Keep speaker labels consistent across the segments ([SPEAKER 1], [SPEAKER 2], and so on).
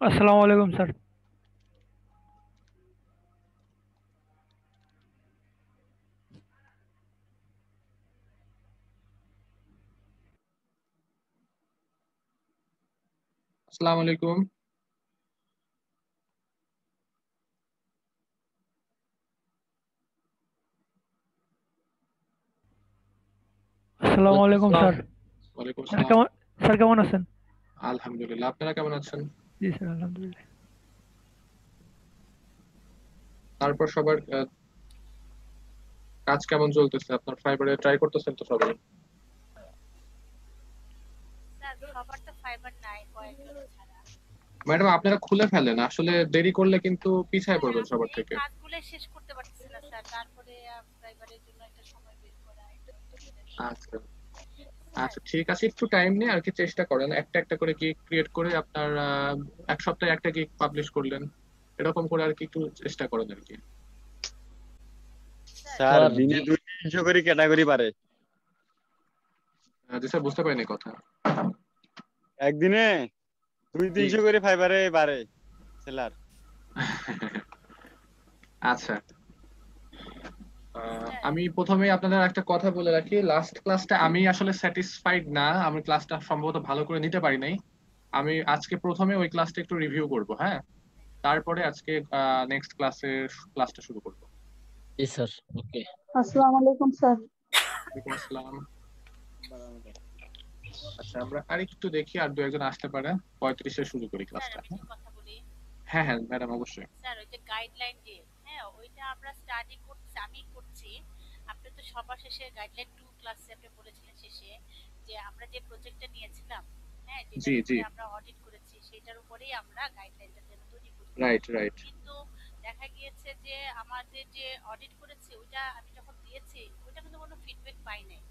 [SPEAKER 1] আসসালামু আলাইকুম স্যার।
[SPEAKER 2] আসসালামু আলাইকুম।
[SPEAKER 1] আসসালামু
[SPEAKER 2] ওয়ালাইকুম
[SPEAKER 1] আলাইকুম
[SPEAKER 2] আসসালাম।
[SPEAKER 1] স্যার।
[SPEAKER 2] ওয়ালাইকুম
[SPEAKER 1] স্যার
[SPEAKER 2] আসসালাম।
[SPEAKER 1] কেমন স্যার কেমন আছেন?
[SPEAKER 2] আলহামদুলিল্লাহ, আপনারা কেমন আছেন?
[SPEAKER 1] জি স্যার, আলহামদুলিল্লাহ।
[SPEAKER 2] তারপর সবার কাজ কেমন চলতেছে? আপনার ফাইবারে ট্রাই করতেছেন তো সবাই?
[SPEAKER 3] স্যার সবার তো ফাইবার নাই, কয়েকজন ছাড়া।
[SPEAKER 2] ম্যাডাম, আপনারা খুলে ফেলেন, আসলে দেরি করলে কিন্তু পিছায়
[SPEAKER 3] স্যার
[SPEAKER 2] পড়বেন
[SPEAKER 3] আমি
[SPEAKER 2] সবার
[SPEAKER 3] এই
[SPEAKER 2] থেকে।
[SPEAKER 3] কাজগুলো শেষ করতে পারতেছি না স্যার, তারপরে ফাইবারের জন্য একটা সময় বের করা এটা একটু চ্যালেঞ্জিং।
[SPEAKER 2] আচ্ছা
[SPEAKER 3] স্যার
[SPEAKER 2] আচ্ছা, ঠিক আছে, একটু টাইম নিয়ে আর কি চেষ্টা করেন, একটা একটা করে গিগ ক্রিয়েট করে আপনার এক সপ্তাহে একটা গিগ পাবলিশ করলেন, এরকম করে আর কি একটু চেষ্টা করেন আর কি।
[SPEAKER 3] স্যার
[SPEAKER 4] স্যার
[SPEAKER 2] স্যার
[SPEAKER 4] দিনে 200-300 করে ক্যাটাগরি পারে।
[SPEAKER 2] জি স্যার, বুঝতে পারিনি কথা।
[SPEAKER 4] একদিনে দুই
[SPEAKER 2] জি।
[SPEAKER 4] তিনশো করে ফাইবারে পারে সেলার।
[SPEAKER 2] আচ্ছা।
[SPEAKER 3] স্যার
[SPEAKER 2] আমি প্রথমেই আপনাদের একটা কথা বলে রাখি, লাস্ট ক্লাসটা আমি আসলে স্যাটিসফাইড না, আমি ক্লাসটা সম্ভবত ভালো করে নিতে পারি নাই। আমি আজকে প্রথমে ওই ক্লাসটা একটু রিভিউ করব, হ্যাঁ, তারপরে আজকে নেক্সট ক্লাসটা শুরু করব।
[SPEAKER 5] জি স্যার। ওকে।
[SPEAKER 6] আসসালামু আলাইকুম স্যার।
[SPEAKER 2] ওয়ালাইকুম আসসালাম। আচ্ছা, আমরা আরেকটু দেখি আর দু একজন আসতে পারে, 35-এ শুরু করি
[SPEAKER 3] স্যার
[SPEAKER 2] ক্লাসটা,
[SPEAKER 3] আমি
[SPEAKER 2] হ্যাঁ?
[SPEAKER 3] যে কথা বলি,
[SPEAKER 2] হ্যাঁ হ্যাঁ ম্যাডাম, অবশ্যই।
[SPEAKER 3] স্যার ওই যে গাইডলাইন যে, হ্যাঁ ওইটা আমরা স্টাডি করছি, আমি করছি। আপনি তো সবার শেষে গাইডলাইন 2 ক্লাসে আপনি বলেছিলেন শেষে যে আমরা যে প্রজেক্টটা নিয়েছিলাম, হ্যাঁ
[SPEAKER 2] জি
[SPEAKER 3] যেটার
[SPEAKER 2] জি।
[SPEAKER 3] উপরে আমরা অডিট করেছি সেটার উপরেই আমরা গাইডলাইনটা যেন তৈরি করি।
[SPEAKER 2] Right right.
[SPEAKER 3] কিন্তু দেখা গিয়েছে যে আমাদের যে অডিট করেছি ওইটা আমি যখন দিয়েছি ওইটা কিন্তু কোনো ফিডব্যাক পাই নাই।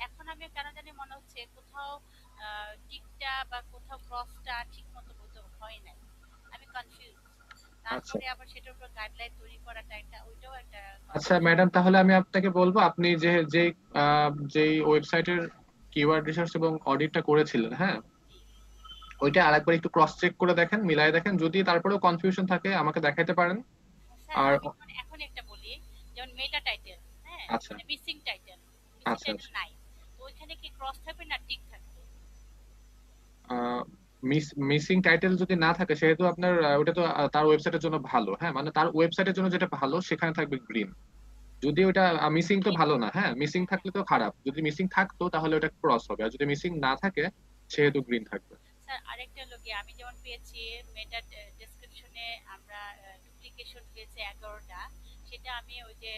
[SPEAKER 3] এখন আমি কেন জানি মনে হচ্ছে কোথাও টিকটা বা কোথাও ক্রসটা ঠিক মতো হতে হয় নাই। আমি কনফিউজ।
[SPEAKER 2] আচ্ছা
[SPEAKER 3] তারপরে আবার সেটার উপর গাইডলাইন তৈরি করাটা এটা ওইটাও একটা
[SPEAKER 2] আচ্ছা
[SPEAKER 3] কনফিউশন।
[SPEAKER 2] ম্যাডাম, তাহলে আমি আপনাকে বলবো, আপনি যেই ওয়েবসাইটের কিওয়ার্ড রিসার্চ এবং অডিটটা করেছিলেন, হ্যাঁ,
[SPEAKER 3] জি
[SPEAKER 2] ওইটা আরেকবার একটু ক্রস চেক করে দেখেন, মিলাই দেখেন, যদি তারপরেও কনফিউশন থাকে আমাকে দেখাইতে পারেন।
[SPEAKER 3] স্যার
[SPEAKER 2] আর
[SPEAKER 3] আমি যেমন এখন একটা বলি, যেমন মেটা টাইটেল, হ্যাঁ
[SPEAKER 2] আচ্ছা
[SPEAKER 3] মানে মিসিং টাইটেল, মিসিং
[SPEAKER 2] আচ্ছা
[SPEAKER 3] টাইটেল
[SPEAKER 2] আচ্ছা।
[SPEAKER 3] নাই। তো ওইখানে কি ক্রস থাকবে না টিক থাকবে?
[SPEAKER 2] মিসিং টাইটেল যদি না থাকে সেহেতু আপনার ওটা তো তার ওয়েবসাইটের জন্য ভালো, হ্যাঁ, মানে তার ওয়েবসাইটের জন্য যেটা ভালো সেখানে থাকবে গ্রিন। যদি ওটা মিসিং তো ভালো না, হ্যাঁ, মিসিং
[SPEAKER 3] হ্যাঁ হ্যাঁ
[SPEAKER 2] থাকলে তো খারাপ, যদি মিসিং থাকতো তাহলে ওটা ক্রস হবে, আর যদি মিসিং না থাকে সেহেতু গ্রিন থাকবে।
[SPEAKER 3] স্যার আরেকটা লোকে আমি যেমন পেয়েছি মেটা ডেসক্রিপশনে আমরা ডুপ্লিকেশন পেয়েছি 11টা। সেটা আমি ওই যে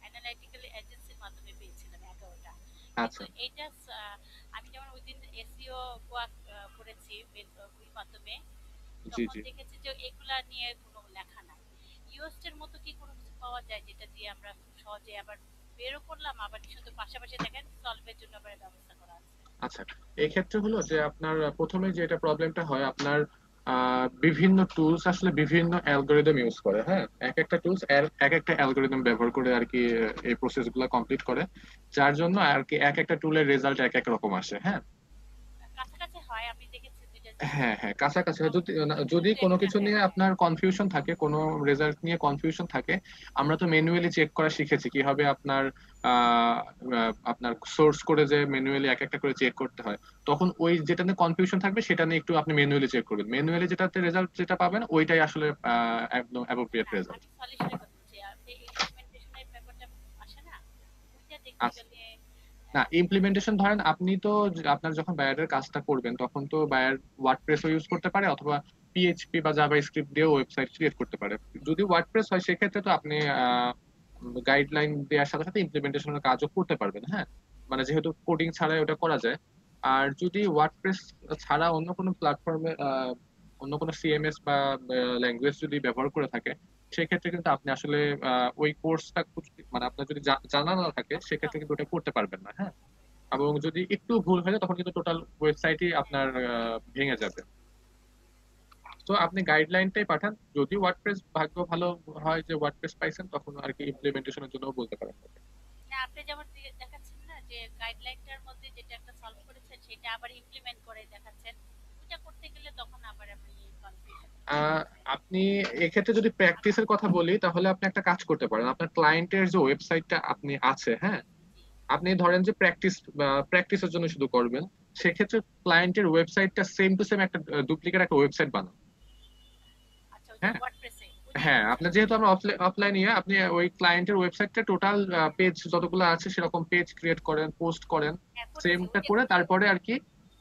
[SPEAKER 3] অ্যানালাইটিক্যাল এজেন্সির মাধ্যমে পেয়েছিলাম 11টা। কিন্তু
[SPEAKER 2] আচ্ছা।
[SPEAKER 3] এইটা আমি যেমন ওই দিন এসইও করেছি ওই মাধ্যমে,
[SPEAKER 2] জি
[SPEAKER 3] তখন
[SPEAKER 2] জি।
[SPEAKER 3] দেখেছি যে এগুলা নিয়ে কোনো লেখা নাই। ইউএসটি এর মতো কি কোনো কিছু পাওয়া যায় যেটা দিয়ে আমরা খুব সহজে আবার বেরও করলাম, আবার শুধু পাশাপাশি দেখেন সলভের জন্য আবার ব্যবস্থা করা আছে?
[SPEAKER 2] আচ্ছা, এক্ষেত্রে হলো যে আপনার প্রথমে যেটা প্রবলেমটা হয়, আপনার বিভিন্ন টুলস আসলে বিভিন্ন অ্যালগোরিদম ইউজ করে, হ্যাঁ, এক একটা টুলস এক একটা অ্যালগোরিদম ব্যবহার করে আর কি এই প্রসেস গুলো কমপ্লিট করে, যার জন্য আর কি এক একটা টুলের রেজাল্ট এক এক রকম আসে, হ্যাঁ।
[SPEAKER 3] কাছাকাছি হয়, আমি দেখেছি দুইটা জিনিস।
[SPEAKER 2] হ্যাঁ হ্যাঁ, কাছাকাছি হয়।
[SPEAKER 3] তবে
[SPEAKER 2] যদি
[SPEAKER 3] শুধু
[SPEAKER 2] কোনো কিছু
[SPEAKER 3] একটাতে
[SPEAKER 2] নিয়ে
[SPEAKER 3] হ্যাঁ।
[SPEAKER 2] আপনার কনফিউশন থাকে, কোনো রেজাল্ট নিয়ে কনফিউশন থাকে, আমরা তো ম্যানুয়ালি চেক করা শিখেছি কিভাবে আপনার আপনার সোর্স করে যে ম্যানুয়ালি এক একটা করে চেক করতে হয়। তখন ওই যেটা নিয়ে কনফিউশন থাকবে সেটা নিয়ে একটু আপনি ম্যানুয়ালি চেক করবেন, ম্যানুয়ালি যেটাতে রেজাল্ট যেটা পাবেন ওইটাই আসলে একদম অ্যাপ্রোপ্রিয়েট
[SPEAKER 3] না
[SPEAKER 2] রেজাল্ট।
[SPEAKER 3] আমি সলিউশনের কথা বলছি, আপনি ইমপ্লিমেন্টেশনের ব্যাপারটা আসে না, ওইটা দেখতে গেলে
[SPEAKER 2] না,
[SPEAKER 3] একটু
[SPEAKER 2] ইমপ্লিমেন্টেশন ধরেন আপনি তো আপনার যখন বায়ারের কাজটা করবেন তখন তো বায়ার ওয়ার্ডপ্রেসও ইউজ করতে পারে, অথবা পিএইচপি বা জাভা স্ক্রিপ্ট দিয়েও ওয়েবসাইট ক্রিয়েট করতে পারে। যদি ওয়ার্ডপ্রেস হয় সেক্ষেত্রে তো আপনি গাইডলাইন দেওয়ার সাথে সাথে ইমপ্লিমেন্টেশনের কাজও করতে পারবেন, হ্যাঁ, মানে যেহেতু কোডিং ছাড়াই ওটা করা যায়। আর যদি ওয়ার্ডপ্রেস ছাড়া অন্য কোনো প্ল্যাটফর্মে অন্য কোনো সিএমএস বা ল্যাঙ্গুয়েজ যদি ব্যবহার করে থাকে, সেক্ষেত্রে কিন্তু আপনি আসলে ওই কোর্সটা মানে আপনার যদি জানা না থাকে সেক্ষেত্রে কিন্তু ওটা করতে পারবেন না, হ্যাঁ। এবং যদি একটু ভুল হয়ে যায় তখন কিন্তু টোটাল ওয়েবসাইটই আপনার ভেঙে যাবে। তো আপনি গাইডলাইনটাই পাঠান, যদি ওয়ার্ডপ্রেস ভাগ্য ভালো হয় যে ওয়ার্ডপ্রেস পাইছেন, তখন আর কি ইমপ্লিমেন্টেশনের জন্য বলতে পারেন।
[SPEAKER 3] না আপনি যেমন দেখাচ্ছেন না যে গাইডলাইনটার মধ্যে যেটা একটা সলভ করেছেন সেটা আবার ইমপ্লিমেন্ট করে দেখাচ্ছেন, ওটা করতে গেলে তখন আবার আমি কনফিউশন।
[SPEAKER 2] আহ, আপনি এক্ষেত্রে যদি প্র্যাকটিসের কথা বলি তাহলে আপনি একটা কাজ করতে পারেন। আপনার ক্লায়েন্টের যে ওয়েবসাইটটা আপনি আছে, হ্যাঁ, আপনি ধরেন যে প্র্যাকটিসের জন্য শুধু করবেন, সেক্ষেত্রে ক্লায়েন্টের ওয়েবসাইটটা সেম টু সেম একটা ডুপ্লিকেট একটা ওয়েবসাইট বানান।
[SPEAKER 3] আচ্ছা, ওই যে
[SPEAKER 2] হ্যাঁ,
[SPEAKER 3] ওয়ার্ডপ্রেসে ওইটাই
[SPEAKER 2] হ্যাঁ,
[SPEAKER 3] করছি।
[SPEAKER 2] আপনার যেহেতু আমরা অফলাইন আপনি ওই ক্লায়েন্টের ওয়েবসাইটটা টোটাল পেজ যতগুলো আছে সেরকম পেজ ক্রিয়েট করেন, পোস্ট করেন,
[SPEAKER 3] হ্যাঁ, করেছি,
[SPEAKER 2] সেমটা
[SPEAKER 3] ওইটাই
[SPEAKER 2] করে
[SPEAKER 3] করছি।
[SPEAKER 2] তারপরে আর কি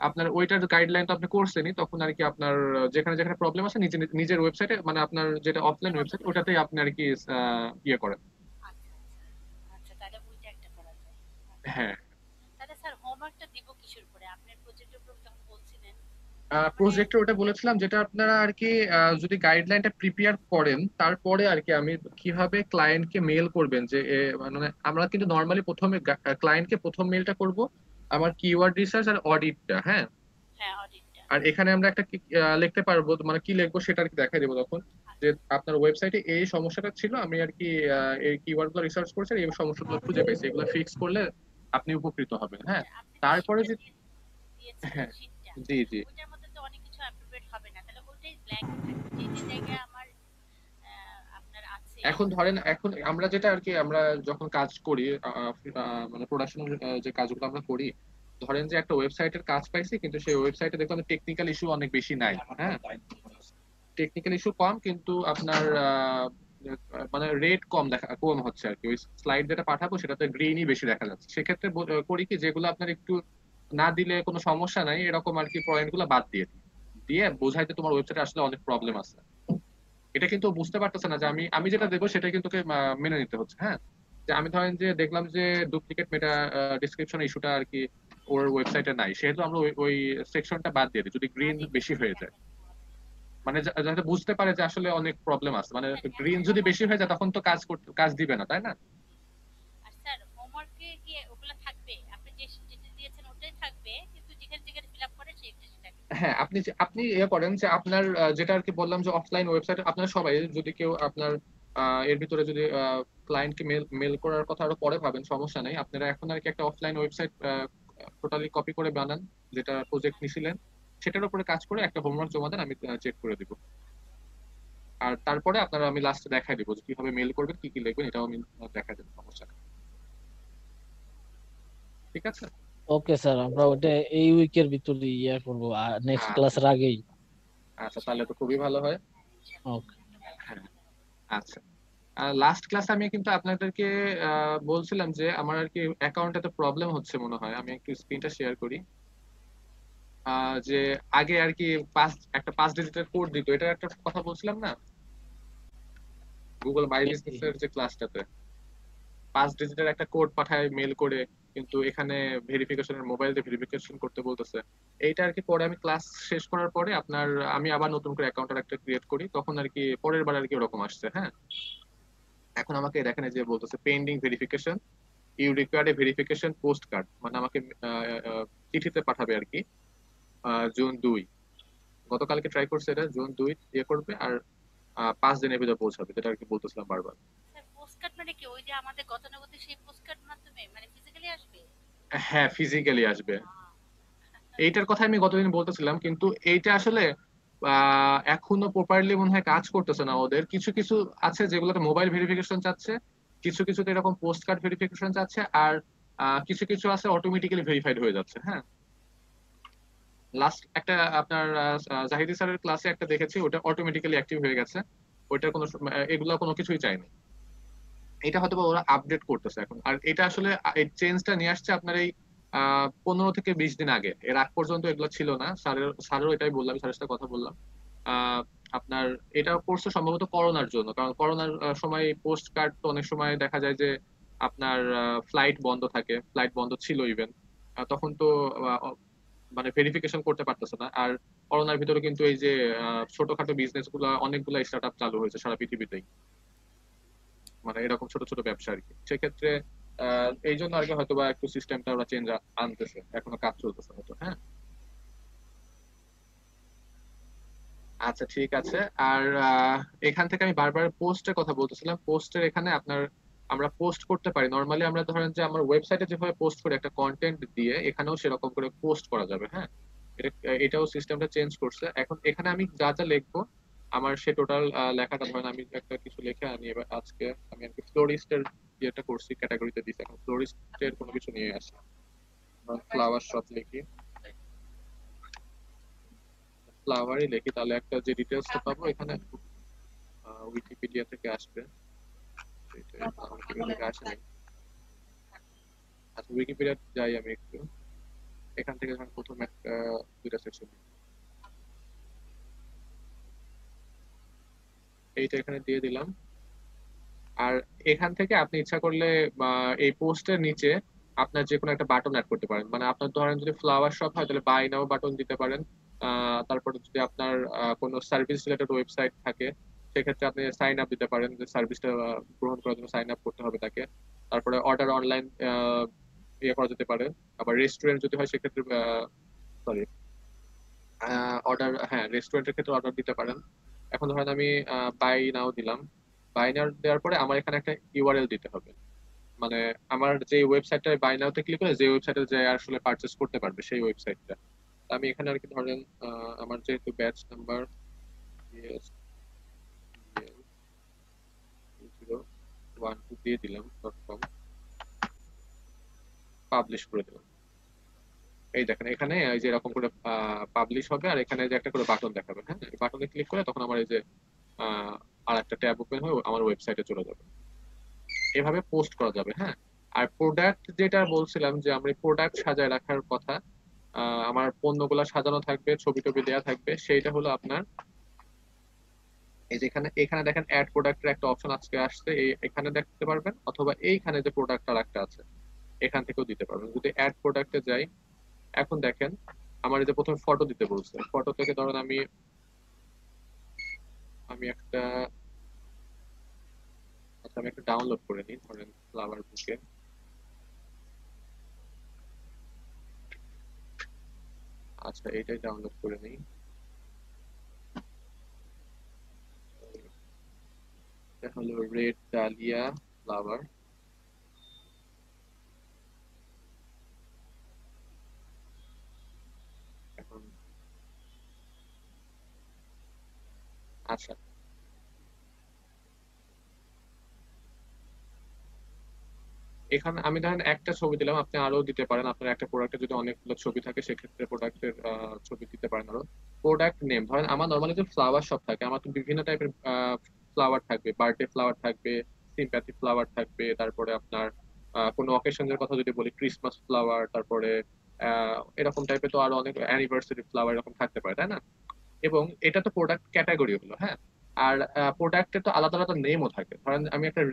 [SPEAKER 2] আপনার ওইটার গাইডলাইন তো আপনি করছেনই, তখন আর কি আপনার যেখানে যেখানে প্রবলেম আছে নিজের ওয়েবসাইটে, মানে আপনার যেটা অফলাইন
[SPEAKER 3] ব্যবহার
[SPEAKER 2] ওয়েবসাইট
[SPEAKER 3] করি।
[SPEAKER 2] ওটাতেই আপনি আর কি ইয়ে করেন।
[SPEAKER 3] আচ্ছা, আচ্ছা। আচ্ছা, তাহলে ওইটা একটা করা যায়। আচ্ছা।
[SPEAKER 2] হ্যাঁ,
[SPEAKER 3] তাহলে স্যার হোমওয়ার্কটা দিব কিসের উপরে? আপনার প্রজেক্টের উপর যখন বলছিলেন, মানে
[SPEAKER 2] প্রজেক্টর ওটা বলেছিলাম যেটা আপনারা আর কি যদি গাইডলাইনটা প্রিপেয়ার করেন তারপরে আর কি আমি কিভাবে ক্লায়েন্টকে মেল করবেন যে মানে আমরা কিন্তু নর্মালি প্রথমে ক্লায়েন্টকে প্রথম মেলটা করব আমার কিওয়ার্ড রিসার্চ আর অডিটটা, হ্যাঁ,
[SPEAKER 3] হ্যাঁ, অডিটটা।
[SPEAKER 2] আর এখানে আমরা একটা লিখতে পারবো, মানে কি লিখবো সেটা আর কি দেখাই দেবো তখন, যে
[SPEAKER 3] আচ্ছা,
[SPEAKER 2] আপনার ওয়েবসাইটে এই সমস্যাটা ছিল, আমি আর কি এই কিওয়ার্ড গুলো রিসার্চ করেছি আর এই সমস্যাগুলো খুঁজে পেয়েছি, এগুলো ফিক্স করলে আপনি উপকৃত হবেন। হ্যাঁ,
[SPEAKER 3] আচ্ছা। আপনি যে
[SPEAKER 2] তারপরে
[SPEAKER 3] শীটটা
[SPEAKER 2] যে
[SPEAKER 3] দিয়েছিলেন,
[SPEAKER 2] হ্যাঁ,
[SPEAKER 3] শীটটা,
[SPEAKER 2] জি জি,
[SPEAKER 3] ওইটার মধ্যে তো অনেক কিছু অ্যাপ্রোপ্রিয়েট হবে না। তাহলে ওইটাই ব্ল্যাঙ্ক থাকবে। যে যে জায়গায় আমার আপনার আছে।
[SPEAKER 2] এখন ধরেন এখন আমরা যেটা আর কি আমরা যখন কাজ করি মানে প্রোডাকশনের যে কাজগুলো আমরা করি, ধরেন যে একটা ওয়েবসাইটের কাজ পাইছি কিন্তু সেই ওয়েবসাইটে দেখলাম টেকনিক্যাল ইস্যু অনেক বেশি নাই, হ্যাঁ, টেকনিক্যাল ইস্যু কম কিন্তু আপনার মানে রেট কম হচ্ছে আর কি, ওই স্লাইড যেটা পাঠাবো সেটাতে গ্রিনই বেশি দেখা যাচ্ছে, সেক্ষেত্রে করি কি যেগুলো আপনার একটু না দিলে কোনো সমস্যা নাই এরকম আর কি পয়েন্ট গুলো বাদ দিয়ে দিই। দিয়ে বোঝাইতে তোমার ওয়েবসাইটে আসলে অনেক প্রবলেম আছে, এটা কিন্তু ও বুঝতে পারতেছে না যে আমি আমি যেটা দেবো সেটা কিন্তু ওকে মেনে নিতে হচ্ছে। হ্যাঁ, যে আমি ধরেন যে দেখলাম যে ডুপ্লিকেট মেটা ডিসক্রিপশন ইস্যুটা আর কি ওর ওয়েবসাইটে নাই, সেহেতু আমরা ওই সেকশনটা বাদ দিয়ে দিই যদি গ্রিন
[SPEAKER 3] বাদই
[SPEAKER 2] বেশি
[SPEAKER 3] দিতে
[SPEAKER 2] হয়ে
[SPEAKER 3] হবে
[SPEAKER 2] যায়,
[SPEAKER 3] এখন।
[SPEAKER 2] মানে যাতে বুঝতে পারে যে আসলে অনেক প্রবলেম আছে, মানে
[SPEAKER 3] স্যার,
[SPEAKER 2] গ্রিন
[SPEAKER 3] এখন
[SPEAKER 2] যদি বেশি
[SPEAKER 3] হোমওয়ার্কে,
[SPEAKER 2] হয়ে যায় তখন তো কাজ দিবে না, তাই না?
[SPEAKER 3] আর স্যার হোমওয়ার্কে কি ওগুলো থাকবে? আপনি যে যেটা দিয়েছেন ওটাই থাকবে, কিন্তু যেখানে যেখানে ফিল আপ করে সেটা সেটা
[SPEAKER 2] হ্যাঁ, আপনি ইয়ে করেন যে আপনার যেটা আর কি বললাম যে অফলাইন ওয়েবসাইট আপনার সবাই যদি কেউ আপনার এর ভিতরে যদি ক্লায়েন্টকে মেল মেল করার কথা আরো পরে ভাবেন সমস্যা নেই, আপনারা এখন আর কি একটা অফলাইন ওয়েবসাইট টোটালি কপি করে বানান যেটা প্রজেক্ট নিছিলেন, সেটার উপরে কাজ করে একটা হোমওয়ার্ক জমা দেন, আমি চেক করে দিব। আর তারপরে আপনারা আমি লাস্টে দেখাই দিব যে কিভাবে মেল করবেন, কি কি লিখবেন, এটাও আমি দেখাই দেবো, সমস্যা নেই। ঠিক আছে,
[SPEAKER 5] ওকে স্যার, আমরা ওটা এই উইকের ভিতরে ইয়া করবো, নেক্সট
[SPEAKER 2] আচ্ছা,
[SPEAKER 5] ক্লাসের আগেই।
[SPEAKER 2] আচ্ছা, তাহলে তো খুবই ভালো হয়।
[SPEAKER 5] ওকে।
[SPEAKER 2] হ্যাঁ, আচ্ছা, লাস্ট ক্লাসে আমি কিন্তু আপনাদেরকে বলছিলাম যে আমার আর কি অ্যাকাউন্টটাতে প্রবলেম হচ্ছে মনে হয়, আমি একটু স্ক্রিনটা শেয়ার করি। যে আগে আর কি একটা 5 ডিজিটের কোড দিত, এটার একটা কথা বলছিলাম না গুগল মাই বিজনেস এর যে ক্লাসটাতে 5 ডিজিটের একটা কোড পাঠায় মেল করে, কিন্তু এখানে ভেরিফিকেশনের মোবাইল দিয়ে ভেরিফিকেশন করতে বলতেছে। এইটা আর কি পরে আমি ক্লাস শেষ করার পরে আপনার আমি আবার নতুন করে অ্যাকাউন্ট একটা ক্রিয়েট করি, তখন আর কি পরের বার আর কি ওরকম আসছে। হ্যাঁ, এখন আমাকে দেখেন এই যে বলতেছে pending verification, you required a verification post card, মানে আমাকে চিঠিতে পাঠাবে আর কি জুন 2। গতকালকে ট্রাই করছে, এটা জুন 2 ইয়ে করবে আর 5 দিনের ভিতরে পৌঁছাবে, যেটা আর কি বলতেছিলাম বারবার।
[SPEAKER 3] স্যার, পোস্টকার্ড মানে কি? ওই যে আমাদের গতানুগতিক সেই পোস্টকার্ড মাধ্যমে মানে ফিজিক্যালি আসবে?
[SPEAKER 2] হ্যাঁ, ফিজিক্যালি আসবে, এইটার কথা আমি গতদিন বলতেছিলাম, কিন্তু এইটা আসলে এখনো প্রপারলি মনে হয় কাজ করতেছে না, ওদের কিছু কিছু আছে যেগুলোতে মোবাইল ভেরিফিকেশন চাচ্ছে, কিছু কিছুতে এরকম পোস্ট কার্ড ভেরিফিকেশন চাচ্ছে, আর কিছু কিছু আছে অটোমেটিক্যালি ভেরিফাইড হয়ে যাচ্ছে। হ্যাঁ, লাস্ট একটা আপনার জাহিদি স্যারের ক্লাসে একটা দেখেছি ওটা অটোমেটিক্যালি অ্যাক্টিভ হয়ে গেছে, ওইটার কোনো এগুলো কোনো কিছুই চাইনি। এটা হয়তো বা ওরা আপডেট করতেছে এখন, আর এটা আসলে এই চেঞ্জটা নিয়ে আসছে আপনার এই 15 থেকে 20 দিন আগে, এর আগ পর্যন্ত এগুলো ছিল না। স্যারেরও এটাই বললাম, স্যারের সাথে কথা বললাম। আহ, আপনার এটা করছে সম্ভবত করোনার জন্য, কারণ করোনার সময় পোস্ট কার্ড তো অনেক সময় দেখা যায় যে আপনার ফ্লাইট বন্ধ থাকে, ফ্লাইট বন্ধ ছিল ইভেন, তখন তো মানে ভেরিফিকেশন করতে পারতেছে না। আর করোনার ভিতরে কিন্তু এই যে ছোটখাটো বিজনেস গুলা অনেকগুলা স্টার্ট আপ চালু হয়েছে সারা পৃথিবীতেই, মানে এরকম ছোট ছোট ব্যবসা আর কি, সেক্ষেত্রে এই জন্য আর কি হয়তো বা একটু সিস্টেমটা ওরা চেঞ্জ আনতেছে, এখনো কাজ চলতেছে হয়তো। হ্যাঁ, আচ্ছা, ঠিক আছে। আর এখান থেকে আমি বারবার পোস্টের কথা বলতেছিলাম, পোস্টের এখানে আপনার আমরা পোস্ট করতে পারি নর্মালি, আমরা ধরেন যে আমার ওয়েবসাইটে যেভাবে পোস্ট করি একটা কন্টেন্ট দিয়ে, এখানেও সেরকম করে পোস্ট করা যাবে। হ্যাঁ, এটাও সিস্টেমটা চেঞ্জ করছে। এখন এখানে আমি যা যা লিখবো আমার সে টোটাল লেখাটা, ধরেন আমি একটা কিছু লিখে আনি এবার আজকে আমি আর কি ফ্লোরিস্টের যেটা করছি ক্যাটাগরিতে দিচ্ছি, এখন ফ্লোরিস্টের কোনো কিছু নিয়ে আসি, ফ্লাওয়ার শপ লিখি, ফ্লাওয়ারই লিখি, তাহলে একটা যে ডিটেলসটা পাবো এখানে উইকিপিডিয়া থেকে আসবে। উইকিপিডিয়া থেকে আসে নাই। আচ্ছা উইকিপিডিয়া যাই আমি একটু, এখান থেকে ধরেন প্রথম একটা দুইটা সেকশন এইটা এখানে দিয়ে দিলাম। আর এখান থেকে আপনি ইচ্ছা করলে এই পোস্টের নিচে আপনার যে কোনো একটা বাটন অ্যাড করতে পারেন। মানে আপনার ধরেন যদি ফ্লাওয়ার শপ হয় তাহলে বাই নাও বাটন দিতে পারেন। তারপরে যদি আপনার কোনো সার্ভিস রিলেটেড ওয়েবসাইট থাকে সেক্ষেত্রে আপনি সাইন আপ দিতে পারেন, যে সার্ভিসটা গ্রহণ করার জন্য সাইন আপ করতে হবে তাকে। তারপরে অর্ডার অনলাইন ইয়ে করা যেতে পারে। আবার রেস্টুরেন্ট যদি হয় সেক্ষেত্রে সরি অর্ডার, হ্যাঁ রেস্টুরেন্টের ক্ষেত্রে অর্ডার দিতে পারেন। এখন ধরেন আমি বাই নাও দিলাম, বাই নাও দেওয়ার পরে আমার এখানে একটা ইউআরএল দিতে হবে। মানে আমার যে ওয়েবসাইটটা বাই নাওতে ক্লিক করে যে ওয়েবসাইটে যে আসলে পারচেস করতে পারবে সেই ওয়েবসাইটটা। আমি এখানে আর কি ধরেন আমার যেহেতু ব্যাচ নাম্বার BS2012 দিয়ে দিলাম .com, পাবলিশ করে দিলাম। এই দেখেন এখানে এই যে এরকম করে পাবলিশ হবে, আর এখানে যে একটা করে বাটন দেখাবে, হ্যাঁ বাটনে ক্লিক করে তখন আমার এই যে আর একটা ট্যাব ওপেন হয়ে আমার ওয়েবসাইটে চলে যাবে। এভাবে পোস্ট করা যাবে। হ্যাঁ, আর প্রোডাক্ট যেটা বলছিলাম যে আমি প্রোডাক্ট সাজায় রাখার কথা, আমার পণ্যগুলো সাজানো থাকবে, ছবি টবি দেওয়া থাকবে, সেইটা হলো আপনার এই যে এখানে এখানে দেখেন অ্যাড প্রোডাক্টের একটা অপশন আজকে আসছে, এখানে দেখতে পারবেন, অথবা এইখানে যে প্রোডাক্ট আর একটা আছে এখান থেকেও দিতে পারবেন। যদি অ্যাড প্রোডাক্টে যাই, এখন দেখেন আমার এই যে প্রথমে ফটো দিতে বলছে, ফটো থেকে ধরেন আমি আমি একটা আচ্ছা আমি একটা ডাউনলোড করে নিই, ধরেন ফ্লাওয়ার বুকে। আচ্ছা এইটাই ডাউনলোড করে নিই। এটা হলো রেড ডালিয়া ফ্লাওয়ার। এখন আচ্ছা এখানে আমি ধরেন একটা ছবি দিলাম, আপনি আরো দিতে পারেন। আপনার একটা প্রোডাক্টে যদি অনেকগুলো ছবি থাকে সেক্ষেত্রে প্রোডাক্টের ছবি দিতে পারেন আরো। প্রোডাক্ট নেম ধরেন আমার নর্মালি যে ফ্লাওয়ার শপ থাকে আমার তো বিভিন্ন টাইপের ফ্লাওয়ার থাকবে, বার্থডে ফ্লাওয়ার থাকবে, সিম্প্যাথি ফ্লাওয়ার থাকবে, তারপরে আপনার কোনো অকেশনের কথা যদি বলি ক্রিসমাস ফ্লাওয়ার, তারপরে এরকম টাইপের তো আরো অনেক অ্যানিভার্সারি ফ্লাওয়ার এরকম থাকতে পারে, তাই না? এবং এটা তো প্রোডাক্ট ক্যাটাগরি হলো। হ্যাঁ, আর প্রোডাক্টের তো আলাদা আলাদা নেমও থাকে। ধরেন আমি একটা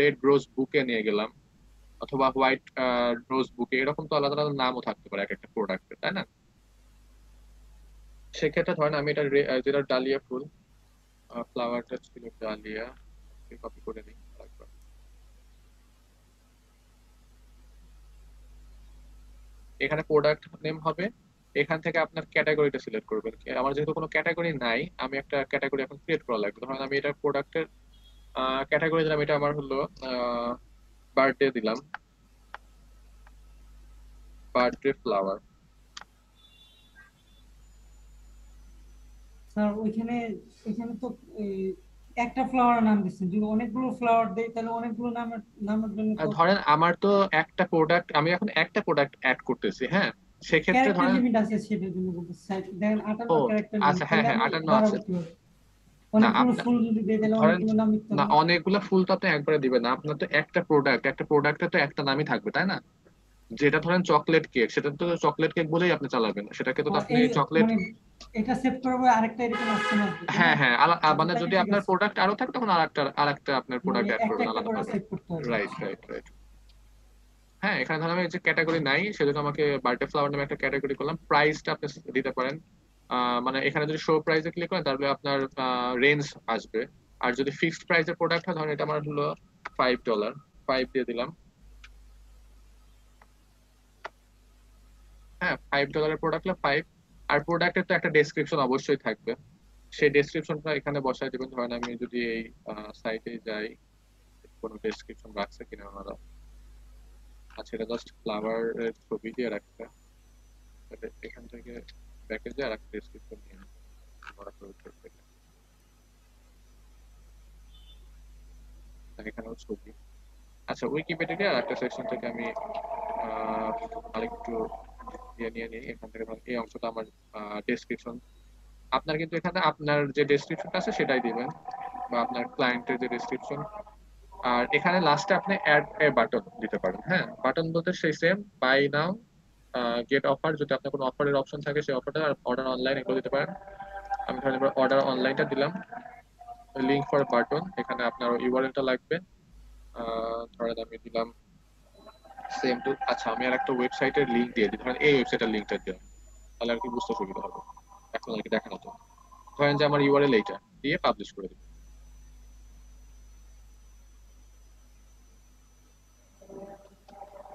[SPEAKER 2] রেড রোজ বুকে নিয়ে গেলাম, অথবা হোয়াইট রোজ বুকে, এরকম তো আলাদা আলাদা নামও থাকতে পারে এক একটা প্রোডাক্টের, তাই না? সেক্ষেত্রে ধরেন আমি এটা যেটা ডালিয়া ফুল, ফ্লাওয়ারটা ছিল ডালিয়া, কপি করে নিই আরেকবার। এখানে প্রোডাক্ট নেম হবে, এখান থেকে আপনার ক্যাটাগরিটা সিলেক্ট করবেন। আমার যেহেতু কোনো ক্যাটাগরি নাই আমি একটা ক্যাটাগরি এখন ক্রিয়েট করা লাগবে। ধরেন আমি এটা প্রোডাক্টের ক্যাটাগরি দিলাম, এটা আমার হলো বার্থডে দিলাম, বার্থডে ফ্লাওয়ার।
[SPEAKER 6] স্যার ওইখানে এখানে তো এই, একটা ফ্লাওয়ার নাম দিচ্ছেন, যদি অনেকগুলো ফ্লাওয়ার দেই তাহলে অনেকগুলো নামের নামের জন্য তো
[SPEAKER 2] ধরেন আমার তো একটা প্রোডাক্ট, আমি এখন একটা প্রোডাক্ট অ্যাড করতেছি। হ্যাঁ, সেক্ষেত্রে
[SPEAKER 6] ক্যারেক্টার
[SPEAKER 2] ধরেন
[SPEAKER 6] লিমিট আছে সেটার জন্য বলতেছি স্যার। দেখেন 58
[SPEAKER 2] ও
[SPEAKER 6] ক্যারেক্টার
[SPEAKER 2] আচ্ছা,
[SPEAKER 6] লিমিট,
[SPEAKER 2] হ্যাঁ
[SPEAKER 6] তাহলে
[SPEAKER 2] হ্যাঁ
[SPEAKER 6] আমি
[SPEAKER 2] 58 আছে।
[SPEAKER 6] বাড়াবো কিভাবে?
[SPEAKER 2] না
[SPEAKER 6] অনেকগুলো ফুল যদি দেই তাহলে
[SPEAKER 2] ধরেন
[SPEAKER 6] অনেকগুলো নাম লিখতে
[SPEAKER 2] না
[SPEAKER 6] হবে।
[SPEAKER 2] অনেকগুলো ফুল তো আপনি একবারে দিবেন না, আপনার তো একটা প্রোডাক্টে তো একটা নামই থাকবে, তাই না? যেটা ধরেন চকলেট কেক, সেটা তো চকলেট কেক বলেই আপনি চালাবেন, সেটাকে তো আপনি
[SPEAKER 6] এই
[SPEAKER 2] চকলেট।
[SPEAKER 6] মানে এটা সেভ করবো আরেকটা এরকম অপশন আসবে তাই না?
[SPEAKER 2] হ্যাঁ হ্যাঁ
[SPEAKER 6] আচ্ছা
[SPEAKER 2] মানে
[SPEAKER 6] তাহলে
[SPEAKER 2] যদি
[SPEAKER 6] ঠিক
[SPEAKER 2] আপনার
[SPEAKER 6] আছে,
[SPEAKER 2] প্রোডাক্ট আরো থাকে তখন আরেকটা আপনার
[SPEAKER 6] মানে
[SPEAKER 2] প্রোডাক্ট অ্যাড
[SPEAKER 6] একটা
[SPEAKER 2] করবেন
[SPEAKER 6] একটা করে
[SPEAKER 2] আলাদাভাবে।
[SPEAKER 6] সেভ করতে হবে।
[SPEAKER 2] রাইট
[SPEAKER 6] আচ্ছা
[SPEAKER 2] রাইট রাইট। হ্যাঁ, এখানে ধরেন আমি যে ক্যাটাগরি নাই সেজন্য আমাকে বার্থডে ফ্লাওয়ার নামে একটা ক্যাটাগরি করলাম। প্রাইসটা আপনি দিতে পারেন, মানে এখানে যদি শো প্রাইসে ক্লিক করেন তাহলে আপনার রেঞ্জ আসবে। আর যদি ফিক্সড প্রাইসের প্রোডাক্ট হয়, ধরেন এটা আমার হলো $5, 5 দিয়ে দিলাম। হ্যাঁ, $5 প্রোডাক্ট হলো 5। আর প্রোডাক্টের তো একটা ডেসক্রিপশন অবশ্যই থাকবে, সেই ডেসক্রিপশনটা এখানে বসায় দিবেন। ধরেন আমি যদি এই সাইটে যাই, কোনো ডেসক্রিপশন রাখছে কিনা ওনারা। আচ্ছা, এটা জাস্ট ফ্লাওয়ারের ছবি দিয়ে রাখছে। তাহলে এখান থেকে ব্যাকে যে আরেকটা ডেসক্রিপশন নিয়ে নিই, বড় করে উপর থেকে। আর এখানেও ছবি। আচ্ছা, উইকিপিডিয়া আরেকটা সেকশন থেকে আমি আরেকটু নিয়ে নিই। এখান থেকে ধরুন এই অংশটা আমার ডেসক্রিপশন। আপনার কিন্তু এখানে আপনার যে ডেসক্রিপশনটা আছে সেটাই দিবেন, বা আপনার ক্লায়েন্টের যে ডেসক্রিপশন। আর এখানে লাস্টে আপনি অ্যাড এ বাটন দিতে পারেন। হ্যাঁ, বাটন বলতে সেই same buy now, get offer, যদি আপনার কোনো অফারের অপশন থাকে সেই অফারটা, আর অর্ডার অনলাইন এগুলো দিতে পারেন। আমি ধরেন এবার অর্ডার অনলাইনটা দিলাম, লিঙ্ক ফর বাটন, এখানে আপনার ইউআরএলটা লাগবে। ধরেন আমি দিলাম সেম টু, আচ্ছা আমি আর একটা ওয়েবসাইটের লিঙ্ক দিয়ে দিই, ধরেন এই ওয়েবসাইটের লিঙ্কটা দিলাম, তাহলে আর কি বুঝতে সুবিধা হবে। এখন আর কি দেখানো তো, ধরেন যে আমার ইউআরএল এইটা দিয়ে পাবলিশ করে দিই।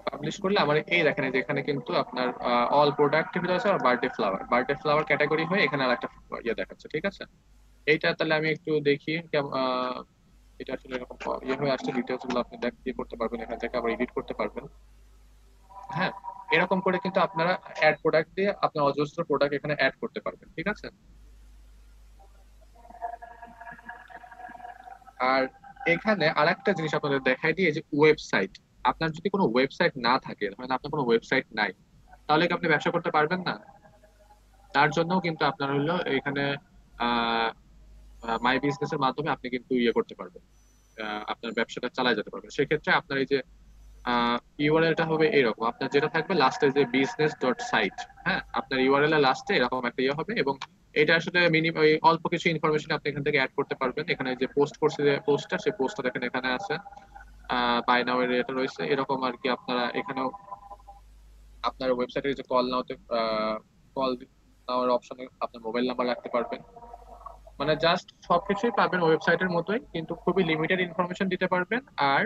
[SPEAKER 2] পাবলিশ করলে আমার এই দেখেন, এই যে এখানে কিন্তু আপনার অল প্রোডাক্টের ভিতরে আছে আর বার্থডে ফ্লাওয়ার ক্যাটাগরি হয়ে এখানে আর একটা ইয়ে দেখাচ্ছে। ঠিক আছে, এইটা তাহলে আমি একটু দেখি এটা আসলে এরকম ইয়ে হয়ে আসছে। ডিটেলস গুলো আপনি ইয়ে করতে পারবেন, এখান থেকে আবার এডিট করতে পারবেন। হ্যাঁ, এরকম করে কিন্তু আপনারা অ্যাড প্রোডাক্ট দিয়ে আপনার অজস্র প্রোডাক্ট এখানে অ্যাড করতে পারবেন। ঠিক আছে, আর এখানে আরেকটা জিনিস আপনাদের দেখাই দিই, যে ওয়েবসাইট। আপনার যদি কোনো ওয়েবসাইট না থাকে, ধরেন আপনার কোনো ওয়েবসাইট নাই, তাহলে কি আপনি ব্যবসা করতে পারবেন না? তার জন্যও কিন্তু আপনার হলো এখানে মাই বিজনেসের মাধ্যমে আপনি কিন্তু ইয়ে করতে পারবেন, আপনার ব্যবসাটা চালায় যেতে পারবেন। সেক্ষেত্রে আপনার এই যে ইউআরএলটা হবে এরকম, আপনার যেটা থাকবে লাস্টে যে বিজনেস ডট সাইট। হ্যাঁ, আপনার ইউআরএল এর লাস্টে এরকম একটা ইয়ে হবে, এবং এটা আসলে মিনিমাম অল্প কিছু ইনফরমেশন আপনি এখান থেকে অ্যাড করতে পারবেন। এখানে যে পোস্ট করছে, যে পোস্টটা, সেই পোস্টটা দেখেন এখানে আছে, বাই নাও এর এটা রয়েছে এরকম আর কি। আপনারা এখানেও আপনার ওয়েবসাইটে যে কল নাওতে কল নাওয়ার অপশনে আপনার মোবাইল নাম্বার রাখতে পারবেন। মানে জাস্ট সবকিছুই পাবেন ওয়েবসাইটের মতোই, কিন্তু খুবই লিমিটেড ইনফরমেশন দিতে পারবেন। আর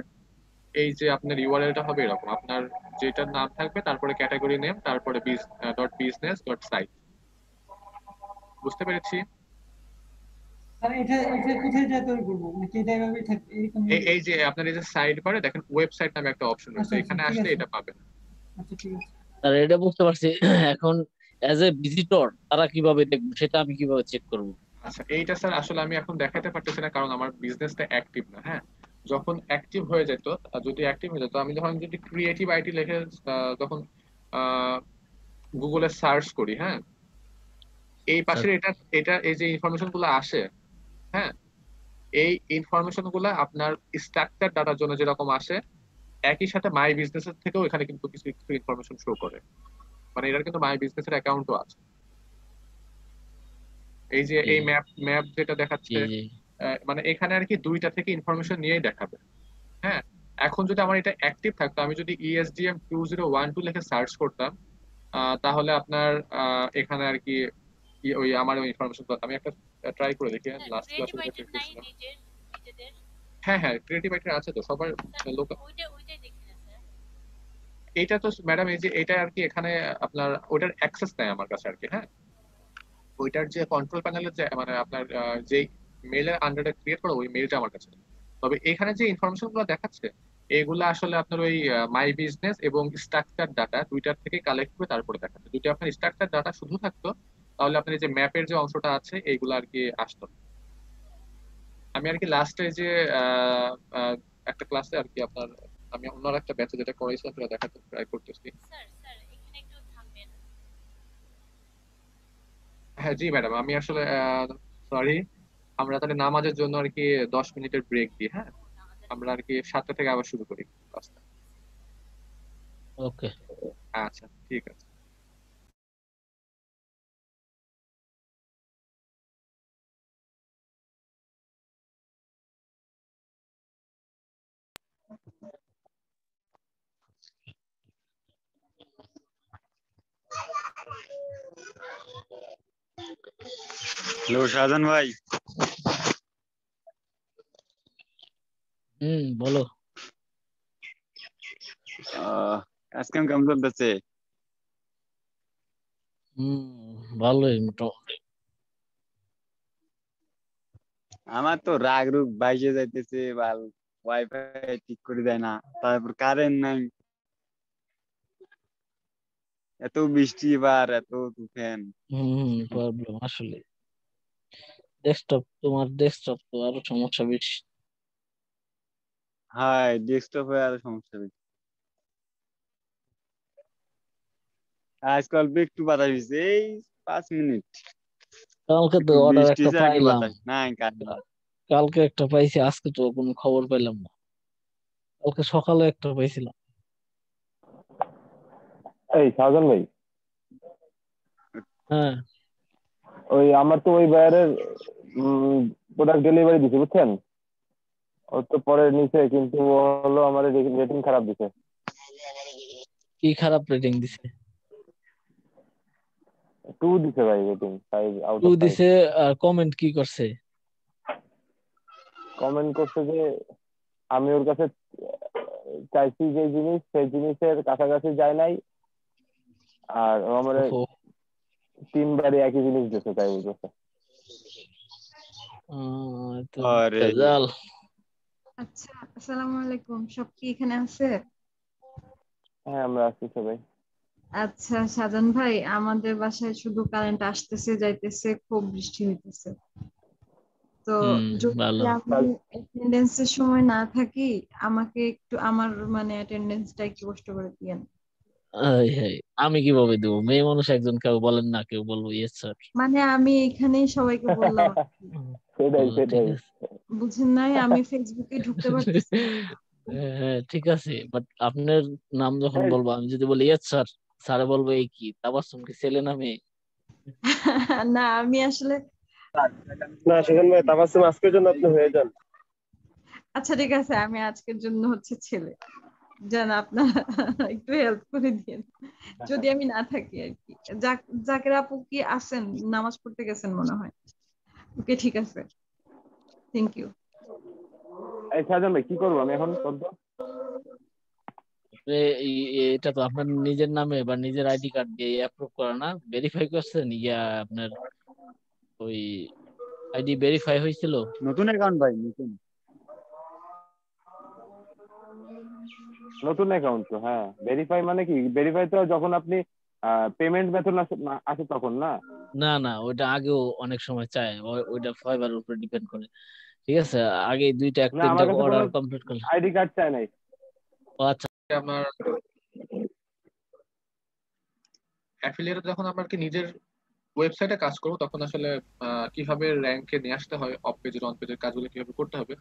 [SPEAKER 2] এই যে আপনার ইউআরএলটা হবে এরকম, আপনার যেটার নাম থাকবে, তারপরে ক্যাটাগরি নেম, তারপরে ডট বিজনেস ডট সাইট। বুঝতে পেরেছি?
[SPEAKER 6] আর এটা এটা কোথায় যা তৈরি করবো, নাকি এটা এভাবেই থাকবে এরকম?
[SPEAKER 2] এই যে আপনার এই যে সাইড বারে দেখেন ওয়েবসাইট নামে একটা অপশন রয়েছে,
[SPEAKER 6] আচ্ছা আচ্ছা,
[SPEAKER 2] এখানে
[SPEAKER 6] ঠিক
[SPEAKER 2] আসলে
[SPEAKER 6] আছে।
[SPEAKER 2] এটা পাবেন।
[SPEAKER 6] আচ্ছা, ঠিক আছে।
[SPEAKER 5] আর এটা বুঝতে পারছি। এখন অ্যাজ এ ভিজিটর তারা কিভাবে দেখবে, সেটা আমি কিভাবে চেক করবো?
[SPEAKER 2] আচ্ছা, এইটা স্যার আসলে আমি এখন দেখাতে পারতেছি না, কারণ আমার বিজনেসটা অ্যাক্টিভ না। হ্যাঁ, যখন অ্যাক্টিভ হয়ে যেত, যদি অ্যাক্টিভ হয়ে যেত, আমি যখন যদি ক্রিয়েটিভ আইটি লিখে যখন গুগলে সার্চ করি, হ্যাঁ, এই পাশের এটা এটা এই যে ইনফরমেশন গুলো আসে, হ্যাঁ, এই ইনফরমেশন গুলা আপনার স্ট্রাকচার ডাটার জন্য যেরকম আসে, একই সাথে মাই বিজনেসের থেকেও এখানে কিন্তু কিছু কিছু ইনফরমেশন শো করে। মানে এটার কিন্তু মাই বিজনেসের অ্যাকাউন্টও আছে। এই যে এই ম্যাপ ম্যাপ যেটা
[SPEAKER 5] জি
[SPEAKER 2] দেখাচ্ছে,
[SPEAKER 5] জি।
[SPEAKER 2] মানে এখানে আর কি দুইটা থেকে ইনফরমেশন নিয়েই দেখাবে। হ্যাঁ, এখন যদি আমার এটা অ্যাক্টিভ থাকতো, আমি যদি ESDM 2012 লিখে সার্চ করতাম, তাহলে আপনার এখানে আর কি ওই আমার ওই ইনফরমেশন, আমি একটা ট্রাই করে দেখি লাস্ট
[SPEAKER 3] ক্রিয়েটিভ
[SPEAKER 2] ক্লাসে
[SPEAKER 3] আইটেম নাই নিজেদের?
[SPEAKER 2] হ্যাঁ হ্যাঁ, ক্রিয়েটিভ রাইটার আছে তো সবার
[SPEAKER 3] স্যার
[SPEAKER 2] লোক।
[SPEAKER 3] ওইটাই দেখি না স্যার।
[SPEAKER 2] এইটা তো ম্যাডাম, এই যে এটা আর কি এখানে আপনার ওইটার অ্যাক্সেস নাই আমার কাছে আর কি। হ্যাঁ, ওইটার যে কন্ট্রোল প্যানেলের যে মানে আপনার যে মেইলের আন্ডারে ক্রিয়েট করা, ওই মেইলটা আমার কাছে নেই। তবে এখানে যে ইনফরমেশন গুলো দেখাচ্ছে, এগুলো আসলে আপনার ওই মাই বিজনেস এবং স্ট্রাকচার ডাটা দুইটার থেকে কালেক্ট করে তারপরে দেখাচ্ছে। যদি আপনার স্ট্রাকচার ডাটা শুধু থাকতো, তাহলে আপনার এই যে ম্যাপের যে অংশটা আছে এইগুলো আর কি আসতো না। আমি আর কি লাস্টে যে আহ, আহ, একটা ক্লাসে আর কি আপনার, আমি অন্য একটা ব্যাচে যেটা করাইছিলাম সেটা দেখাতে ট্রাই করতেছি।
[SPEAKER 3] স্যার স্যার এখানে একটু থামবেন।
[SPEAKER 2] হ্যাঁ জি ম্যাডাম, আমি আসলে সরি, আমরা তাহলে নামাজের জন্য আর কি 10 মিনিটের ব্রেক দিই। হ্যাঁ,
[SPEAKER 3] আমাদের
[SPEAKER 2] আমরা আর কি 7টা থেকে আবার শুরু করি ক্লাসটা।
[SPEAKER 5] ওকে।
[SPEAKER 2] আচ্ছা, ঠিক আছে।
[SPEAKER 4] হ্যালো শাহজাহান ভাই।
[SPEAKER 5] বলো।
[SPEAKER 4] কাজ কাম কেমন চলতেছে?
[SPEAKER 5] ভালোই মোটামুটি।
[SPEAKER 4] আমার তো রাগ রুগ বাইসে যাইতেছে, ওয়াইফাই ঠিক করে দেয় না, তারপর কারেন্ট নাই। এত বৃষ্টি এবার, এত তুফান।
[SPEAKER 5] প্রবলেম আসলে। ডেস্কটপ তো আরো সমস্যা বেশি।
[SPEAKER 4] হ্যাঁ, ডেস্কটপে আরো সমস্যা বেশি। আজকাল একটু বাতাস দিছে, এই 5 মিনিট।
[SPEAKER 5] কালকে তো
[SPEAKER 4] একটু
[SPEAKER 5] অর্ডার
[SPEAKER 4] বৃষ্টি
[SPEAKER 5] একটা
[SPEAKER 4] হয়েছে নাকি
[SPEAKER 5] পাইলাম,
[SPEAKER 4] বাতাস নাই কারেন্ট।
[SPEAKER 5] কালকে একটা পাইছি, আজকে তো কোনো খবর পাইলাম না। কালকে সকালে একটা পাইছিলাম।
[SPEAKER 7] এই শাহজাহান ভাই,
[SPEAKER 5] হ্যাঁ,
[SPEAKER 7] ওই আমার তো ওই বায়ারের প্রোডাক্ট ডেলিভারি দিছে বুঝছেন। ও তো পরে নিছে, কিন্তু ও হলো আমার রেটিং খারাপ দিছে।
[SPEAKER 5] কি খারাপ রেটিং দিছে?
[SPEAKER 7] 2 দিছে ভাই, রেটিং 5 আউট
[SPEAKER 5] টু
[SPEAKER 7] অফ 5।
[SPEAKER 5] দিছে। আর কমেন্ট কি করছে?
[SPEAKER 7] কমেন্ট করছে যে আমি ওর কাছে চাইছি যে জিনিস, সেই জিনিসের কাছাকাছি যায় নাই, আর ও আমার
[SPEAKER 5] ওহো,
[SPEAKER 7] 3বারই একই জিনিস দিছে তাই বলতেছে।
[SPEAKER 5] তো
[SPEAKER 4] আরে
[SPEAKER 5] ভেজাল।
[SPEAKER 8] আচ্ছা, আসসালামু আলাইকুম। সব কি এখানে আছে?
[SPEAKER 7] হ্যাঁ, আমরা আসছি সবাই।
[SPEAKER 8] আচ্ছা সাজান ভাই, আমাদের বাসায় শুধু কারেন্ট আসতেছে যাইতেছে, খুব বৃষ্টি হইতেছে। তো যদি
[SPEAKER 5] ভালো।
[SPEAKER 8] আমি অ্যাটেন্ডেন্সের সময় না থাকি, আমাকে একটু আমার মানে অ্যাটেন্ডেন্সটা একটু কষ্ট করে দিয়েন।
[SPEAKER 5] আমি কিভাবে দেবো? মেয়ে মানুষ একজন, কেউ বলেন না, কেউ বলবো ইয়েস স্যার।
[SPEAKER 8] মানে আমি এখানেই সবাইকে বললাম আর কি।
[SPEAKER 7] সেটাই
[SPEAKER 5] ঠিক
[SPEAKER 7] সেটাই।
[SPEAKER 5] আছে।
[SPEAKER 8] বুঝেন নাই, আমি ফেসবুকে ঢুকতে পারতেছি না।
[SPEAKER 5] হ্যাঁ ঠিক আছে, বাট আপনার নাম যখন
[SPEAKER 7] এই,
[SPEAKER 5] বলবো, আমি যদি বলি ইয়েস স্যার, স্যারে বলবো এই কি তাবাসসুম, কি ছেলে না মেয়ে?
[SPEAKER 8] না আমি আসলে,
[SPEAKER 7] না সেখান ভাই, তাবাসসুম আজকের জন্য আপনি হয়ে যান।
[SPEAKER 8] আচ্ছা ঠিক আছে, আমি আজকের জন্য হচ্ছে ছেলে। জান আপনারা একটু হেল্প করে দিন যদি আমি না থাকি আর কি। জাকের আপু কি আছেন? নামাজ পড়তে গেছেন মনে হয়। ওকে ঠিক আছে, থ্যাংক ইউ।
[SPEAKER 7] এই শাহজাহান ভাই, কি করবো আমি এখন বলতো?
[SPEAKER 5] এটা তো আপনার নিজের নামে বা নিজের আইডি কার্ড দিয়ে অ্যাপ্রুভ করা না? ভেরিফাই করছেন? আপনার ওই আইডি ভেরিফাই হয়েছিল?
[SPEAKER 4] নতুন অ্যাকাউন্ট ভাই, নতুন।
[SPEAKER 7] নতুন অ্যাকাউন্ট তো, হ্যাঁ। ভেরিফাই মানে কি? ভেরিফাই তো যখন আপনি পেমেন্ট মেথড আসে তখন না।
[SPEAKER 5] না না, ওইটা আগেও অনেক সময় চায়, ওইটা ফাইবারের উপর ডিপেন্ড করে। ঠিক আছে, আগে দুইটা
[SPEAKER 7] না,
[SPEAKER 5] তিনটা
[SPEAKER 7] আমার কাছে কোনো
[SPEAKER 5] অর্ডার কমপ্লিট করলে।
[SPEAKER 7] আইডি কার্ড চাই নাই।
[SPEAKER 5] ও আচ্ছা।
[SPEAKER 2] আমার অ্যাফিলিয়েট যখন আমরা কি নিজের ওয়েবসাইটে কাজ করবো, তখন আসলে কিভাবে র্যাঙ্কে নিয়ে আসতে হয়, অফ পেজের অন পেজের কাজগুলো কিভাবে করতে হবে,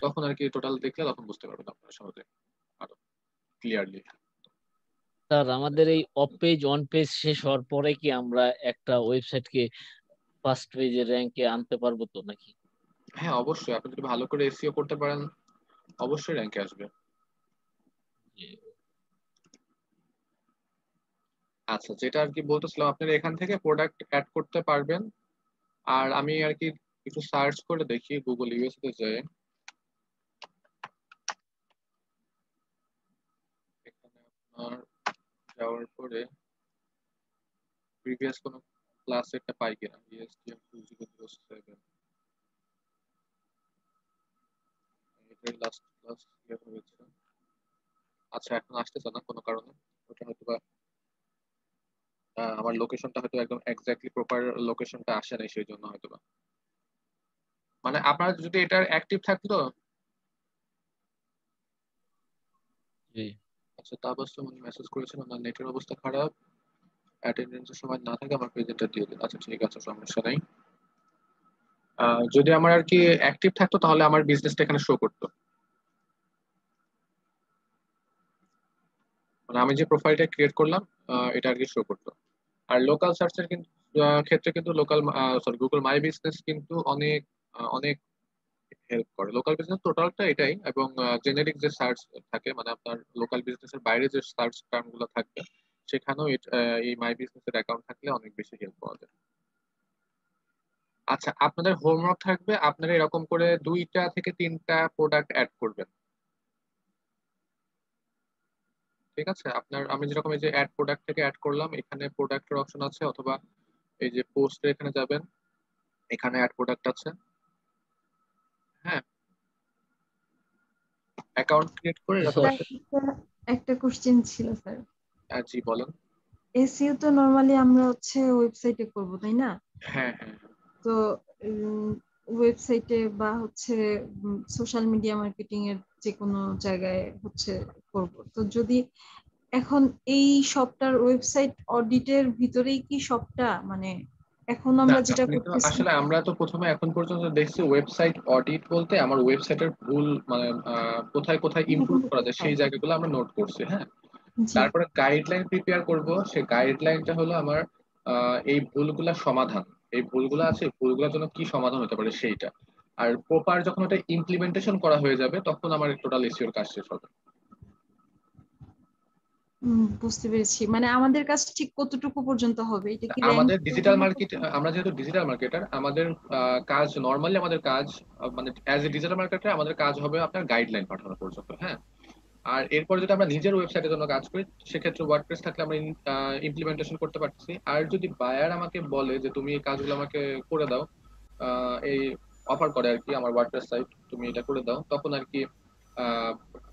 [SPEAKER 2] তখন আর কি টোটাল দেখলে তখন বুঝতে পারবেন আপনারা সহজে, আরো ক্লিয়ারলি।
[SPEAKER 5] স্যার, আমাদের এই অফ পেজ অন পেজ শেষ হওয়ার পরে কি আমরা একটা ওয়েবসাইটকে ফার্স্ট পেজের র্যাঙ্কে আনতে পারবো তো নাকি?
[SPEAKER 2] হ্যাঁ অবশ্যই, আপনি যদি ভালো করে এসইও করতে পারেন অবশ্যই র্যাঙ্কে আসবে। আচ্ছা, যেটা আর কি বলতেছিলাম, আপনারা এখান থেকে প্রোডাক্ট অ্যাড করতে পারবেন। আর আমি আর কি একটু সার্চ করে দেখি গুগল ইউএস তে যাই। এখানে আপনার যাওয়ার পরে প্রিভিয়াস কোনো ক্লাস এটা পাই কিনা, ইএসটিএম 2007, এটাই লাস্ট ক্লাস ইয়ে হয়েছে। আচ্ছা, এখন আসতেছে না কোনো কারণে, ওটা হয়তো বা আমার লোকেশনটা হয়তো একদম এক্স্যাক্টলি প্রপার লোকেশনটা আসে নাই, সেই জন্য হয়তো বা। মানে আপনার যদি এটা অ্যাক্টিভ থাকতো।
[SPEAKER 5] জি।
[SPEAKER 2] আচ্ছা, তাবাসসুম উনি মেসেজ করেছেন ওনার নেটের অবস্থা খারাপ, অ্যাটেন্ডেন্সের সময় না থাকে আমার প্রেজেন্টটা দিয়ে দিন। আচ্ছা ঠিক আছে, সমস্যা নাই। যদি আমার আর কি অ্যাক্টিভ থাকতো তাহলে আমার বিজনেসটা এখানে শো করতো, মানে আমি যে প্রোফাইলটা ক্রিয়েট করলাম এটা আর কি শো করতো। আর লোকাল সার্চের কিন্তু ক্ষেত্রে কিন্তু গুগল মাই বিজনেস কিন্তু অনেক অনেক হেল্প করে। লোকাল বিজনেস টোটালটা এটাই, এবং জেনেরিক যে সার্চ থাকে, মানে আপনার লোকাল বিজনেসের বাইরে যে সার্চ টার্ম গুলো থাকবে, সেখানেও এই মাই বিজনেসের অ্যাকাউন্ট থাকলে অনেক বেশি হেল্প পাওয়া যায়। আচ্ছা, আপনাদের হোমওয়ার্ক থাকবে, আপনারা এরকম করে 2টা থেকে 3টা প্রোডাক্ট অ্যাড করবেন। ঠিক আছে, আপনার আমি যেরকম এই যে অ্যাড প্রোডাক্ট থেকে অ্যাড করলাম, এখানে প্রোডাক্টের অপশন আছে, অথবা এই যে পোস্টে এখানে যাবেন, এখানে অ্যাড প্রোডাক্ট আছে। হ্যাঁ, অ্যাকাউন্ট ক্রিয়েট করে এরকম
[SPEAKER 8] স্যার,
[SPEAKER 2] একটা।
[SPEAKER 8] একটা কোশ্চেন ছিল স্যার।
[SPEAKER 2] জি বলেন।
[SPEAKER 8] এসইও তো নরমালি আমরা হচ্ছে ওয়েবসাইটে করব তাই না?
[SPEAKER 2] হ্যাঁ হ্যাঁ
[SPEAKER 8] তো ওয়েবসাইটে বা হচ্ছে সোশ্যাল মিডিয়া মার্কেটিং এর যে কোনো জায়গায় হচ্ছে করব। তো যদি এখন এই সবটার ওয়েবসাইট অডিটের ভিতরেই কি সবটা, মানে এখন
[SPEAKER 2] না,
[SPEAKER 8] আমরা যেটা
[SPEAKER 2] আপনি তো
[SPEAKER 8] করতেছি।
[SPEAKER 2] আসলে আমরা তো প্রথমে এখন পর্যন্ত দেখছি ওয়েবসাইট অডিট বলতে আমার ওয়েবসাইটের ভুল মানে কোথায় কোথায় ইমপ্রুভ করা যায় সেই জায়গাগুলো আমরা নোট করছি। হ্যাঁ,
[SPEAKER 8] জি।
[SPEAKER 2] তারপরে গাইডলাইন প্রিপেয়ার করব। সেই গাইডলাইনটা হলো আমার এই ভুলগুলা সমাধান, এই ভুলগুলো আছে এই ভুলগুলোর জন্য কি সমাধান হতে পারে সেইটা। আর প্রপার যখন ওটা ইমপ্লিমেন্টেশন করা হয়ে যাবে তখন আমার টোটাল এসইওর কাজ শেষ হবে।
[SPEAKER 8] বুঝতে পেরেছি, মানে আমাদের কাজ ঠিক কতটুকু পর্যন্ত হবে, এটা কি র্যাঙ্ক?
[SPEAKER 2] আমাদের ডিজিটাল মার্কেট, আমরা যেহেতু ডিজিটাল মার্কেটার, আমাদের কাজ নর্মালি আমাদের কাজ মানে অ্যাজ এ ডিজিটাল মার্কেটার আমাদের কাজ হবে আপনার গাইডলাইন পাঠানো পর্যন্ত। হ্যাঁ, আর এরপর যদি আমরা নিজের ওয়েবসাইটের জন্য কাজ করি সেক্ষেত্রে ওয়ার্ডপ্রেস থাকলে আমরা ইমপ্লিমেন্টেশন করতে পারতেছি। আর যদি বায়ার আমাকে বলে যে তুমি এই কাজগুলো আমাকে করে দাও, এই অফার করে আর কি আমার ওয়ার্ডপ্রেস সাইট তুমি এটা করে দাও, তখন আর কি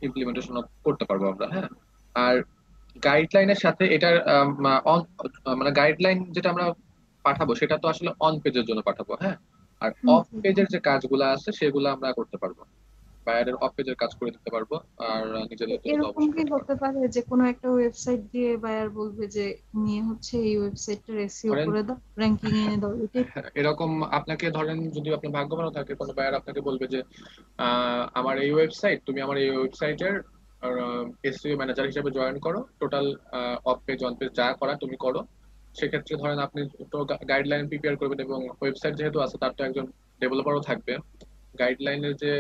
[SPEAKER 2] ইমপ্লিমেন্টেশন করতে পারবো আমরা। হ্যাঁ, আর গাইডলাইনের সাথে এটার মানে গাইডলাইন যেটা আমরা পাঠাবো সেটা তো আসলে অন পেজের জন্য পাঠাবো। হ্যাঁ, আর অফ পেজের যে কাজগুলো আছে সেগুলো আমরা করতে পারবো, বায়ারের অফ পেজের কাজ করে দিতে পারবো। আর নিজেদের তো
[SPEAKER 8] এরকম
[SPEAKER 2] অবশ্যই
[SPEAKER 8] কি
[SPEAKER 2] করতে পারবো।
[SPEAKER 8] হতে পারে যে কোনো একটা ওয়েবসাইট দিয়ে বায়ার বলবে যে নিয়ে হচ্ছে এই ওয়েবসাইটটা এসইও
[SPEAKER 2] ধরেন
[SPEAKER 8] করে দাও, র্যাঙ্কিং এনে দাও, এটাই?
[SPEAKER 2] এরকম আপনাকে ধরেন যদি আপনার ভাগ্যবান থাকে কোনো বায়ার আপনাকে বলবে যে আমার এই ওয়েবসাইট, তুমি আমার এই ওয়েবসাইটের এসইও ম্যানেজার হিসেবে জয়েন করো, total of page on page যা করা তুমি করো। সেক্ষেত্রে ধরেন আপনি তো গাইডলাইন প্রিপেয়ার করবেন এবং ওয়েবসাইট যেহেতু আছে তার তো একজন ডেভেলপারও থাকবে। গাইডলাইনের যে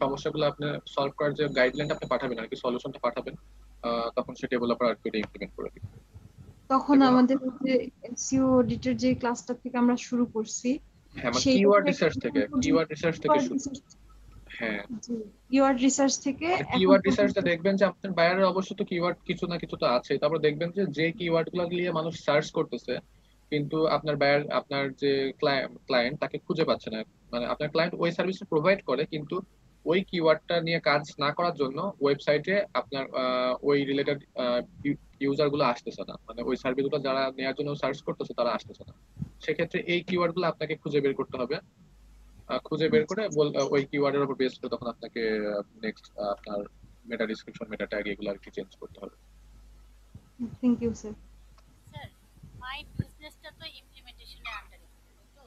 [SPEAKER 2] সমস্যাগুলো আপনি সলভ করার যে গাইডলাইনটা আপনি পাঠাবেন আর কি, সলিউশনটা পাঠাবেন, তখন সে ডেভেলপার আর কি এটা ইমপ্লিমেন্ট করে দিবে।
[SPEAKER 8] তখন
[SPEAKER 2] এবং
[SPEAKER 8] আমাদের যে এসইও অডিটের যে ক্লাসটা থেকে আমরা শুরু করছি
[SPEAKER 2] হ্যাঁ, মানে
[SPEAKER 8] সেইটা
[SPEAKER 2] কিওয়ার্ড
[SPEAKER 8] থেকে
[SPEAKER 2] রিসার্চ থেকে, কিওয়ার্ড রিসার্চ থেকে শুরু। হ্যাঁ,
[SPEAKER 8] কিওয়ার্ড রিসার্চ থেকে এখন
[SPEAKER 2] কিওয়ার্ড
[SPEAKER 8] পর্যন্ত
[SPEAKER 2] রিসার্চটা দেখবেন যে আপনার বায়ারের অবশ্য তো কিওয়ার্ড কিছু না কিছু তো আছে, তারপর দেখবেন যে যে কিওয়ার্ড গুলো নিয়ে মানুষ সার্চ করতেছে কিন্তু আপনার বায়ার আপনার যে ক্লায়েন্ট তাকে খুঁজে পাচ্ছে না। মানে আপনার ক্লায়েন্ট ওই সার্ভিসটা প্রোভাইড করে কিন্তু ওই কিওয়ার্ডটা নিয়ে কাজ না করার জন্য ওয়েবসাইটে আপনার ওই রিলেটেড ইউজার গুলো আসতেছে না, মানে ওই সার্ভিস গুলো যারা নেওয়ার জন্য সার্চ করতেছে তারা আসতেছে না। সেক্ষেত্রে এই কিওয়ার্ড গুলো আপনাকে খুঁজে বের করতে হবে। খুঁজে বের করে ওই কিওয়ার্ডের উপর বেস করে তখন আপনাকে নেক্সট আপনার মেটা ডিসক্রিপশন, মেটা ট্যাগ এগুলো আর কি চেঞ্জ করতে হবে।
[SPEAKER 8] Thank you sir.
[SPEAKER 3] Sir, my বিজনেসটা তো ইমপ্লিমেন্টেশনের আন্ডারে, তো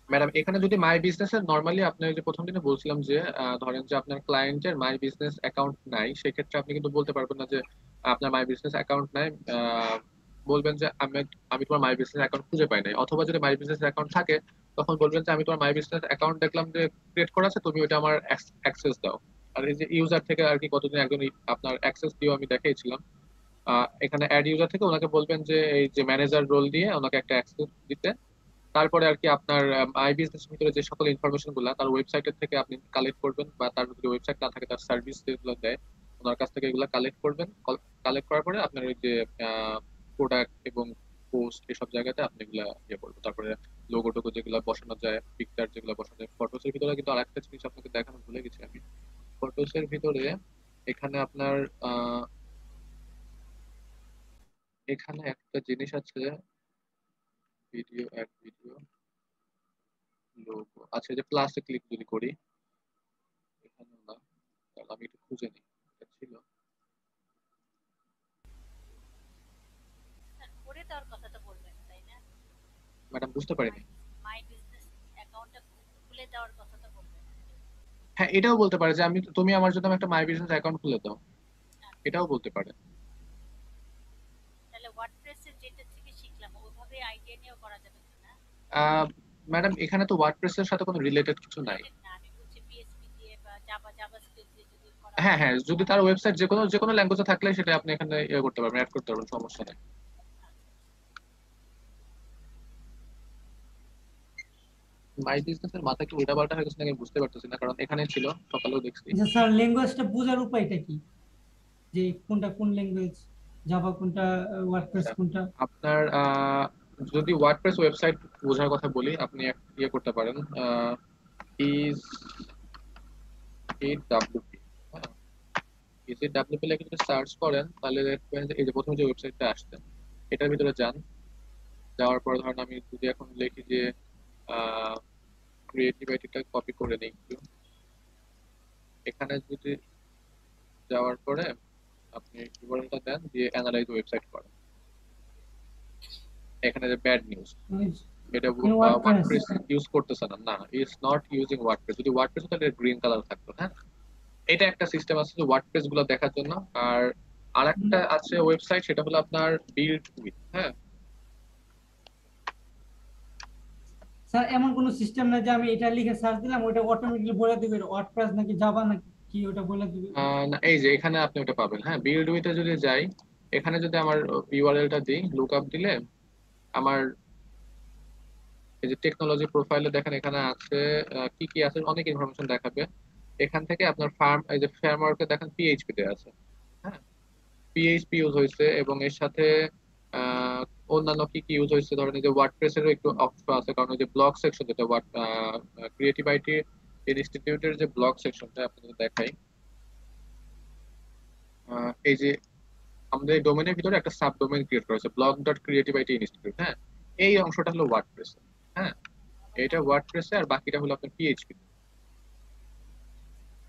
[SPEAKER 2] ম্যাডাম এখানে যদি মাই বিজনেস এর নরমালি আপনি যে প্রথম দিনে বলছিলাম যে ধরেন যে আপনার ক্লায়েন্টের মাই বিজনেস অ্যাকাউন্ট নাই, সেক্ষেত্রে আপনি কিন্তু বলতে পারবেন না যে আপনার মাই বিজনেস অ্যাকাউন্ট নাই। বলবেন যে আমি আমি তোমার মাই বিজনেস অ্যাকাউন্ট খুঁজে পাই নাই। অথবা যদি মাই বিজনেস অ্যাকাউন্ট থাকে তখন বলবেন যে আমি তোমার মাই বিজনেস অ্যাকাউন্ট দেখলাম যে ক্রিয়েট করা আছে, তুমি ওটা আমার অ্যাক্সেস দাও। আর এই যে ইউজার থেকে আর কি কতদিন একজন আপনার অ্যাক্সেস দিও আমি দেখিয়েছিলাম, এখানে অ্যাড ইউজার থেকে ওনাকে বলবেন যে এই যে ম্যানেজার রোল দিয়ে ওনাকে একটা অ্যাক্সেস দিতে। তারপরে আর কি আপনার মাই বিজনেস ভিতরে যে সকল ইনফরমেশন গুলা তার ওয়েবসাইটের থেকে আপনি কালেক্ট করবেন, বা তার যদি ওয়েবসাইট না থাকে তার সার্ভিস যেগুলো দেয় ওনার কাছ থেকে এগুলো কালেক্ট করবেন। কালেক্ট করার পরে আপনার ওই যে প্রোডাক্ট এবং পোস্ট এসব জায়গাতে আপনি এগুলা ইয়ে করবেন। তারপরে লোগো টোগো যেগুলো বসানো যায়, পিকচার যেগুলো বসানো যায়, ফটোসের ভিতরে কিন্তু আরেকটা জিনিস আপনাকে দেখানো ভুলে গেছি আমি। ফটোসের ভিতরে এখানে আপনার এখানে একটা জিনিস আছে, ভিডিও অ্যাড ভিডিও লোগো। আচ্ছা, এই যে প্লাসে ক্লিক যদি করি এখানে না, তাহলে আমি একটু খুঁজে নিই এটা ছিল।
[SPEAKER 3] স্যার করে দেওয়ার কথাটা বলবেন তাই না?
[SPEAKER 2] ম্যাডাম বুঝতে পারিনি।
[SPEAKER 3] মাই বিজনেস অ্যাকাউন্টটা খুলে দেওয়ার কথাটা বলবেন।
[SPEAKER 2] হ্যাঁ, এটাও বলতে পারে যে আমি তুমি আমার জন্য একটা মাই বিজনেস অ্যাকাউন্ট খুলে দাও, এটাও বলতে পারে।
[SPEAKER 3] তাহলে ওয়ার্ডপ্রেসের যেটা থেকে শিখলাম ওইভাবে আইডিয়া নিয়েও করা যাবে তো না?
[SPEAKER 2] ম্যাডাম এখানে তো ওয়ার্ডপ্রেসের সাথে কোনো রিলেটেড কিছু নাই।
[SPEAKER 3] না, আমি বলছি পিএইচপি দিয়ে বা জাভাস্ক্রিপ্ট দিয়ে যদি করা
[SPEAKER 2] হ্যাঁ হ্যাঁ, যদি তার ওয়েবসাইট যে কোনো ল্যাঙ্গুয়েজে থাকলে সেটা আপনি এখানে ইয়ে করতে পারবেন, অ্যাড করতে পারবেন, সমস্যা নেই। মাই বিজনেসের মাথা কি উল্টাপাল্টা হয়ে গেছে নাকি বুঝতে পারতেছি না, কারণ এখানে ছিল সকালেও দেখছি।
[SPEAKER 6] আচ্ছা স্যার, ল্যাঙ্গুয়েজটা বোঝার উপায়টা কি, যে কোনটা কোন ল্যাঙ্গুয়েজ, জাভা কোনটা, ওয়ার্ডপ্রেস কোনটা?
[SPEAKER 2] আপনার যদি ওয়ার্ডপ্রেস ওয়েবসাইট বোঝার কথা বলি, আপনি ইয়ে করতে পারেন ইজ ইট ডাব্লিউপি। হ্যাঁ, ইজ ইট ডাব্লিউপি লিখে যদি সার্চ করেন তাহলে দেখবেন যে এই যে প্রথমে যে ওয়েবসাইটটা আসছে এটার ভিতরে যান, যাওয়ার পর ধরেন আমি যদি এখন লিখি যে ক্রিয়েটিভ আইডিটা কপি করে নিই একটু, এখানে যদি যাওয়ার পরে আপনি ইউআরএলটা দেন, দিয়ে অ্যানালাইজ ওয়েবসাইট করেন। এখানে যে ব্যাড নিউজ, এটা ওয়ার্ডপ্রেস ইউজ করতেছে না, না ইজ নট ইউজিং ওয়ার্ডপ্রেস। যদি ওয়ার্ডপ্রেস তাহলে গ্রিন কালার থাকতো। হ্যাঁ, এটা একটা সিস্টেম আছে যে ওয়ার্ডপ্রেস গুলো দেখার জন্য। আর আরেকটা আছে ওয়েবসাইট, সেটা হলো আপনার বিল্ড উইথ। হ্যাঁ
[SPEAKER 6] স্যার এমন কোনো সিস্টেম না যে আমি এটা লিখে সার্চ দিলাম ওটা অটোমেটিক্যালি বলে দিবে ওয়ার্ডপ্রেস নাকি জাভা নাকি কি ওটা বলে দিবে?
[SPEAKER 2] না, এই যে এখানে আপনি ওটা পাবেন। হ্যাঁ, বিল্ড উইথে যদি যাই, এখানে যদি আমার ইউআরএলটা দিই, লুক আপ দিলে আমার এই যে টেকনোলজি প্রোফাইলে দেখেন এখানে আছে কি কি আছে, অনেক ইনফরমেশন দেখাবে। এখান থেকে আপনার এই যে ফ্রেমওয়ার্কে দেখেন পিএইচপি তে আছে। হ্যাঁ, পিএইচপি ইউজ হয়েছে, এবং এর সাথে আহ, অন্যান্য কি কি ইউজ হয়েছে, ধরেন এই যে ওয়ার্ডপ্রেসেরও একটু অংশ আছে, কারণ ওই যে ব্লগ সেকশন, যেটা ক্রিয়েটিভ আইটি ইনস্টিটিউটের যে ব্লগ সেকশনটা আপনাদের দেখাই, এই যে আমাদের এই ডোমেনের ভিতরে একটা সাব ডোমেন ক্রিয়েট করা হয়েছে, blog dot creative IT institute. হ্যাঁ, এই অংশটা হলো ওয়ার্ডপ্রেস। হ্যাঁ, এটা ওয়ার্ডপ্রেসে, আর বাকিটা হলো আপনার পিএইচপি।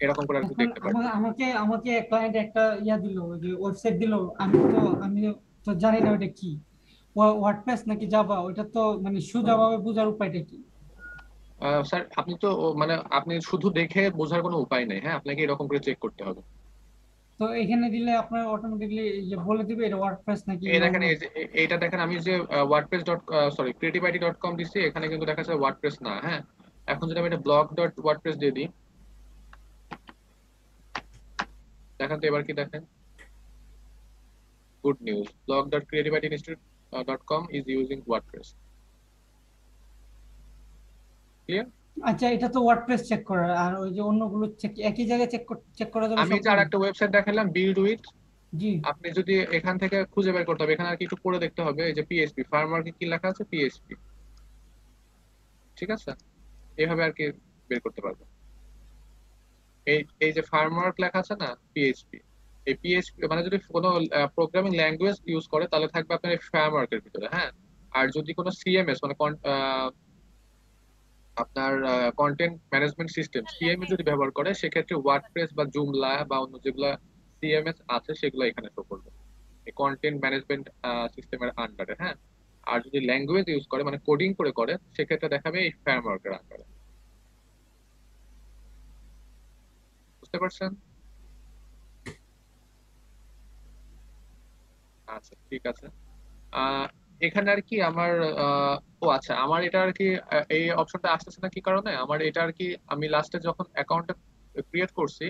[SPEAKER 2] এরকম করে আপনি দেখতে পারেন।
[SPEAKER 6] আমাকে আমাকে ক্লায়েন্ট একটা দিল, যে ওয়েবসাইট দিল, আমি তো জানি না ওটা কি, ওয়ার্ডপ্রেস নাকি জাভা, ওটা তো মানে সোজাভাবে বোঝার উপায়টা কি?
[SPEAKER 2] স্যার আপনি তো মানে আপনি শুধু দেখে বোঝার কোনো উপায় নেই। হ্যাঁ, আপনাকে এরকম করে চেক করতে হবে।
[SPEAKER 6] তো এখানে দিলে আপনার অটোমেটিক্যালি বলে দিবে এটা ওয়ার্ডপ্রেস নাকি?
[SPEAKER 2] এই দেখেন, এইটা দেখেন, আমি যে ওয়ার্ডপ্রেস ডট সরি creativeIT.com দিচ্ছি, এখানে কিন্তু দেখা যাচ্ছে ওয়ার্ডপ্রেস না। হ্যাঁ, এখন যদি আমি এটা ব্লগ ডট ওয়ার্ডপ্রেস দিয়ে দিই, দেখেন তো এবার কি দেখেন, good news, blog dot creativeIT.com is using WordPress. Clear?
[SPEAKER 6] আচ্ছা, এটা তো ওয়ার্ডপ্রেস চেক করার, আর ওই যে অন্যগুলো চেক একই জায়গায় চেক করা যাবে
[SPEAKER 2] আমি যে আর একটা ওয়েবসাইট দেখালাম বিল্ড উইথ,
[SPEAKER 6] জি
[SPEAKER 2] আপনি যদি এখান থেকে খুঁজে বের করতে হবে, এখানে আর কি একটু পড়ে দেখতে হবে, এই যে পিএইচপি ফার্মার্কে কি লেখা আছে, পিএইচপি। ঠিক আছে, এইভাবে আর কি বের করতে পারবে। এই এই যে ফার্মওয়ার্ক লেখা আছে না, পিএইচপি, এই পিএইচপি মানে যদি কোনো প্রোগ্রামিং ল্যাঙ্গুয়েজ ইউজ করে তাহলে থাকবে আপনার এই ফ্রেমওয়ার্কের ভিতরে। হ্যাঁ, আর যদি কোনো সিএমএস মানে আপনার কন্টেন্ট ম্যানেজমেন্ট সিস্টেম সিএমএস যদি ব্যবহার করে, সেক্ষেত্রে ওয়ার্ডপ্রেস বা জুমলা বা অন্য যেগুলো সিএমএস আছে সেগুলো এখানে শো করবে এই কন্টেন্ট ম্যানেজমেন্ট সিস্টেমের আন্ডারে। হ্যাঁ, আর যদি ল্যাঙ্গুয়েজ ইউজ করে মানে কোডিং করে সেক্ষেত্রে দেখাবে এই ফ্রেমওয়ার্কের আন্ডারে। বুঝতে পারছেন? আচ্ছা, ঠিক আছে। এখানে আর কি আমার ও আচ্ছা, আমার এটা আর কি এই অপশনটা আসতেছে না কি কারণে, আমার এটা আর কি আমি লাস্টে যখন অ্যাকাউন্টটা ক্রিয়েট করছি,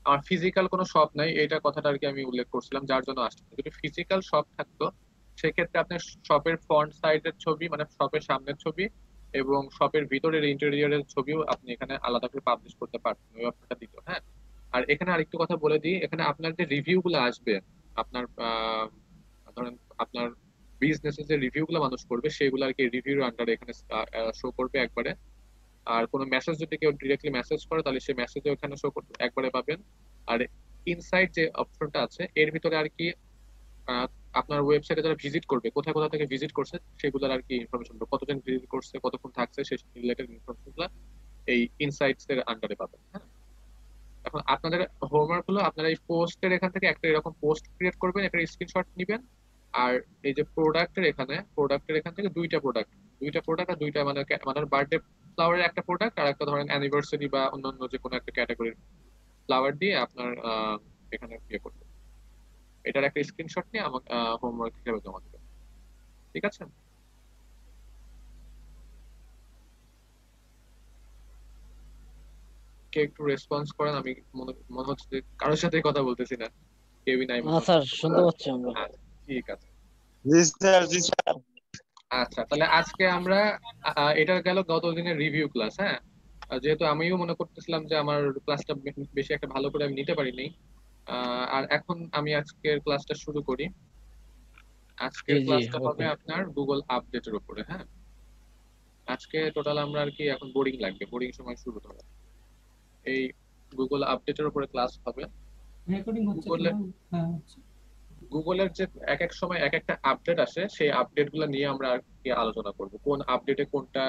[SPEAKER 2] আমার ফিজিক্যাল কোনো শপ নাই, এটা কথাটা আর কি আমি উল্লেখ করছিলাম, যার জন্য আসছে। যদি ফিজিক্যাল শপ থাকতো সেক্ষেত্রে আপনার শপের ফ্রন্ট সাইডের ছবি মানে শপের সামনের ছবি এবং শপের ভিতরের ইন্টেরিয়রের ছবিও আপনি এখানে আলাদা করে পাবলিশ করতে পারতেন, ওই অপশনটা দিত। হ্যাঁ, আর এখানে আরেকটু কথা বলে দিই, এখানে আপনার যে রিভিউ গুলো আসবে, আপনার ধরেন আপনার বিজনেসের যে রিভিউ গুলো মানুষ করবে সেগুলো আর কি রিভিউর আন্ডারে এখানে শো করবে একবারে। আর কোনো মেসেজ যদি কেউ ডিরেক্টলি মেসেজ করে তাহলে সেই মেসেজও এখানে শো করবে, একবারে পাবেন। আর ইনসাইড যে অপশনটা আছে এর ভিতরে আর কি আপনার ওয়েবসাইটে যারা ভিজিট করবে, কোথায় কোথা থেকে ভিজিট করছে সেগুলোর আর কি ইনফরমেশন, কতজন ভিজিট করছে, কতক্ষণ থাকছে, সেই রিলেটেড ইনফরমেশনগুলো এই ইনসাইটস এর আন্ডারে পাবেন। হ্যাঁ, এখন আপনাদের হোমওয়ার্ক হলো আপনারা এই পোস্টের এখান থেকে একটা এরকম পোস্ট ক্রিয়েট করবেন, একটা স্ক্রিনশট নেবেন। আর এই যে প্রোডাক্টের এখান থেকে দুইটা প্রোডাক্ট আর দুইটা মানে মানে বার্থডে ফ্লাওয়ারের একটা প্রোডাক্ট আর একটা ধরেন অ্যানিভার্সারি বা অন্যান্য যে কোনো একটা ক্যাটাগরির ফ্লাওয়ার দিয়ে আপনার এখানে ইয়ে করবেন। এটার একটা স্ক্রিনশট নিয়ে আমাকে হোমওয়ার্ক হিসেবে জমা দেবেন। ঠিক আছে? কে একটু রেসপন্স করেন, আমি মনে হচ্ছে যে কারোর সাথে কথা বলতেছি না, কেউই নাই।
[SPEAKER 5] স্যার শুনতে পাচ্ছি আমরা।
[SPEAKER 2] ঠিক আছে,
[SPEAKER 4] জি স্যার, জি স্যার।
[SPEAKER 2] আচ্ছা তাহলে আজকে আমরা এটা গেল গত দিনের রিভিউ ক্লাস। হ্যাঁ, যেহেতু আমিও মনে করতেছিলাম যে আমার ক্লাসটা বেশি একটা ভালো করে আমি নিতে পারিনি, আর এখন আমি আজকের ক্লাসটা শুরু করি। আজকের ক্লাসটা হবে আপনার গুগল আপডেটের উপরে। হ্যাঁ, আজকে টোটাল আমরা আর কি এখন বোরিং সময় শুরু হবে, এই গুগল আপডেটের উপরে ক্লাস হবে।
[SPEAKER 6] রেকর্ডিং হচ্ছে?
[SPEAKER 2] গুগলে
[SPEAKER 6] হ্যাঁ হচ্ছে।
[SPEAKER 2] গুগলের যে এক এক সময় এক একটা আপডেট আসে, সেই আপডেট গুলো নিয়ে আমরা আর কি আলোচনা করব, কোন আপডেটে কোনটা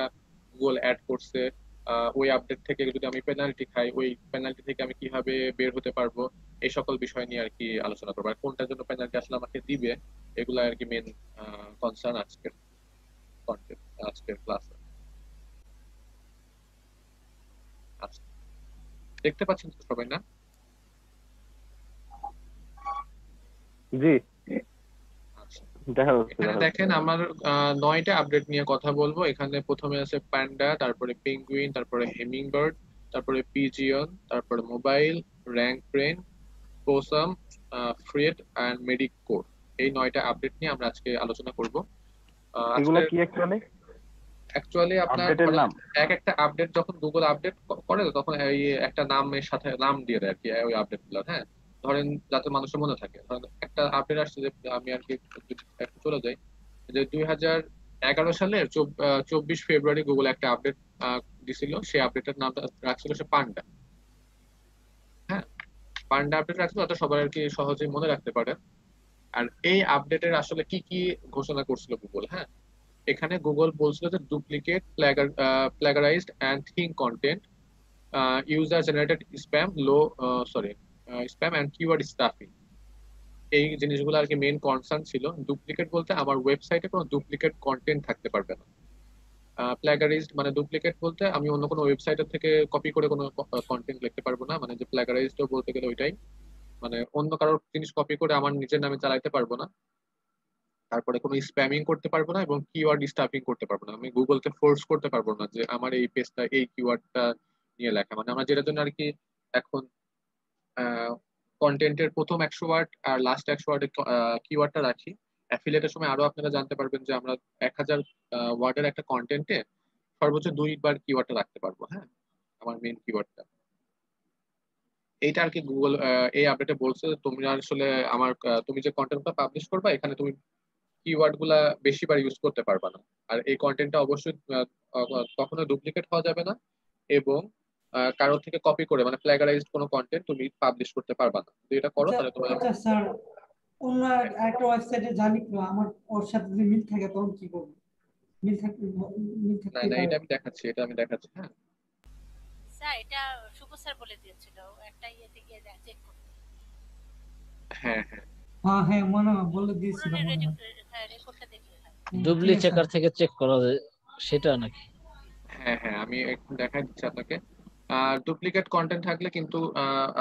[SPEAKER 2] গুগল অ্যাড করছে, ওই আপডেট থেকে যদি আমি পেনাল্টি খাই, ওই পেনাল্টি থেকে আমি কিভাবে বের হতে পারবো, এই সকল বিষয় নিয়ে আর কি আলোচনা করবো। আর কোনটার জন্য পেনাল্টি আসলে আমাকে দিবে, এগুলো আর কি মেন কনসার্ন আজকের কন্টেন্ট, আজকের ক্লাসে। আচ্ছা, দেখতে পাচ্ছেন তো সবাই না?
[SPEAKER 7] জি,
[SPEAKER 2] আচ্ছা,
[SPEAKER 7] দেখা যাচ্ছে
[SPEAKER 2] এখানে দেখেন আমার 9টা আপডেট নিয়ে কথা বলবো। এখানে প্রথমে আছে প্যান্ডা, তারপরে পেঙ্গুইন, তারপরে হেমিংবার্ড, তারপরে পিজিয়ন, তারপরে mobile, rank brain, possum, Fred and medic core. এই 9টা আপডেট নিয়ে আমরা আজকে আলোচনা করব।
[SPEAKER 7] এগুলা
[SPEAKER 2] আজকে
[SPEAKER 7] কি অ্যাকচুয়ালি
[SPEAKER 2] অ্যাকচুয়ালি আপনার
[SPEAKER 7] আপডেটের নাম?
[SPEAKER 2] এক একটা আপডেট যখন গুগল আপডেট করে তখন এই একটা নামের সাথে নাম দিয়ে দেয় আর কি ওই আপডেট গুলো। হ্যাঁ, ধরেন যাতে মানুষের মনে থাকে, ধরেন একটা আপডেট আসছে, যে আমি আর কি যদি একটু চলে যাই, যে 2011 সালের 24 ফেব্রুয়ারি গুগল একটা আপডেট দিছিল। সেই আপডেটের নামটা রাখছিল সে পান্ডা। হ্যাঁ, পান্ডা আপডেট রাখছিল, ওটা সবাই আর কি সহজেই মনে রাখতে পারে। আর এই আপডেটের আসলে কি কি ঘোষণা করছিল গুগল? হ্যাঁ, এখানে গুগল বলছিল যে duplicate, plagiarized and thin content, user generated spam, spam and keyword stuffing, এই জিনিসগুলো আর কি মেইন কনসার্ন ছিল। ডুপ্লিকেট বলতে আমার ওয়েবসাইটে কোনো ডুপ্লিকেট কন্টেন্ট থাকতে পারবে না। প্ল্যাগারাইজড মানে ডুপ্লিকেট বলতে আমি অন্য কোনো ওয়েবসাইটের থেকে কপি করে কোনো কন্টেন্ট লিখতে পারবো না, মানে যে প্ল্যাগারাইজড বলতে গেলে ওইটাই, মানে অন্য কারোর জিনিস কপি করে আমার নিজের নামে চালাইতে পারবো না। তারপরে কোনো স্প্যামিং করতে পারবো না, এবং কিওয়ার্ড স্টাফিং করতে পারবো না। আমি গুগলকে ফোর্স করতে পারবো না যে আমার এই পেজটা এই কিওয়ার্ডটা নিয়ে লেখা, মানে আমরা যেটার জন্য আর কি এখন কন্টেন্টের প্রথম 100 ওয়ার্ড আর লাস্ট 100 ওয়ার্ডে কিওয়ার্ডটা রাখি। অ্যাফিলিয়েটের সময় আরো আপনারা জানতে পারবেন যে আমরা 1000 ওয়ার্ডের একটা কন্টেন্টে সর্বোচ্চ 2বার কিওয়ার্ডটা রাখতে পারবো। হ্যাঁ, আমার মেইন কিওয়ার্ডটা এইটা আর কি গুগল এই আপডেটে বলছে যে তুমি আসলে আমার তুমি যে কন্টেন্টটা পাবলিশ করবা, এখানে তুমি কিওয়ার্ড গুলা বেশিবার ইউজ করতে পারবা না। আর এই কন্টেন্টটা অবশ্যই কখনো ডুপ্লিকেট হওয়া যাবে না, এবং কারোর থেকে কপি করে মানে প্ল্যাগারাইজড কোনো কন্টেন্ট তুমি পাবলিশ করতে পারবা না। যদি এটা করো তাহলে তোমার
[SPEAKER 6] আচ্ছা স্যার, অন্য একটা ওয়েবসাইটে জানি তো আমার ওর সাথে যদি মিল থাকে তখন কি করব? মিল থাকতে
[SPEAKER 2] না না, এটা আমি দেখাচ্ছি, এটা আমি দেখাচ্ছি। হ্যাঁ
[SPEAKER 3] স্যার এটা শুভ স্যার বলে দিয়েছিল একটা ইয়েতে গিয়ে চেক করতে।
[SPEAKER 2] হ্যাঁ হ্যাঁ
[SPEAKER 6] হ্যাঁ হ্যাঁ, মনে হয় বলে দিয়েছিল
[SPEAKER 3] পুরনো
[SPEAKER 6] মনে হয়।
[SPEAKER 3] রেকর্ডটা দেখলে হয়।
[SPEAKER 5] ডুবলি চেকার থেকে চেক করা যায় সেটা নাকি?
[SPEAKER 2] হ্যাঁ হ্যাঁ, আমি একটু দেখাই দিচ্ছি আপনাকে। ডুপ্লিকেট কন্টেন্ট থাকলে কিন্তু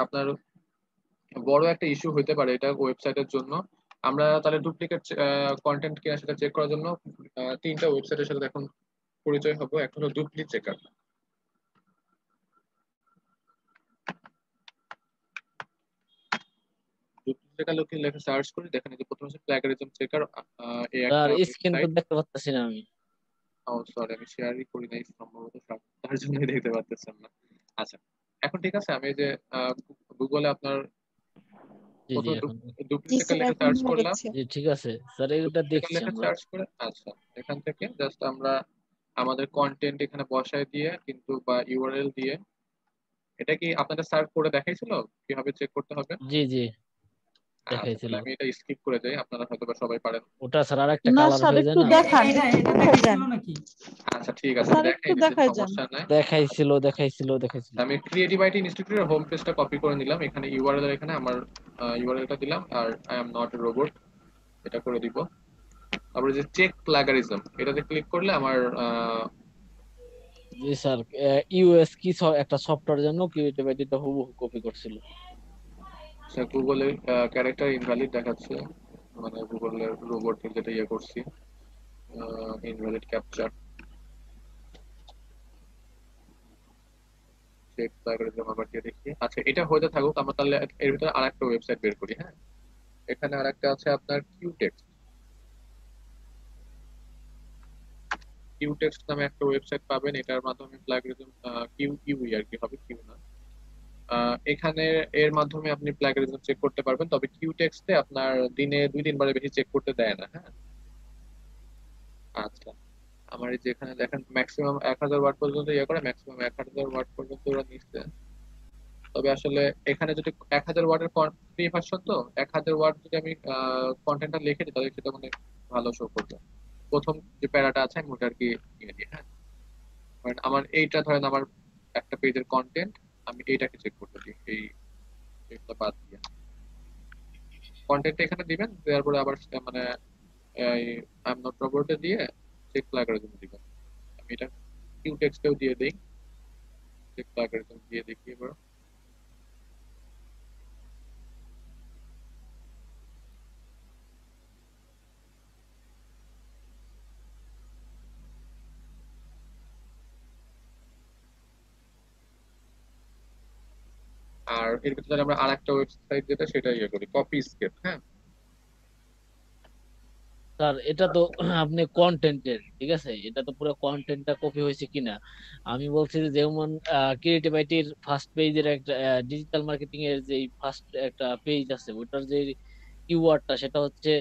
[SPEAKER 2] আপনার বড় একটা ইস্যু হতে পারে এটা ওয়েবসাইটের জন্য। আমরা তাহলে ডুপ্লিকেট কন্টেন্ট কিনা সেটা চেক করার জন্য 3টা ওয়েবসাইটের সাথে এখন পরিচয় হবো। একটা হলো ডুপ্লি চেকার। ডুপ্লি চেকার লেখে সার্চ করি, দেখেন যে প্রথমে হচ্ছে প্ল্যাগারিজম চেকার, এই একটা
[SPEAKER 5] আর স্ক্রিন তো
[SPEAKER 2] ওয়েবসাইট।
[SPEAKER 5] দেখতে পাচ্ছি না আমি।
[SPEAKER 2] ও সরি, আমি শেয়ারই করি নাই সম্ভবত, তার জন্যই দেখতে পাচ্ছেন না। আচ্ছা, এখন ঠিক আছে। আমি এই যে গুগলে আপনার
[SPEAKER 5] জি জি, এখন
[SPEAKER 2] ডুপ্লি চেকার লেখে সার্চ করলাম।
[SPEAKER 5] জি ঠিক আছে স্যার, এটা দেখছি
[SPEAKER 2] লেখা
[SPEAKER 5] আমরা।
[SPEAKER 2] সার্চ করে, আচ্ছা এখান থেকে জাস্ট আমরা আমাদের কন্টেন্ট এখানে বসায় দিয়ে কিন্তু বা ইউআরএল দিয়ে, এটা কি আপনাদের সার্চ করে দেখাইছিল কিভাবে চেক করতে হবে?
[SPEAKER 5] জি জি
[SPEAKER 2] আচ্ছা,
[SPEAKER 5] দেখাইছিল।
[SPEAKER 2] তাহলে আমি এটা স্কিপ করে যাই, আপনারা হয়তো বা সবাই পারেন।
[SPEAKER 5] ওটা স্যার আরেকটা
[SPEAKER 8] না
[SPEAKER 5] কালার
[SPEAKER 8] স্যার,
[SPEAKER 5] হয়ে যায়
[SPEAKER 8] একটু
[SPEAKER 5] না?
[SPEAKER 8] দেখান,
[SPEAKER 6] এটা
[SPEAKER 8] একটু
[SPEAKER 6] এটা
[SPEAKER 8] দেখাই যান,
[SPEAKER 6] দেখাইছিল নাকি?
[SPEAKER 2] আচ্ছা ঠিক আছে,
[SPEAKER 8] স্যার
[SPEAKER 2] আমি
[SPEAKER 8] একটু
[SPEAKER 2] দেখাই দিচ্ছি,
[SPEAKER 8] দেখাই যান।
[SPEAKER 2] সমস্যা নাই।
[SPEAKER 5] দেখাইছিল।
[SPEAKER 2] আমি ক্রিয়েটিভ আইটি ইনস্টিটিউটের হোম পেজটা কপি করে নিলাম, এখানে ইউআরএল, এখানে আমার ইউআরএলটা দিলাম, আর I am not a robot এটা করে দিব। তারপরে যে চেক প্লাগারিজম, এটাতে ক্লিক করলে আমার
[SPEAKER 5] জি স্যার, ইউএস কি একটা সফটওয়্যার জন্য ক্রিয়েটিভ আইডিটা হুবহু কপি করছিল।
[SPEAKER 2] গুগলের ক্যারেক্টার ইনভ্যালিড দেখাচ্ছে, মানে গুগলের রোবটের যেটা ইয়ে করছি, ইনভ্যালিড ক্যাপচার। চেক প্লাগারিজম আবার দিয়ে দেখি। আচ্ছা, এটা হয়ে থাকুক, আমরা তাহলে এর ভিতরে আরেকটা ওয়েবসাইট বের করি। হ্যাঁ, এখানে আরেকটা আছে আপনার কিউটেক্সট নামে একটা ওয়েবসাইট পাবেন। এটার মাধ্যমে প্লাগারিজম কিউই আর কি হবে, কিউ না। এখানে এর মাধ্যমে আপনি প্লাগারিজম চেক করতে পারবেন, তবে কিউটেক্সটে আপনার দিনে 2-3 বারের বেশি চেক করতে দেয় না। হ্যাঁ, আচ্ছা, আমার এই যে এখানে দেখেন ম্যাক্সিমাম 1000 ওয়াট পর্যন্ত ইয়ে করে, ম্যাক্সিমাম 1000 ওয়াট পর্যন্ত ওরা নিচ্ছে। তবে আসলে এখানে যদি 1000 ওয়াটের ফ্রি ভার্সন তো 1000 ওয়ার্ড যদি আমি কন্টেন্টটা লিখে দিই তাহলে সেটা মানে ভালো শো করবে। প্রথম যে প্যারাটা আছে আমি ওটা আর কি নিয়ে নিই। হ্যাঁ, কারণ আমার এইটা ধরেন আমার একটা পেজের কন্টেন্ট, আমি এইটাকে চেক করতে দিই, এইগুলো বাদ দিয়ে কন্টেন্টটা এখানে দিবেন, দেওয়ার পরে আবার মানে আই এম নট রোবটে দিয়ে চেক প্লাগরিজম দিবেন। আমি এটা কিউ টেক্সটেও দিয়ে দিই, চেক প্লাগরিজম দিয়ে দেখি এবার। আর এর ভিতরে আমরা আরেকটা ওয়েবসাইট যেটা সেটা ইয়ে করি, কপি স্কেপ। হ্যাঁ,
[SPEAKER 5] স্যার এটা তো আপনি কন্টেন্টের, ঠিক আছে, এটা তো পুরো কন্টেন্টটা কপি হয়েছে কিনা। আমি বলছি যে যেমন ক্রিয়েটিভ আইটির ফার্স্ট পেজের একটা ডিজিটাল মার্কেটিং এর যে ফার্স্ট একটা পেজ আছে, ওটার যে কিওয়ার্ডটা সেটা হচ্ছে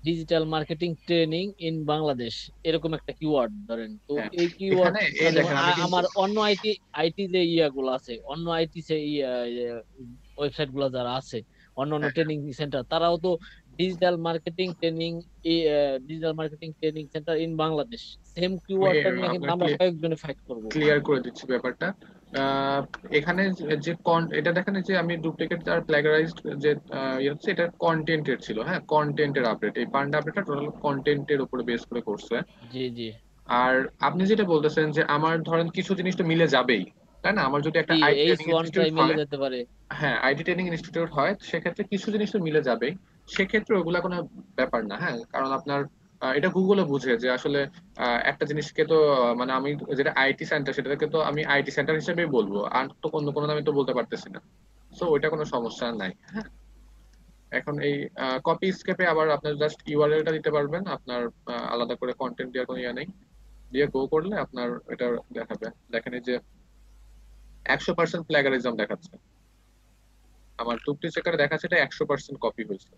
[SPEAKER 5] digital marketing training in Bangladesh, এরকম একটা কিওয়ার্ড ধরেন। তো
[SPEAKER 2] হ্যাঁ,
[SPEAKER 5] এই
[SPEAKER 2] এখানে
[SPEAKER 5] কিওয়ার্ডটা
[SPEAKER 2] এই
[SPEAKER 5] যেমন
[SPEAKER 2] দেখেন আমি কিন্তু
[SPEAKER 5] আমার অন্য আইটি যে ইয়াগুলো আছে, অন্য আইটি যে ওয়েবসাইট গুলো যারা আছে, অন্য অন্য
[SPEAKER 2] হ্যাঁ,
[SPEAKER 5] ট্রেনিং সেন্টার, তারাও তো digital marketing training digital marketing training centre in Bangladesh, same কিওয়ার্ডটা নিয়ে কিন্তু
[SPEAKER 2] আপনার
[SPEAKER 5] আমরা কয়েকজনে ফাইট করব।
[SPEAKER 2] ক্লিয়ার করে দিচ্ছি ব্যাপারটা। এখানে যে এটা দেখেন যে আমি ডুপ্লিকেট আর প্লাগারাইজড যে ইয়ে হচ্ছে, এটা কন্টেন্টের ছিল। হ্যাঁ, কন্টেন্টের আপডেট, এই পান্ডা আপডেটটা টোটাল কন্টেন্টের উপরে বেস করে করছে।
[SPEAKER 5] জি জি
[SPEAKER 2] আর আপনি যেটা বলতেছেন যে আমার ধরেন কিছু জিনিস তো মিলে যাবেই, তাই না? আমার যদি একটা
[SPEAKER 5] জি,
[SPEAKER 2] আইটি
[SPEAKER 5] এইচ
[SPEAKER 2] ট্রেনিং
[SPEAKER 5] ওয়ানটাই
[SPEAKER 2] ইনস্টিটিউট
[SPEAKER 5] মিলে
[SPEAKER 2] হয়,
[SPEAKER 5] যেতে পারে।
[SPEAKER 2] হ্যাঁ আইটি ট্রেনিং ইনস্টিটিউট হয়, সেক্ষেত্রে কিছু জিনিস তো মিলে যাবেই। সেক্ষেত্রে ওগুলা কোনো ব্যাপার না। হ্যাঁ, কারণ আপনার এটা গুগলে বুঝে যে আসলে একটা জিনিসকে তো মানে আমি যেটা আইটি সেন্টার সেটাকে তো আমি আইটি সেন্টার হিসেবেই বলবো, আর তো অন্য কোনো নামে তো বলতে পারতেছি না। সো ওইটা কোনো সমস্যা নাই। হ্যাঁ, এখন এই কপি স্কেপে আবার আপনার জাস্ট ইউআরএলটা দিতে পারবেন, আপনার আলাদা করে কন্টেন্ট দেওয়ার কোনো ইয়ে নেই। দিয়ে গো করলে আপনার এটা দেখাবে। দেখেন এই যে 100% প্লাগারিজম দেখাচ্ছে, আমার টুকটি চেকারে দেখাচ্ছে এটা 100% কপি হয়েছে।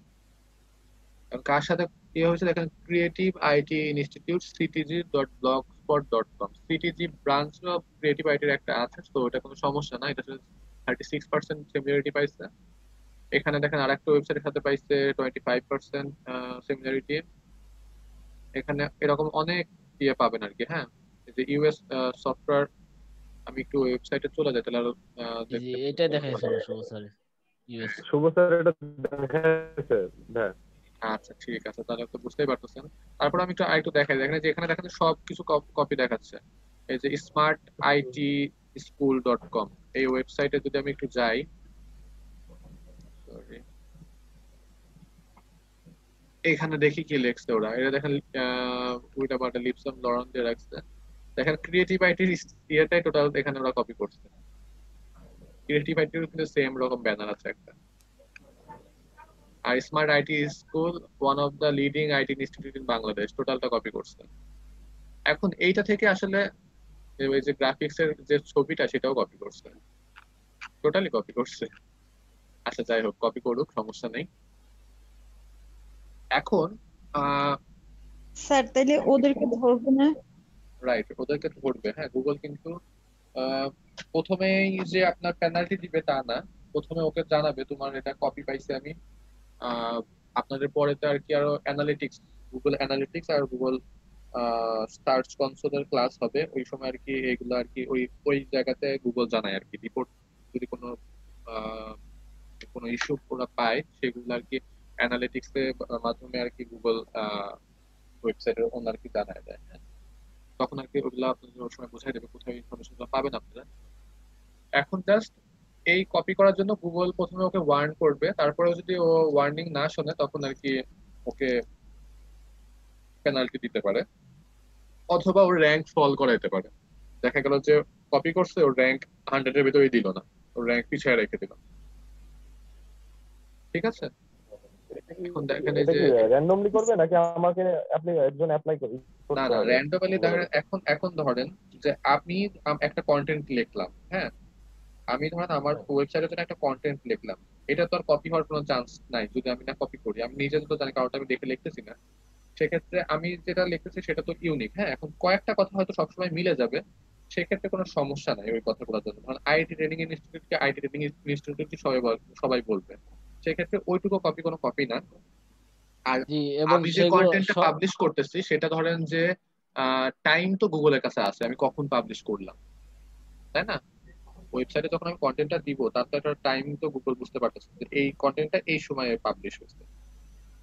[SPEAKER 2] কারণ কার সাথে ইয়ে হয়েছে দেখেন, creative IT institute ctg.blogspot.com, CTG branch of creative আইটির একটা আছে, তো এটা কোনো সমস্যা না। এটা 36% সিমিলারিটি পাইছে। এখানে দেখেন আরেকটা ওয়েবসাইটের সাথে পাইছে 25% সিমিলারিটি। এখানে এরকম অনেক ইয়ে পাবেন আর কি। হ্যাঁ, এই যে ইউএস সফটওয়্যার, আমি একটু ওয়েবসাইটে চলে যাই তাহলে আরো
[SPEAKER 5] জি জি,
[SPEAKER 2] দেখতে
[SPEAKER 5] এটাই
[SPEAKER 2] সুবিধা হবে।
[SPEAKER 5] দেখাইছিল শুভ স্যার, ইউএস।
[SPEAKER 7] শুভ স্যার এটা দেখাচ্ছে। হ্যাঁ,
[SPEAKER 2] আচ্ছা ঠিক আছে, তাহলে তো বুঝতেই পারতেছেন। তারপর আমি একটু আরেকটু দেখাই, দেখেন যে এখানে দেখেন সব কিছু কপি দেখাচ্ছে। এই যে smart IT school dot com, এই ওয়েবসাইটে যদি আমি একটু যাই, sorry, এখানে দেখি কি লিখছে ওরা। এটা দেখেন উইটা বাটা লিপসম লরন দিয়ে রাখছে। দেখেন ক্রিয়েটিভ আইটির ইয়েটাই টোটাল এখানে ওরা কপি করছে। ক্রিয়েটিভ আইটির কিন্তু সেম রকম ব্যানার আছে একটা। আর smart IT school, one of the leading IT institute in Bangladesh, টোটালটা কপি করছে। এখন এইটা থেকে আসলে ওই যে গ্রাফিক্স এর যে ছবিটা সেটাও কপি করছে, টোটালি কপি করছে। আচ্ছা যাই হোক, কপি করুক, সমস্যা নেই। এখন
[SPEAKER 8] স্যার তাইলে ওদেরকে ধরবো না?
[SPEAKER 2] রাইট, ওদেরকে ধরবে। হ্যাঁ, গুগল কিন্তু আহ, প্রথমেই যে আপনার পেনাল্টি দিবে তা না, প্রথমে ওকে জানাবে তোমার এটা কপি পাইছে আমি। আহ, আপনাদের পরে তো আর কি আরো অ্যানালিটিক্স, গুগল অ্যানালিটিক্স আর গুগল সার্চ কনসোলের ক্লাস হবে, ওই সময় আর কি এগুলো আর কি ওই ওই জায়গাতে গুগল জানায় আর কি রিপোর্ট। যদি কোনো আহ, কোনো ইস্যু ওরা পায় সেগুলো আর কি অ্যানালিটিক্স এর মাধ্যমে আর কি গুগল ওয়েবসাইটের ওনার কি জানায় দেয়। হ্যাঁ, তখন আর কি ওগুলো আপনাদের ওই সময় বোঝাই দেবে কোথায় ইনফরমেশন পাবেন আপনারা। এখন জাস্ট এই কপি করার জন্য গুগল প্রথমে ওকে ওয়ার্ন করবে, তারপরেও যদি ও ওয়ার্নিং না শোনে তখন আর কি ওকে পেনাল্টি দিতে পারে, অথবা ওর র্যাঙ্ক ফল করাইতে পারে। দেখা গেল যে কপি করছে, ওর র্যাঙ্ক 100-এর ভিতরেই দিল না, ওর র্যাঙ্ক পিছিয়ে রেখে দিল। ঠিক আছে, এখন দেখেন এই
[SPEAKER 7] এটা
[SPEAKER 2] যে
[SPEAKER 7] কি র্যান্ডমলি করবে নাকি আমাকে আপনি একজন অ্যাপ্লাই
[SPEAKER 2] না
[SPEAKER 7] করতে
[SPEAKER 2] না
[SPEAKER 7] হবে?
[SPEAKER 2] র্যান্ডমলি দেখেন। এখন এখন ধরেন যে আমি একটা কন্টেন্ট লিখলাম। হ্যাঁ, আমি ধরেন আমার ওয়েবসাইটের জন্য একটা কন্টেন্ট লিখলাম, এটা তো আর কপি হওয়ার কোনো চান্স নাই যদি আমি না কপি করি। আমি নিজে তো জানি কারণটা আমি দেখে লিখতেছি না, সেক্ষেত্রে আমি যেটা লিখতেছি সেটা তো ইউনিক। হ্যাঁ, এখন কয়েকটা কথা হয়তো সবসময় মিলে যাবে, সেক্ষেত্রে কোনো সমস্যা নাই ওই কথাগুলোর জন্য। কারণ আইআইটি ট্রেনিং ইনস্টিটিউটকে আইআইটি ট্রেনিং ইনস্টিটিউট সবাই বলবে। সেক্ষেত্রে ওইটুকু কপি কোনো কপি না। আর
[SPEAKER 5] জি, এবং
[SPEAKER 2] আমি যে
[SPEAKER 5] সেগুলো
[SPEAKER 2] কন্টেন্টটা পাবলিশ করতেছি সেটা ধরেন যে টাইম তো গুগলের কাছে আছে আমি কখন পাবলিশ করলাম, তাই না? ওয়েবসাইটে যখন আমি কন্টেন্টটা দিব তার তো একটা টাইম তো গুগল বুঝতে পারতেছে যে এই কন্টেন্টটা এই সময়ে পাবলিশ হয়েছে।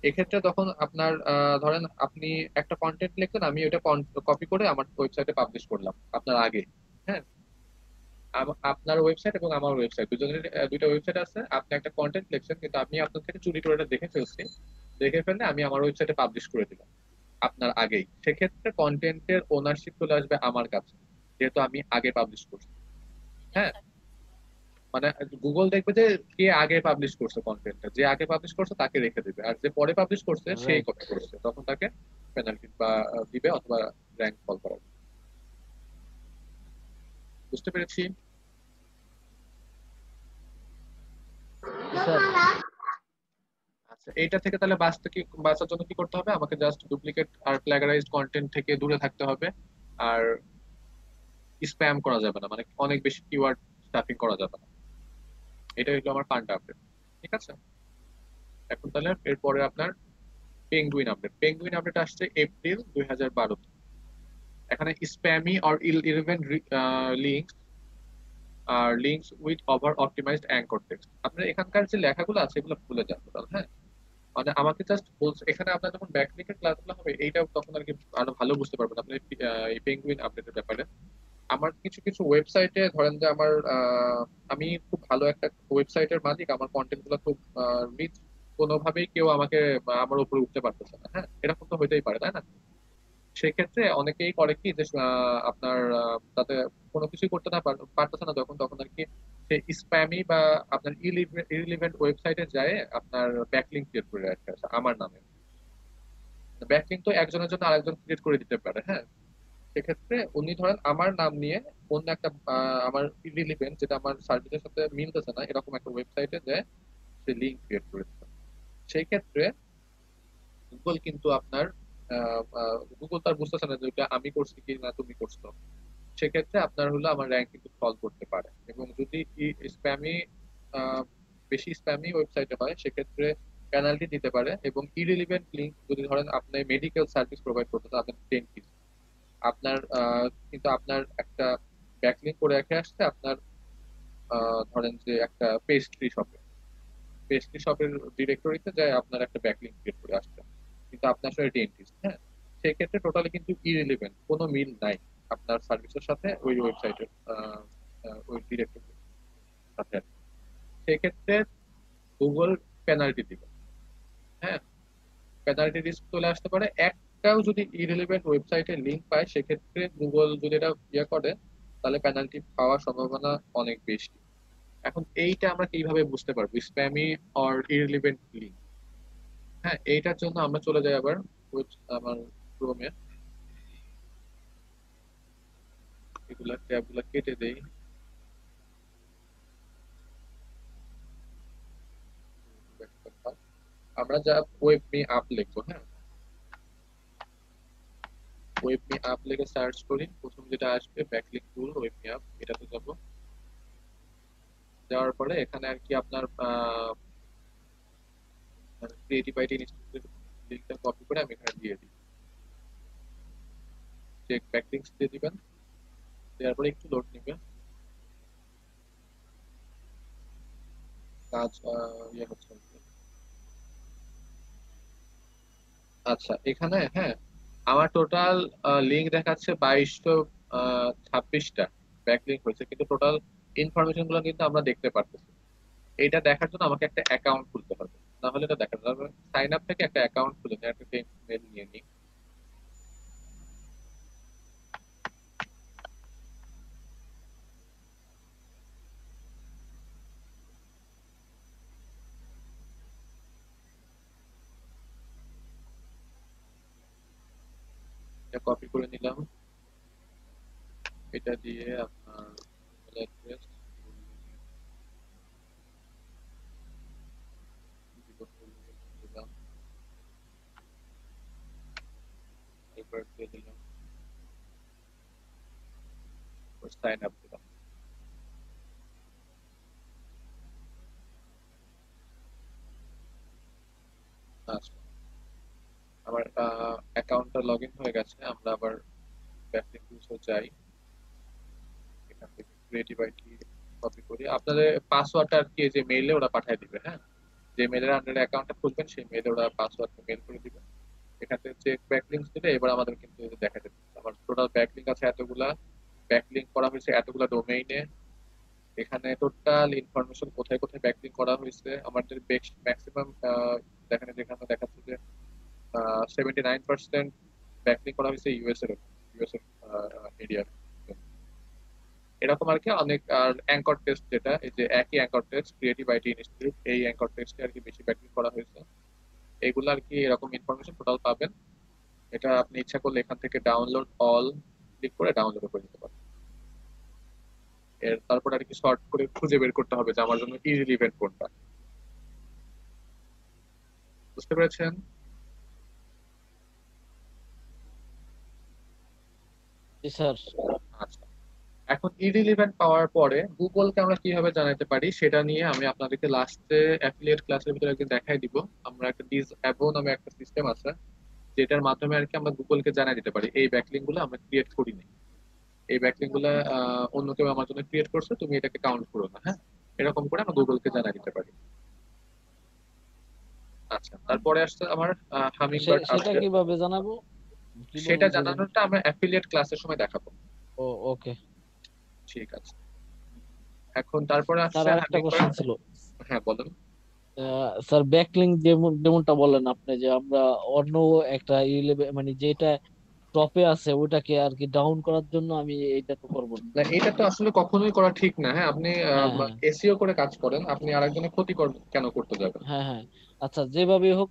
[SPEAKER 2] এক্ষেত্রে তখন আপনার ধরেন আপনি একটা কন্টেন্ট লিখলেন, আমি ওটা কপি করে আমার ওয়েবসাইটে পাবলিশ করলাম আপনার আগে। হ্যাঁ, আপনার ওয়েবসাইট এবং আমার ওয়েবসাইট দুজনের দুইটা ওয়েবসাইট আছে। আপনি একটা কন্টেন্ট লিখছেন কিন্তু আমি আপনার থেকে চুরি করে এটা দেখে ফেলছি, দেখে ফেললে আমি আমার ওয়েবসাইটে পাবলিশ করে দিলাম আপনার আগেই। সেক্ষেত্রে কন্টেন্টের ওনারশিপ চলে আসবে আমার কাছে, যেহেতু আমি আগে পাবলিশ করছি। হ্যাঁ, মানে গুগল দেখবে যে কে আগে পাবলিশ করছে কন্টেন্টটা, যে আগে পাবলিশ করছে তাকে রেখে দেবে, আর যে পরে পাবলিশ করছে সেই
[SPEAKER 5] রাইট।
[SPEAKER 2] কপি করছে তখন তাকে পেনাল্টি বা দিবে অথবা র্যাঙ্ক ফল করাবে। বুঝতে পেরেছি?
[SPEAKER 5] স্যার
[SPEAKER 2] আচ্ছা, এইটা থেকে তাহলে বাঁচার জন্য কি করতে হবে? আমাকে জাস্ট ডুপ্লিকেট আর প্ল্যাগারাইজড কন্টেন্ট থেকে দূরে থাকতে হবে। আর স্প্যাম করা যাবে না, মানে অনেক বেশি কিওয়ার্ড স্টাফিং করা যাবে না। এটা হলো আমার পান্ডা আপডেট। ঠিক আছে, এখন তাহলে এরপরে আপনার পেঙ্গুইন আপডেট। পেঙ্গুইন আপডেট আসছে এপ্রিল 2012। এখানে স্প্যামি অর ইররিলেভেন্ট লিঙ্কস আর links with over optimized anchor text. আপনার এখানকার যে লেখাগুলো আছে এগুলো ভুলে যান টোটাল। হ্যাঁ, মানে আমাকে জাস্ট বলছে এখানে আপনার যখন ব্যাকলিংকের ক্লাসগুলো হবে এইটা তখন আর কি আরো ভালো বুঝতে পারবেন আপনি এই পেঙ্গুইন আপডেটের ব্যাপারে। আমার কিছু কিছু ওয়েবসাইটে ধরেন যে আমার আমি খুব ভালো একটা ওয়েবসাইটের মালিক, আমার কন্টেন্ট গুলো খুব রিচ, কোনোভাবেই কেউ আমাকে আমার উপরে উঠতে পারতেছে না। হ্যাঁ, এরকম তো হইতেই পারে, তাই না? সেক্ষেত্রে অনেকেই করে কি যে আপনার তাতে কোনো কিছুই করতে না পারতেছে না যখন, তখন আর কি সে স্প্যামি বা আপনার ইরিলিভেন্ট ওয়েবসাইটে যায় আপনার ব্যাকলিংক ক্রিয়েট করে রাখে আমার নামে। ব্যাকলিংক তো একজনের জন্য আরেকজন ক্রিয়েট করে দিতে পারে। হ্যাঁ, সেক্ষেত্রে উনি ধরেন আমার নাম নিয়ে অন্য একটা আমার ইরিলিভেন্ট, যেটা আমার সার্ভিসের সাথে মিলতেছে না, এরকম একটা ওয়েবসাইটে যায় সে লিঙ্ক ক্রিয়েট করে দিতে। সেই ক্ষেত্রে গুগল কিন্তু আপনার গুগল তার বুঝতেছে না যে ওটা আমি করছি কি না তুমি করছো। সেক্ষেত্রে আপনার হলো আমার র্যাঙ্ক কিন্তু ফল করতে পারে। এবং যদি স্প্যামি বেশি স্প্যামি ওয়েবসাইটে হয় সেক্ষেত্রে পেনাল্টি দিতে পারে। এবং ইরিলিভেন্ট লিঙ্ক যদি ধরেন আপনি মেডিকেল সার্ভিস প্রোভাইড করতে চান, আপনার ডেন্টিস্ট, আপনার কিন্তু আপনার একটা ব্যাকলিঙ্ক করে রেখে আসছে আপনার ধরেন যে একটা পেস্ট্রি শপের ডিরেক্টরিতে যায় আপনার একটা ব্যাকলিঙ্ক ক্রিয়েট করে আসছে, কিন্তু আপনার আসলে ডেন্টিস্ট। হ্যাঁ, সেক্ষেত্রে টোটালি কিন্তু ইরিলেভেন্ট, কোনো মিল নাই আপনার সার্ভিসের সাথে ওই ওয়েবসাইটের ওই ডিরেক্টরির সাথে আর কি। সেক্ষেত্রে গুগল পেনাল্টি দিবে। হ্যাঁ, পেনাল্টি রিস্ক চলে আসতে পারে। একটাও যদি ইরিলেভেন্ট ওয়েবসাইটে লিঙ্ক পায় সেক্ষেত্রে গুগল যদি এটা ইয়ে করে তাহলে পেনাল্টি পাওয়ার সম্ভাবনা অনেক বেশি। এখন এইটা আমরা কিভাবে বুঝতে পারবো স্প্যামি অর ইররিলেভেন্ট লিঙ্ক? হ্যাঁ, এইটার জন্য আমরা চলে যাই আবার আমার ক্রোমে, এগুলা ট্যাবগুলা কেটে দেই। আমরা যা ওয়েব মি আপ লিখবো, হ্যাঁ, ওয়েব মি আপ লিখে সার্চ করি, প্রথম যেটা আসবে ব্যাকলিংক টুল ওয়েব মি আপ, এটাতে যাবো। যাওয়ার পরে এখানে আর কি আপনার ক্রিয়েটিভ আইটি ইনস্টিটিউটের লিঙ্কটা কপি করে আমি এখানে দিয়ে দিই। চেক ব্যাকলিংকস দিয়ে দিবেন, দেওয়ার পরে একটু লোড নিবে, কাজ ইয়ে হচ্ছে আর কি। আচ্ছা, এখানে হ্যাঁ আমার টোটাল লিঙ্ক দেখাচ্ছে 2226টা ব্যাকলিঙ্ক হয়েছে, কিন্তু টোটাল ইনফরমেশন গুলো কিন্তু আমরা দেখতে পারতেছি। এইটা দেখার জন্য আমাকে একটা অ্যাকাউন্ট খুলতে হবে, না হলে এটা দেখা যাবে। সাইন আপ থেকে একটা অ্যাকাউন্ট খুলে নিয়ে একটা মেল নিয়ে নিই। এটা কপি করে নিলাম, এটা দিয়ে আপনার অ্যাড্রেস দিলাম, এরপর দিয়ে দিলাম তারপর সাইন আপ দিলাম। আচ্ছা, আমার অ্যাকাউন্টটা লগ ইন হয়ে গেছে। আমরা আবার ব্যাকলিংক ইউজে যাই। এখান থেকে ক্রিয়েটিভ আইডি কপি করি। আপনাদের পাসওয়ার্ডটা আর কি যে মেইলে ওরা পাঠিয়ে দিবে। হ্যাঁ, যে মেলের আন্ডারে অ্যাকাউন্টটা খুলবেন সেই মেলে ওরা পাসওয়ার্ডটা মেল করে দিবে। এখান থেকে চেক ব্যাকলিংকস দিলে এবার আমাদের কিন্তু দেখা যাবে আমার টোটাল ব্যাকলিংক আছে এতগুলা, ব্যাকলিংক করা হয়েছে এতগুলা ডোমেইনে। এখানে টোটাল ইনফরমেশন কোথায় কোথায় ব্যাকলিংক করা হয়েছে আমাদের ম্যাক্সিমাম দেখেন যেখানে দেখাচ্ছে যে 79% ব্যাকলিংক করা হয়েছে ইউএস এর এরিয়ার। এরকম আর কি অনেক। আর অ্যাঙ্কর টেস্ট যেটা, এই যে একই anchor test creative IT institute, এই অ্যাঙ্কর টেস্টে আর কি বেশি ব্যাকলিংক করা হয়েছে। এইগুলো আর কি এরকম ইনফরমেশন টোটাল পাবেন। এটা আপনি ইচ্ছা করলে এখান থেকে ডাউনলোড অল ক্লিক করে ডাউনলোড করে নিতে পারেন। এর তারপর আর কি শর্ট করে খুঁজে বের করতে হবে যে আমার জন্য ইরিলিভেন্ট কোনটা। বুঝতে পেরেছেন?
[SPEAKER 5] জি স্যার।
[SPEAKER 2] আচ্ছা, এখন ইরিলিভেন্ট পাওয়ার পরে গুগলকে আমরা কিভাবে জানাতে পারি সেটা নিয়ে আমি আপনাদেরকে লাস্টে অ্যাফিলিয়েট ক্লাসের ভিতরে একদিন দেখাই দিব। আমরা একটা ডিসঅ্যাবো নামে একটা সিস্টেম আছে যেটার মাধ্যমে আর কি আমরা গুগলকে জানাই দিতে পারি এই ব্যাকলিংক গুলো আমরা ক্রিয়েট করিনি, এই ব্যাকলিংক গুলো অন্য কেউ আমার জন্য ক্রিয়েট করছে, তুমি এটাকে কাউন্ট করো না। হ্যাঁ, এরকম করে আমরা গুগলকে জানাই দিতে পারি। আচ্ছা, তারপরে আসছে আমার হামিংবার্ড
[SPEAKER 5] সেটা
[SPEAKER 2] আপডেট।
[SPEAKER 5] কিভাবে জানাবো?
[SPEAKER 2] সেটা জানানোটা আমরা অ্যাফিলিয়েট ক্লাসের সময় দেখাবো।
[SPEAKER 5] ও ওকে,
[SPEAKER 2] ঠিক আছে। এখন তারপরে
[SPEAKER 5] স্যার
[SPEAKER 2] আসছে
[SPEAKER 5] আরেকটা কোশ্চেন ছিল।
[SPEAKER 2] হ্যাঁ বলুন।
[SPEAKER 5] স্যার ব্যাকলিংক যেমনটা বললেন আপনি, যে আমরা অন্য একটা মানে যেটা টপে আছে ওটাকে আর কি ডাউন করার জন্য আমি এইটা তো করবো না।
[SPEAKER 2] না, এটা তো আসলে কখনোই করা ঠিক না। হ্যাঁ, আপনি
[SPEAKER 5] হ্যাঁ হ্যাঁ
[SPEAKER 2] এসইও করে কাজ করেন, আপনি আরেকজনের ক্ষতি কেন করতে যাবেন?
[SPEAKER 5] হ্যাঁ হ্যাঁ। আচ্ছা, যেভাবে হোক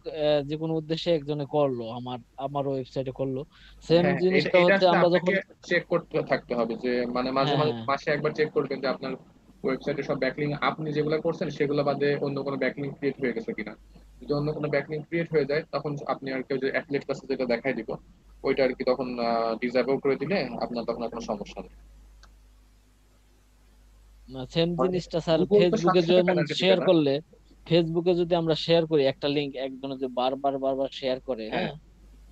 [SPEAKER 5] যে কোনো উদ্দেশ্যে একজনে করলো, আমার ওয়েবসাইটে করলো, সেম
[SPEAKER 2] হ্যাঁ, এটা
[SPEAKER 5] জিনিসটা
[SPEAKER 2] এটা
[SPEAKER 5] হচ্ছে
[SPEAKER 2] আসলে
[SPEAKER 5] আমরা যখন
[SPEAKER 2] আপনাকে চেক করতে থাকতে হবে যে মানে মাঝে
[SPEAKER 5] হ্যাঁ
[SPEAKER 2] মাঝে
[SPEAKER 5] হ্যাঁ
[SPEAKER 2] মাসে একবার চেক করবেন যে আপনার ওয়েবসাইটে সব ব্যাকলিংক আপনি যেগুলো করছেন সেগুলো বাদে অন্য কোনো ব্যাকলিংক ক্রিয়েট হয়ে গেছে কিনা। যদি অন্য কোনো ব্যাকলিংক ক্রিয়েট হয়ে যায় তখন আপনি আর কি ওই যে অ্যাফিলিয়েট ক্লাসে যেটা দেখাই দিব ওইটা আর কি তখন ডিসঅ্যাবল করে দিলে আপনার তখন আর কোনো সমস্যা নেই।
[SPEAKER 5] সেম
[SPEAKER 2] মানে
[SPEAKER 5] জিনিসটা স্যার
[SPEAKER 2] গুগল তো
[SPEAKER 5] ফেসবুকে
[SPEAKER 2] সাথে সাথে
[SPEAKER 5] যেমন
[SPEAKER 2] পেনাল্টি দিবে
[SPEAKER 5] শেয়ার
[SPEAKER 2] না।
[SPEAKER 5] করলে, ফেসবুকে যদি আমরা শেয়ার করি একটা লিংক, একজনে যে বারবার শেয়ার করে,
[SPEAKER 2] হ্যাঁ,
[SPEAKER 5] হ্যাঁ,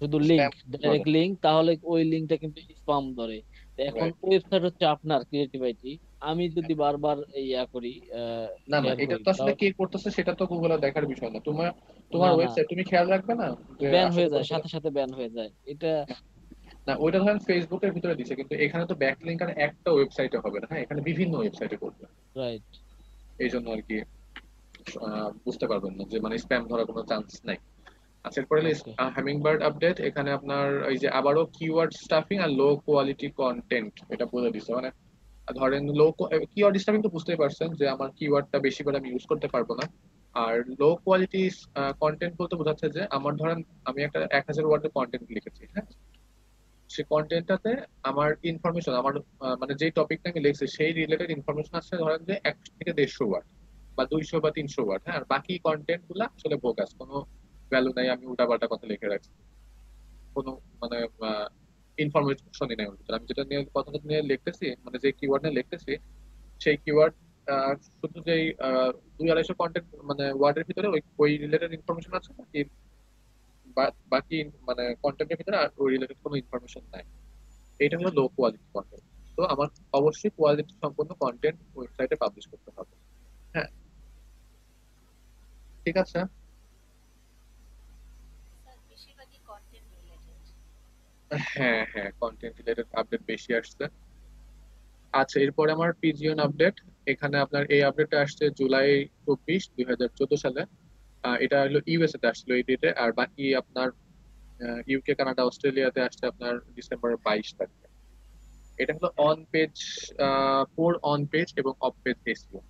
[SPEAKER 5] শুধু
[SPEAKER 2] স্প্যাম
[SPEAKER 5] লিংক,
[SPEAKER 2] ধরে।
[SPEAKER 5] ডাইরেক্ট লিংক, তাহলে ওই লিংকটা কিন্তু স্পাম ধরে। তো এখন
[SPEAKER 2] রাইট।
[SPEAKER 5] ওয়েবসাইট হচ্ছে আপনার ক্রিয়েটিভ আইটি, আমি যদি বারবার ইয়া করি,
[SPEAKER 2] না না,
[SPEAKER 5] শেয়ার
[SPEAKER 2] এটা
[SPEAKER 5] করি,
[SPEAKER 2] তো আসলে
[SPEAKER 5] তাও
[SPEAKER 2] কে করতেছে সেটা তো গুগলের দেখার বিষয় না। তোমার তোমার
[SPEAKER 5] না না,
[SPEAKER 2] ওয়েবসাইট তুমি খেয়াল রাখবে না যে
[SPEAKER 5] ব্যান
[SPEAKER 2] আসলে
[SPEAKER 5] হয়ে যায়,
[SPEAKER 2] কোনো
[SPEAKER 5] সাথে সাথে ব্যান হয়ে যায় এটা।
[SPEAKER 2] না, ওইটা ধরেন ফেসবুকের ভিতরে দিছে কিন্তু এখানে তো ব্যাকলিংক আর একটা ওয়েবসাইটে হবে না। হ্যাঁ, এখানে বিভিন্ন ওয়েবসাইটে করবে।
[SPEAKER 5] রাইট।
[SPEAKER 2] এই জন্য আর কি বুঝতে পারবেন না যে মানে স্প্যাম ধরার কোনো চান্স নাই। আচ্ছা, এরপরে
[SPEAKER 5] ওকে।
[SPEAKER 2] Hummingbird update. এখানে আপনার এই যে আবারও কিওয়ার্ড স্টাফিং আর লো কোয়ালিটি কন্টেন্ট এটা বলে দিছে। মানে ধরেন কিওয়ার্ড স্টাফিং তো বুঝতেই পারছেন যে আমার কিওয়ার্ডটা বেশিবার আমি ইউজ করতে পারবো না। আর লো কোয়ালিটি কন্টেন্ট বলতে বোঝাচ্ছে যে আমার ধরেন আমি একটা 1000 ওয়ার্ডের কন্টেন্ট লিখেছি। হ্যাঁ, সেই কন্টেন্টটাতে আমার ইনফরমেশন আমার মানে যে টপিকটা আমি লিখছি সেই রিলেটেড ইনফরমেশন আছে ধরেন যে 100 থেকে 150 ওয়ার্ড বা 200 বা 300 ওয়ার্ড। হ্যাঁ, আর বাকি কন্টেন্ট গুলা আসলে বোগাস, কোনো ভ্যালু নাই, আমি উল্টাপাল্টা কথা লিখে রাখছি, কোনো মানে ইনফরমেশনই নাই ওর ভিতরে। আমি যেটা নিয়ে কথাটা নিয়ে লিখতেছি মানে যে কিওয়ার্ড নিয়ে লিখতেছি সেই কিওয়ার্ড শুধু যেই 200-250 কন্টেন্ট মানে ওয়ার্ডের ভিতরে ওই ওই রিলেটেড ইনফরমেশন আছে, বাকি বাকি মানে কন্টেন্টের ভিতরে আর ওই রিলেটেড কোনো ইনফরমেশন নাই। এটা হলো লো কোয়ালিটি কন্টেন্ট। তো আমার অবশ্যই কোয়ালিটি সম্পন্ন কন্টেন্ট ওয়েবসাইটে পাবলিশ করতে হবে। হ্যাঁ, ঠিক আছে।
[SPEAKER 3] স্যার বেশিরভাগই কন্টেন্ট রিলেটেড।
[SPEAKER 2] হ্যাঁ হ্যাঁ, কন্টেন্ট রিলেটেড আপডেট বেশি আসছে। আচ্ছা, এরপরে আমার পিজিয়ন আপডেট। এখানে আপনার এই আপডেটটা আসছে জুলাই 24, 2014 সালে। এটা হলো ইউএসএ তে আসছিল এই ডেটে, আর বাকি আপনার ইউকে, কানাডা, অস্ট্রেলিয়াতে আসছে আপনার ডিসেম্বর 22 তারিখে। এটা হলো on page, core on page এবং off page SEO.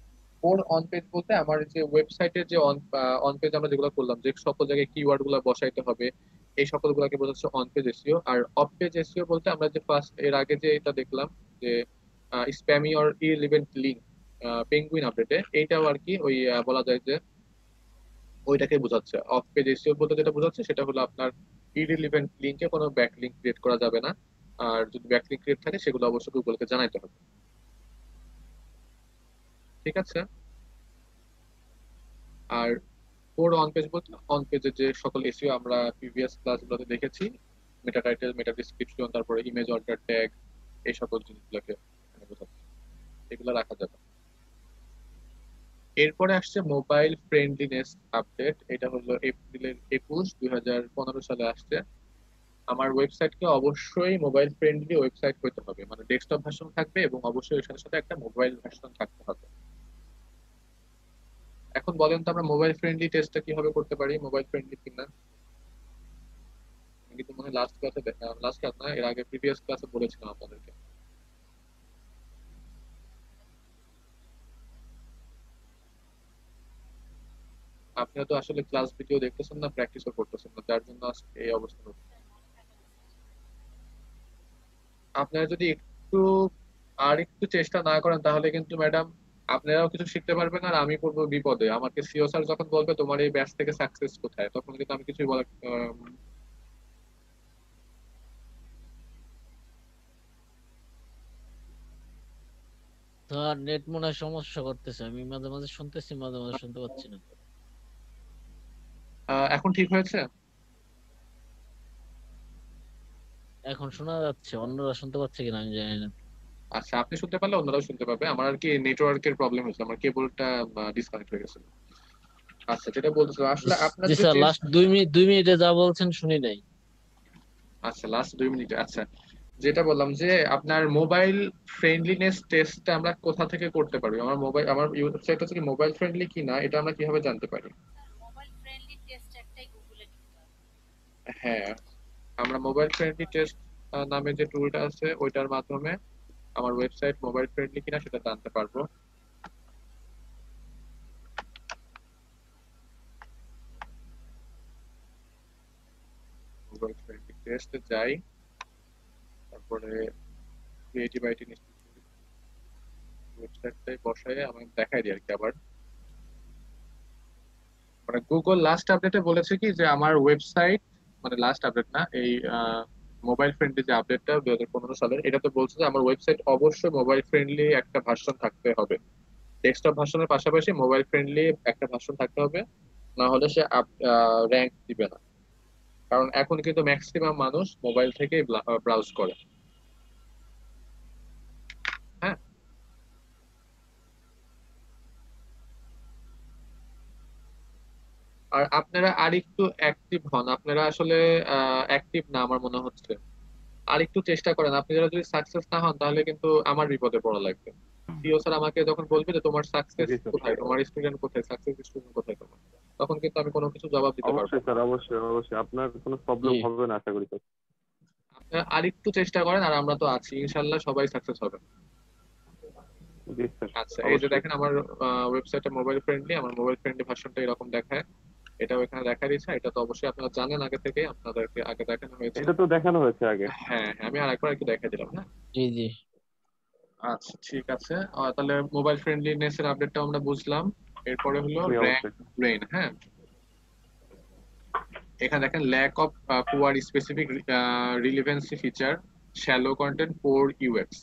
[SPEAKER 2] Core on page বলতে আমার যে ওয়েবসাইটের যে অন পেজ আমরা যেগুলো করলাম যে সকল জায়গায় কিওয়ার্ড গুলো বসাইতে হবে এই সকল গুলাকে বোঝাচ্ছে অন পেজ এসইও। আর অফ পেজ এসইও বলতে আমরা যে ফার্স্ট এর আগে যে এটা দেখলাম যে spammy or irrelevant link penguin আপডেটে, এইটাও আর কি ওই বলা যায় যে ওইটাকে বোঝাচ্ছে। অফ পেজ এসইও বলতে যেটা বোঝাচ্ছে সেটা হলো আপনার ইররিলেভেন্ট লিঙ্কে কোনো ব্যাক লিঙ্ক ক্রিয়েট করা যাবে না। আর যদি ব্যাক লিঙ্ক ক্রিয়েট থাকে সেগুলো অবশ্যই গুগলকে জানাইতে হবে। ঠিক আছে। আর কোর অন পেজ বলতে অন পেজে যে সকল এসইও আমরা প্রিভিয়াস ক্লাসগুলোতে দেখেছি, মেটা টাইটেল, মেটা ডিসক্রিপশন, তারপরে ইমেজ অল্টার ট্যাগ, এই সকল জিনিসগুলোকে এখানে বোঝাচ্ছে, এগুলো রাখা যাবে। এরপরে আসছে মোবাইল ফ্রেন্ডলিনেস আপডেট। এটা হলো এপ্রিলের 21, 2015 সালে আসছে। আমার ওয়েবসাইটকে অবশ্যই মোবাইল ফ্রেন্ডলি ওয়েবসাইট হতে হবে, মানে ডেস্কটপ ভার্সন থাকবে এবং অবশ্যই এর সাথে সাথে একটা মোবাইল ভার্সন থাকতে হবে। এখন বলেন তো আমরা মোবাইল ফ্রেন্ডলি টেস্টটা কিভাবে করতে পারি, মোবাইল ফ্রেন্ডলি কিনা? আমি কিন্তু মনে হয় লাস্ট ক্লাস না, এর আগে প্রিভিয়াস ক্লাসে বলেছিলাম আপনাদেরকে। আপনি তো আসলে ক্লাস ভিডিও দেখতেছেন না, প্র্যাকটিসও করতেছেন না, যার জন্য আজকে এই অবস্থা হচ্ছে। আপনারা যদি একটু আর একটু চেষ্টা না করেন তাহলে কিন্তু ম্যাডাম আপনারাও কিছু শিখতে পারবেন আর আমি পড়বো বিপদে। আমাকে সিও স্যার যখন বলবে তোমার এই ব্যাচ থেকে সাকসেস কোথায়, তখন কিন্তু আমি কিছুই বলার
[SPEAKER 5] স্যার নেট মনে হয় সমস্যা করতেছে, আমি মাঝে মাঝে শুনতেছি, মাঝে মাঝে শুনতে পাচ্ছি না।
[SPEAKER 2] এখন ঠিক হয়েছে?
[SPEAKER 5] এখন শোনা যাচ্ছে, অন্যরা শুনতে পাচ্ছে কিনা আমি জানি না।
[SPEAKER 2] আচ্ছা, আপনি শুনতে পারলে অন্যরাও শুনতে পাবে। আমার আর কি নেটওয়ার্কের প্রবলেম হয়েছে, আমার কেবলটা ডিসকানেক্ট হয়ে গেছে। আচ্ছা, যেটা বলছিলাম আসলে আপনার
[SPEAKER 5] জি
[SPEAKER 2] যদি
[SPEAKER 5] স্যার, লাস্ট 2 মিনিটে যা বলছেন শুনি নাই।
[SPEAKER 2] আচ্ছা, লাস্ট 2 মিনিটে। আচ্ছা, যেটা বললাম যে আপনার মোবাইল ফ্রেন্ডলিনেস টেস্টটা আমরা কোথা থেকে করতে পারি? আমার ওয়েবসাইট হচ্ছে কি মোবাইল ফ্রেন্ডলি কিনা, এটা আমরা কিভাবে জানতে পারি?
[SPEAKER 3] মোবাইল ফ্রেন্ডলি টেস্ট একটাই গুগলে ঢুকতে হবে।
[SPEAKER 2] হ্যাঁ, আমরা মোবাইল ফ্রেন্ডলি টেস্ট নামে যে টুলটা আছে ওইটার মাধ্যমে আমার ওয়েবসাইট মোবাইল ফ্রেন্ডলি কিনা সেটা জানতে পারবো। মোবাইল ফ্রেন্ডলি টেস্টে যাই, তারপরে ক্রিয়েটিভ আইটি ওয়েবসাইটটাই বসায় আমি দেখাই দিই আর কি। আবার মানে গুগল লাস্ট আপডেটে বলেছে কি যে আমার ওয়েবসাইট, মানে লাস্ট আপডেট না, এই মোবাইল ফ্রেন্ডলি যে আপডেটটা 2015 সালের, এটাতে বলছে যে আমার ওয়েবসাইট অবশ্যই মোবাইল ফ্রেন্ডলি একটা ভার্সন থাকতে হবে। ডেস্কটপ ভার্সনের পাশাপাশি মোবাইল ফ্রেন্ডলি একটা ভার্সন থাকতে হবে, না হলে সে র্যাঙ্ক দিবে না। কারণ এখন কিন্তু ম্যাক্সিমাম মানুষ মোবাইল থেকেই ব্রাউজ করে। হ্যাঁ, আর আপনারা আরেকটু অ্যাক্টিভ হন। আপনারা আসলে অ্যাক্টিভ না আমার মনে হচ্ছে, আরেকটু চেষ্টা করেন। আপনি যারা যদি সাকসেস না হন তাহলে কিন্তু আমার বিপদে পড়া লাগবে। সিও স্যার আমাকে যখন বলবে যে তোমার সাকসেস
[SPEAKER 7] জি স্যার।
[SPEAKER 2] কোথায়, তোমার স্টুডেন্ট কোথায়, সাকসেস স্টুডেন্ট কোথায় তোমার, তখন কিন্তু আমি কোনো কিছু জবাব দিতে পারবো
[SPEAKER 7] অবশ্যই
[SPEAKER 2] না।
[SPEAKER 7] স্যার, অবশ্যই অবশ্যই আপনার কোনো প্রবলেম
[SPEAKER 5] জি
[SPEAKER 7] হবে না আশা করি স্যার।
[SPEAKER 2] আপনারা আরেকটু চেষ্টা করেন আর আমরা তো আছি, ইনশাল্লাহ সবাই সাকসেস হবে।
[SPEAKER 7] জি স্যার,
[SPEAKER 2] আচ্ছা, এই যে
[SPEAKER 7] অবশ্যই।
[SPEAKER 2] দেখেন আমার ওয়েবসাইটে মোবাইল ফ্রেন্ডলি, আমার মোবাইল ফ্রেন্ডলি ভার্সনটা এরকম দেখায়। এটাও এখানে দেখা দিচ্ছে, এটা তো অবশ্যই আপনারা জানেন আগে থেকে, আপনাদেরকে আগে দেখানো হয়েছে।
[SPEAKER 7] এটা তো দেখানো হয়েছে আগে।
[SPEAKER 2] হ্যাঁ হ্যাঁ, আমি আরেকবার একটু দেখাই দিলাম। হ্যাঁ,
[SPEAKER 5] জি জি।
[SPEAKER 2] আচ্ছা ঠিক আছে। তাহলে মোবাইল ফ্রেন্ডলিনেস এর আপডেটটা আমরা বুঝলাম। এরপরে হলো
[SPEAKER 7] জি
[SPEAKER 2] র্যাঙ্ক
[SPEAKER 7] অবশ্যই।
[SPEAKER 2] ব্রেইন। হ্যাঁ, এখানে দেখেন lack of poor specific relevancy feature, shallow content, poor UX.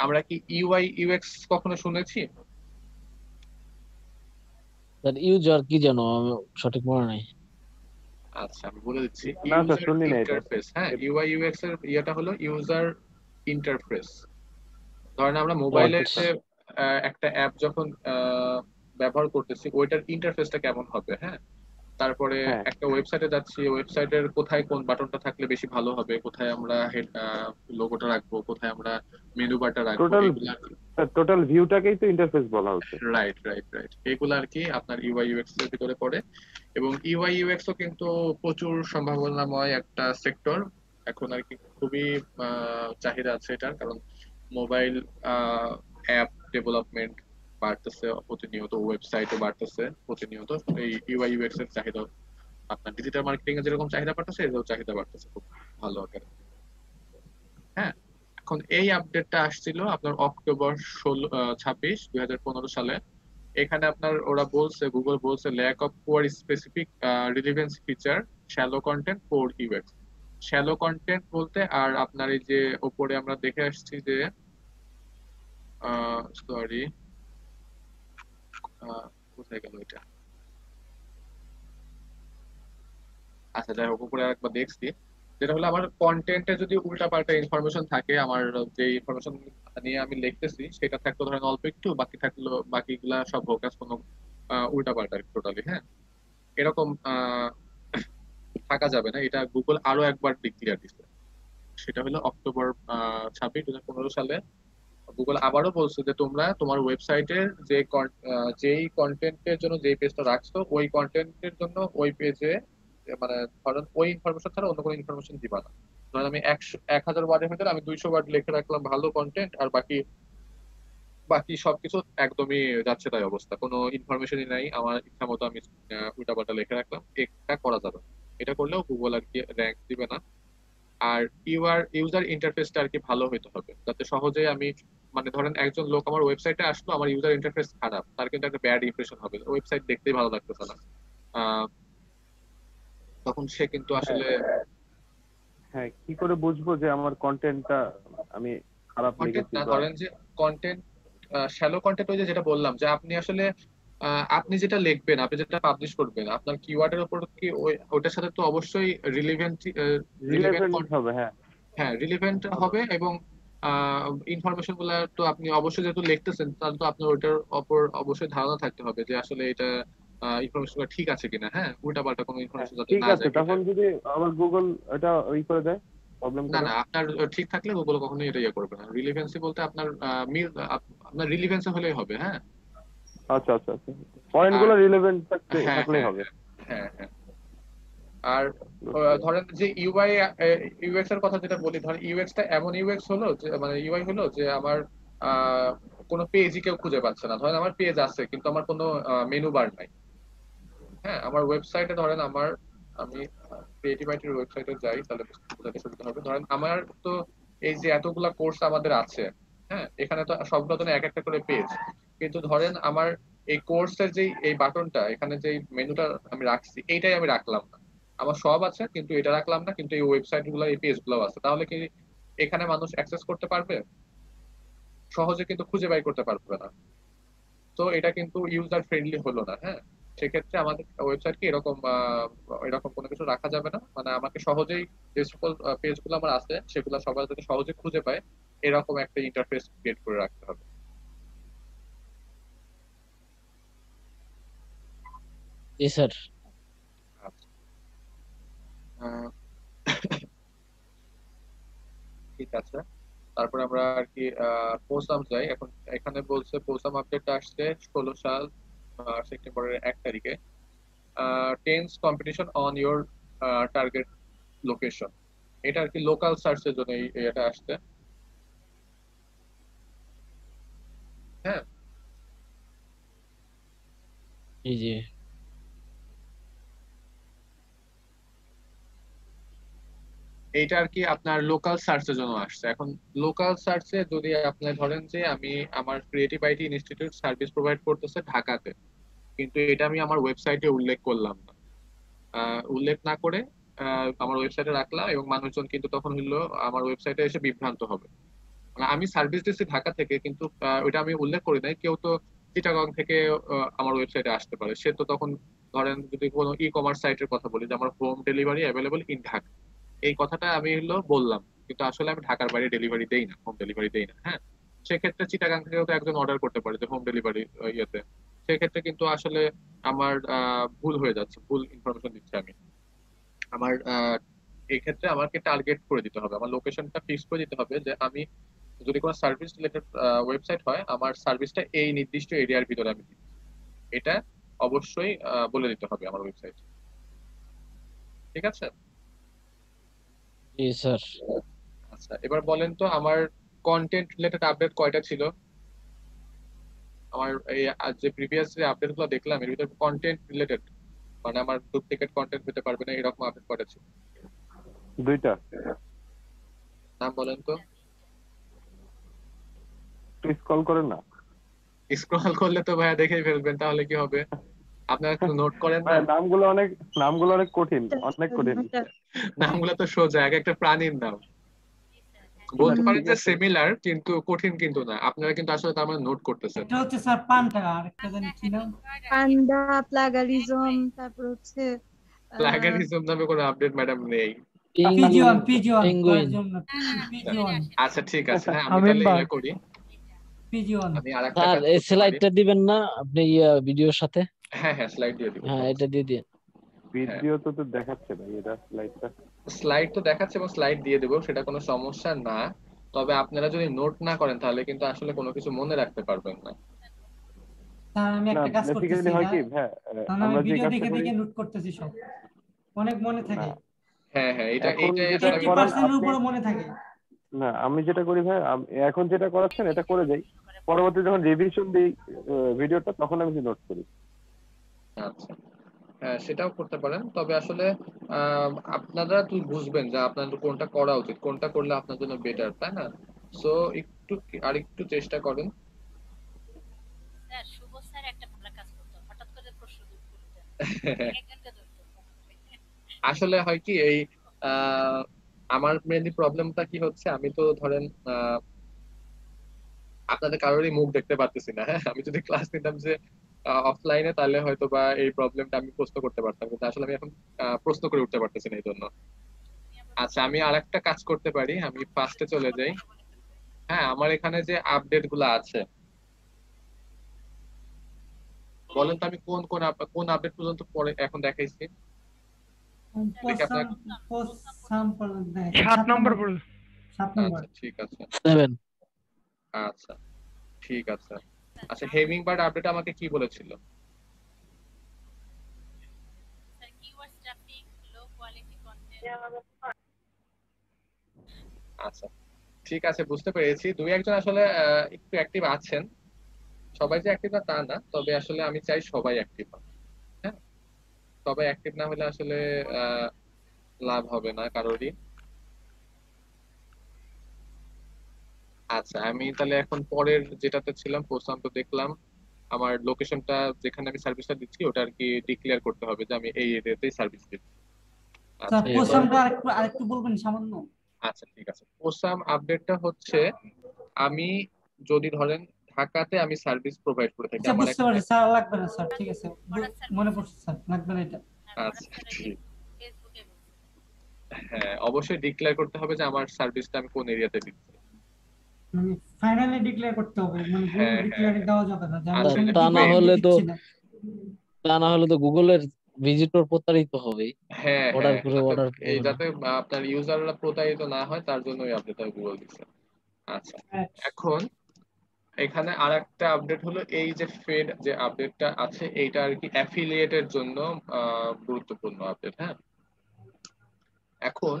[SPEAKER 2] আমরা কি ইউআই ইউএক্স কখনো শুনেছি?
[SPEAKER 5] স্যার ইউজার কি জানো, আমি সঠিক মনে নাই।
[SPEAKER 2] আচ্ছা, আমি বলে দিচ্ছি।
[SPEAKER 7] না স্যার,
[SPEAKER 2] ইউজার
[SPEAKER 7] শুনি না এটা।
[SPEAKER 2] ইন্টারফেস। হ্যাঁ, ইউআই ইউএক্স এর ইয়েটা হলো ইউজার ইন্টারফেস। ধরেন আমরা মোবাইলে
[SPEAKER 5] আচ্ছা
[SPEAKER 2] যে একটা অ্যাপ যখন ব্যবহার করতেছি ওইটার ইন্টারফেসটা কেমন হবে। হ্যাঁ, তারপরে
[SPEAKER 7] হ্যাঁ,
[SPEAKER 2] একটা ওয়েবসাইটে যাচ্ছি, ওয়েবসাইটের কোথায় কোন বাটনটা থাকলে বেশি ভালো হবে, কোথায় আমরা লোগোটা রাখবো, কোথায় আমরা মেনু বারটা রাখবো,
[SPEAKER 7] টোটাল
[SPEAKER 2] এগুলা
[SPEAKER 7] টোটাল ভিউটাকেই তো ইন্টারফেস বলা হচ্ছে।
[SPEAKER 2] রাইট রাইট রাইট, এগুলো আর কি আপনার ইউআই ইউএক্স এর ভিতরে পড়ে। এবং ইউআই ইউএক্স ও কিন্তু প্রচুর সম্ভাবনাময় একটা সেক্টর। এখন আর কি খুবই চাহিদা আছে এটার, কারণ মোবাইল অ্যাপ ডেভেলপমেন্ট বাড়তেছে প্রতিনিয়ত, ওয়েবসাইটও বাড়তেছে প্রতিনিয়ত। এই ইউআই ইউএক্স এর চাহিদা আপনার ডিজিটাল মার্কেটিং এ যেরকম চাহিদা বাড়তেছে, এরও চাহিদা বাড়তেছে খুব ভালো আকারে। হ্যাঁ, এখন এই আপডেটটা আসছিল আপনার অক্টোবর 26, 2015 সালে। এখানে আপনার ওরা বলছে, গুগল বলছে lack of poor specific relevance feature, shallow content, poor UX. Shallow content বলতে, আর আপনার এই যে ওপরে আমরা দেখে আসছি যে সরি কোথায় গেল এটা? আচ্ছা যাই হোক, উপরে একবার দেখছি। যেটা হলো আমার কন্টেন্টে যদি উল্টাপাল্টা ইনফরমেশন থাকে, আমার যে ইনফরমেশন নিয়ে আমি লিখতেছি সেটা থাকলো ধরেন অল্প একটু, বাকি থাকলো বাকিগুলা সব ভোকাস কোনো উল্টাপাল্টা টোটালি, হ্যাঁ, এরকম থাকা যাবে না। এটা গুগল আরো একবার ডিক্লিয়ার দিচ্ছে। সেটা হলো অক্টোবর 26, 2015 সালে গুগল আবারও বলছে যে তোমরা তোমার ওয়েবসাইটের যেই কন্টেন্টের জন্য যেই পেজটা রাখছো ওই কন্টেন্টের জন্য ওই পেজে মানে ধরেন ওই ইনফরমেশন ছাড়া অন্য কোনো ইনফরমেশন দিবা না। ধরেন আমি 1000 ওয়ার্ডের ভিতরে আমি 200 ওয়ার্ড লিখে রাখলাম ভালো কন্টেন্ট, আর বাকি বাকি সবকিছু একদমই যাচ্ছে তাই অবস্থা, কোনো ইনফরমেশনই নাই, আমার ইচ্ছা মতো আমি উল্টাপাল্টা লিখে রাখলাম, এটা করা যাবে না। এটা করলেও গুগল আর কি র্যাঙ্ক দিবে না। আর ইউজার ইন্টারফেসটা আর কি ভালো হইতে হবে, যাতে সহজে আমি মানে ধরেন একজন লোক আমার ওয়েবসাইটে আসলো, আমার ইউজার ইন্টারফেস খারাপ, তার কিন্তু একটা ব্যাড ইমপ্রেশন হবে, ওয়েবসাইট দেখতেই ভালো লাগতেছে না। আহ, তখন সে কিন্তু
[SPEAKER 7] হ্যাঁ
[SPEAKER 2] আসলে
[SPEAKER 7] হ্যাঁ, কি করে বুঝবো যে আমার কন্টেন্টটা আমি খারাপ
[SPEAKER 2] কন্টেন্ট
[SPEAKER 7] লিখেছি
[SPEAKER 2] না,
[SPEAKER 7] বা
[SPEAKER 2] ধরেন যে কন্টেন্ট শ্যালো কন্টেন্ট, ওই যে যেটা বললাম যে আপনি আসলে আপনি যেটা লিখবেন, আপনি যেটা পাবলিশ করবেন, আপনার কিওয়ার্ডের উপর কি ওটার সাথে তো অবশ্যই রিলিভেন্ট রিলিভেন্ট
[SPEAKER 7] রিলেভেন্ট হবে? হ্যাঁ
[SPEAKER 2] হ্যাঁ রিলিভেন্ট
[SPEAKER 7] হবে।
[SPEAKER 2] হবে, এবং ইনফরমেশন গুলা তো আপনি অবশ্যই যেহেতু লিখতেছেন তাহলে তো আপনার ওইটার ওপর অবশ্যই ধারণা থাকতে হবে যে আসলে এটা ইনফরমেশন গুলো ঠিক আছে কিনা, হ্যাঁ, উল্টাপাল্টা কোনো
[SPEAKER 7] হ্যাঁ
[SPEAKER 2] ইনফরমেশন যাতে
[SPEAKER 7] ঠিক
[SPEAKER 2] না
[SPEAKER 7] আছে,
[SPEAKER 2] যায় এটা।
[SPEAKER 7] তখন যদি আবার গুগল এটা করে দেয়, প্রবলেম
[SPEAKER 2] না
[SPEAKER 7] করে।
[SPEAKER 2] না, আপনার ঠিক থাকলে গুগল কখনোই এটা ইয়ে করবে না। রিলিভেন্সি বলতে আপনার আপনার রিলিভেন্সি হলেই হবে, হ্যাঁ।
[SPEAKER 7] আচ্ছা আচ্ছা আচ্ছা, পয়েন্ট
[SPEAKER 2] আর
[SPEAKER 7] গুলো রিলেভেন্ট
[SPEAKER 2] হ্যাঁ
[SPEAKER 7] থাকলেই
[SPEAKER 2] হ্যাঁ
[SPEAKER 7] হবে।
[SPEAKER 2] হ্যাঁ হ্যাঁ। আর
[SPEAKER 7] বুঝতে পারছি।
[SPEAKER 2] ধরেন যে ইউএক্স এর কথা যেটা বলি, ধরেন ইউএক্স টা এমন ইউএক্স হলো যে মানে ইউআই হলো যে আমার কোনো পেজই কেউ খুঁজে পাচ্ছে না। ধরেন আমার পেজ আছে কিন্তু আমার কোনো মেনু বার নাই, হ্যাঁ। আমার ওয়েবসাইটে ধরেন আমি ক্রিয়েটিভ আইটির ওয়েবসাইটে যাই, তাহলে বোঝাতে সুবিধা হবে। ধরেন আমার তো এই যে এতগুলা কোর্স আমাদের আছে, হ্যাঁ, এখানে তো সবগুলো তো না এক একটা করে পেজ, কিন্তু ধরেন আমার এই কোর্সের যে এই বাটনটা এখানে যে মেনুটা আমি রাখছি এইটাই আমি রাখলাম না। আমার সব আছে কিন্তু এটা রাখলাম না, কিন্তু এই ওয়েবসাইট গুলো এই পেজ গুলো আছে, তাহলে কি এখানে মানুষ অ্যাক্সেস করতে পারবে? সহজে কিন্তু খুঁজে বাই করতে পারবে না। তো এটা কিন্তু ইউজার ফ্রেন্ডলি হলো না, হ্যাঁ। সেক্ষেত্রে আমাদের ওয়েবসাইট কি এরকম এরকম কোনো কিছু রাখা যাবে না, মানে আমাকে সহজেই যে সকল পেজ গুলো আমার আছে সেগুলো সবাই যাতে সহজে খুঁজে পায় এরকম একটা ইন্টারফেস ক্রিয়েট করে রাখতে হবে।
[SPEAKER 5] জি স্যার।
[SPEAKER 2] আচ্ছা, আহ, ঠিক আছে। তারপরে আমরা আর কি পোসাম যাই এখন। এখানে বলছে পোসাম আপডেট আসছে 16 সাল সেপ্টেম্বরের 1 তারিখে। Tense competition on your target location, এটা আর কি লোকাল সার্চের জন্য এটা আসছে, হ্যাঁ।
[SPEAKER 5] জি জি।
[SPEAKER 2] এইটা আর কি আপনার লোকাল সার্চের জন্য আসছে। এখন লোকাল সার্চে যদি আপনি ধরেন যে আমি আমার creative IT institute service provide করতেছে ঢাকাতে, কিন্তু এটা আমি আমার ওয়েবসাইটে উল্লেখ করলাম না, উল্লেখ না করে আমার ওয়েবসাইটে রাখলাম, এবং মানুষজন কিন্তু তখন হলো আমার ওয়েবসাইটে এসে বিভ্রান্ত হবে। মানে আমি সার্ভিস দিচ্ছি ঢাকা থেকে, কিন্তু ওইটা আমি উল্লেখ করি নাই, কেউ তো চিটাগং থেকে আমার ওয়েবসাইটে আসতে পারে, সে তো তখন ধরেন যদি কোনো ই কমার্স সাইটের কথা বলি যে আমার home delivery available in Dhaka, এই কথাটা আমি হলো বললাম, কিন্তু আসলে আমি ঢাকার বাইরে ডেলিভারি দেই না, হোম ডেলিভারি দেই না, হ্যাঁ। সেক্ষেত্রে চিটাগাং থেকেও তো একজন অর্ডার করতে পারে যে হোম ডেলিভারি ইয়েতে, সেক্ষেত্রে কিন্তু আসলে আমার ভুল হয়ে যাচ্ছে, ভুল ইনফরমেশন দিচ্ছি আমি। আমার এই ক্ষেত্রে আমাকে টার্গেট করে দিতে হবে, আমার লোকেশনটা ফিক্স করে দিতে হবে যে আমি যদি কোনো সার্ভিস রিলেটেড ওয়েবসাইট হয় আমার সার্ভিসটা এই নির্দিষ্ট এরিয়ার ভিতরে আমি দিচ্ছি, এটা অবশ্যই বলে দিতে হবে আমার ওয়েবসাইট, ঠিক আছে।
[SPEAKER 5] জি স্যার।
[SPEAKER 2] আচ্ছা এবার বলেন তো আমার কন্টেন্ট রিলেটেড আপডেট কয়টা ছিল? আমার এই যে প্রিভিয়াস যে আপডেট গুলো দেখলাম এর ভিতরে কন্টেন্ট রিলেটেড মানে আমার ডুপ্লিকেট কন্টেন্ট হতে পারবে না এরকম আপডেট কয়টা ছিল?
[SPEAKER 7] 2টা।
[SPEAKER 2] নাম বলেন তো।
[SPEAKER 7] স্ক্রল করেন না
[SPEAKER 2] স্ক্রল করলে তো ভাইয়া দেখেই ফেলবেন, তাহলে কি হবে? আপনারা একটু নোট করেন না।
[SPEAKER 7] ভাই, নামগুলো অনেক কঠিন, অনেক কঠিন।
[SPEAKER 2] নামগুলো তো সোজা, এক একটা প্রাণীর নাম। বলতে
[SPEAKER 7] না,
[SPEAKER 2] পারেন
[SPEAKER 7] ঠিক
[SPEAKER 2] যে
[SPEAKER 7] আছে।
[SPEAKER 2] সিমিলার, কিন্তু কঠিন কিন্তু না। আপনারা কিন্তু আসলে তার মানে নোট করতেছেন
[SPEAKER 6] একটা
[SPEAKER 2] না।
[SPEAKER 6] হচ্ছে স্যার পান্ডা আর একটা জানি কি নাম
[SPEAKER 8] পান্ডা, প্লাগারিজম, তারপর হচ্ছে
[SPEAKER 2] প্লাগারিজম নামে কোনো আপডেট ম্যাডাম নেই।
[SPEAKER 6] Pigeon pigeon
[SPEAKER 5] penguin.
[SPEAKER 6] জন্য পিজিওন
[SPEAKER 2] আচ্ছা ঠিক আছে, হ্যাঁ আমি
[SPEAKER 1] আমিন
[SPEAKER 2] তাহলে
[SPEAKER 1] বাগ।
[SPEAKER 2] ইয়ে করি,
[SPEAKER 6] পিজিওন
[SPEAKER 2] আমি আর একটা
[SPEAKER 5] স্যার
[SPEAKER 2] কাজ
[SPEAKER 5] এই
[SPEAKER 2] করতে পারি।
[SPEAKER 5] স্লাইডটা দিবেন না আপনি ভিডিওর সাথে?
[SPEAKER 2] হ্যাঁ হ্যাঁ, স্লাইড দিয়ে দিব,
[SPEAKER 5] হ্যাঁ এটা
[SPEAKER 2] সমস্যা
[SPEAKER 5] দিয়ে দিন।
[SPEAKER 2] হ্যাঁ,
[SPEAKER 7] ভিডিও তো দেখাচ্ছে ভাই, এটা স্লাইডটা।
[SPEAKER 2] স্লাইড তো দেখাচ্ছে এবং স্লাইড দিয়ে দেবো, সেটা কোনো সমস্যা না। তবে আপনারা যদি নোট না করেন তাহলে কিন্তু আসলে কোনো কিছু মনে রাখতে পারবেন না।
[SPEAKER 6] স্যার আমি
[SPEAKER 7] না
[SPEAKER 6] একটা কাজ করতেছি
[SPEAKER 7] বেসিক্যালি হয়
[SPEAKER 6] না
[SPEAKER 7] কি হ্যাঁ,
[SPEAKER 6] কারণ আমি
[SPEAKER 7] আমরা যে
[SPEAKER 6] ভিডিও
[SPEAKER 7] কাজটা
[SPEAKER 6] দেখে
[SPEAKER 7] করি
[SPEAKER 6] দেখে নোট করতেছি সব অনেক মনে
[SPEAKER 7] না,
[SPEAKER 6] থাকে
[SPEAKER 2] হ্যাঁ হ্যাঁ, এটা
[SPEAKER 7] এখন
[SPEAKER 2] এইটাই
[SPEAKER 7] যেটা
[SPEAKER 2] আসলে আমি
[SPEAKER 6] 80%
[SPEAKER 7] করান
[SPEAKER 2] বলছি।
[SPEAKER 6] এর
[SPEAKER 7] আপনি,
[SPEAKER 6] উপরে মনে থাকে
[SPEAKER 7] না আমি যেটা করি ভাই, এখন যেটা করাচ্ছেন এটা করে যাই, পরবর্তী যখন রিভিশন দিই ভিডিওটা তখন আমি নোট করি।
[SPEAKER 2] আচ্ছা, হ্যাঁ সেটাও করতে পারেন, তবে আসলে আপনারা তুই বুঝবেন যে আপনাদের কোনটা করা উচিত, কোনটা করলে আপনার জন্য বেটার, তাই না? সো একটু আর একটু চেষ্টা করেন।
[SPEAKER 3] স্যার শুভ স্যার একটা ভালো কাজ করতো, হঠাৎ করে প্রশ্ন করতেন, একজনকে ধরতো।
[SPEAKER 2] আসলে হয় কি এই আহ, আমার মেনলি প্রবলেমটা কি হচ্ছে, আমি তো ধরেন আপনাদের কারোরই মুখ দেখতে পারতেছি না। হ্যাঁ, আমি যদি ক্লাস নিতাম যে অফলাইনে, তাহলে হয়তো বা এই প্রবলেমটা আমি প্রশ্ন করতে পারতাম, কিন্তু আসলে আমি এখন প্রশ্ন করে উঠতে পারতেছি না এই জন্য। আচ্ছা, আমি আর একটা কাজ করতে পারি, আমি ফার্স্টে চলে যাই। হ্যাঁ, আমার এখানে যে আপডেট গুলো আছে, বলেন তো আমি কোন আপডেট পর্যন্ত পরে এখন দেখাইছি, দেখি আপনার।
[SPEAKER 6] পোস্ট স্যাম্পল দেয়
[SPEAKER 1] 7
[SPEAKER 6] 7
[SPEAKER 1] নম্বর
[SPEAKER 6] নম্বর
[SPEAKER 1] বল।
[SPEAKER 6] 7 নম্বর
[SPEAKER 2] আচ্ছা ঠিক আছে,
[SPEAKER 5] 7।
[SPEAKER 2] আচ্ছা ঠিক আছে। আচ্ছা, হেমিং বার্ড আপডেট আমাকে কি বলেছিল?
[SPEAKER 3] Sir keyword traffic, low quality content.
[SPEAKER 2] আচ্ছা ঠিক আছে, বুঝতে পেরেছি। দুই একজন আসলে একটু অ্যাক্টিভ আছেন, সবাই যে অ্যাক্টিভ না তা না, তবে আসলে আমি চাই সবাই অ্যাক্টিভ হয়। হ্যাঁ, সবাই অ্যাক্টিভ না হলে আসলে আহ, লাভ হবে না কারোরই। আচ্ছা, আমি তাহলে এখন পরের যেটাতে ছিলাম, প্রস্তাব তো দেখলাম আমার লোকেশনটা যেখানে আমি সার্ভিসটা দিচ্ছি ওটা আর কি ডিক্লেয়ার করতে হবে যে আমি এই এরিয়াতেই সার্ভিস দিচ্ছি।
[SPEAKER 6] স্যার
[SPEAKER 2] আচ্ছা
[SPEAKER 5] ঠিক আছে।
[SPEAKER 6] পোস্টটা আরেকটু বলবেন সামান্য
[SPEAKER 2] আচ্ছা ঠিক আছে, প্রস্তাব আপডেটটা হচ্ছে আমি যদি ধরেন ঢাকাতে আমি সার্ভিস প্রোভাইড করে থাকি,
[SPEAKER 6] আচ্ছা
[SPEAKER 2] আমার
[SPEAKER 6] বুঝতে
[SPEAKER 2] একটা।
[SPEAKER 6] পারছি স্যার লাগবে না স্যার ঠিক আছে
[SPEAKER 3] পড়ার স্যার
[SPEAKER 6] মনে
[SPEAKER 3] বলছেন।
[SPEAKER 6] পড়ছে স্যার লাগবে না এটা
[SPEAKER 3] হ্যাঁ পড়ার
[SPEAKER 2] আচ্ছা
[SPEAKER 3] স্যার
[SPEAKER 2] ঠিক,
[SPEAKER 3] ফেসবুকে বলছেন।
[SPEAKER 2] হ্যাঁ অবশ্যই ডিক্লেয়ার করতে হবে যে আমার সার্ভিসটা আমি কোন এরিয়াতে দিচ্ছি।
[SPEAKER 6] মানে ফাইনালি ডিক্লেয়ার করতে হবে মানে ভুল
[SPEAKER 2] হ্যাঁ হ্যাঁ
[SPEAKER 6] ডিক্লেয়ার
[SPEAKER 2] হ্যাঁ,
[SPEAKER 6] দেওয়া যাবে না যে আমি
[SPEAKER 2] আচ্ছা
[SPEAKER 6] এখানে
[SPEAKER 2] এটা
[SPEAKER 5] তা না
[SPEAKER 6] দিব
[SPEAKER 2] ফেক।
[SPEAKER 6] কিন্তু
[SPEAKER 5] হলে তো
[SPEAKER 6] দিচ্ছি না
[SPEAKER 5] গুগলের ভিজিটর প্রতারিত হবে।
[SPEAKER 2] হ্যাঁ
[SPEAKER 5] অর্ডার
[SPEAKER 2] হ্যাঁ,
[SPEAKER 5] করে অর্ডার
[SPEAKER 2] এই
[SPEAKER 5] পাবে না।
[SPEAKER 2] যাতে আপনার ইউজাররা প্রতারিত না হয় তার জন্য ওই আপডেটটা গুগল দিচ্ছে। আচ্ছা, এখন এখানে আর একটা আপডেট হলো এই যে ফেড যে আপডেটটা আছে, এইটা আর কি অ্যাফিলিয়েটের জন্য গুরুত্বপূর্ণ আপডেট। হ্যাঁ, এখন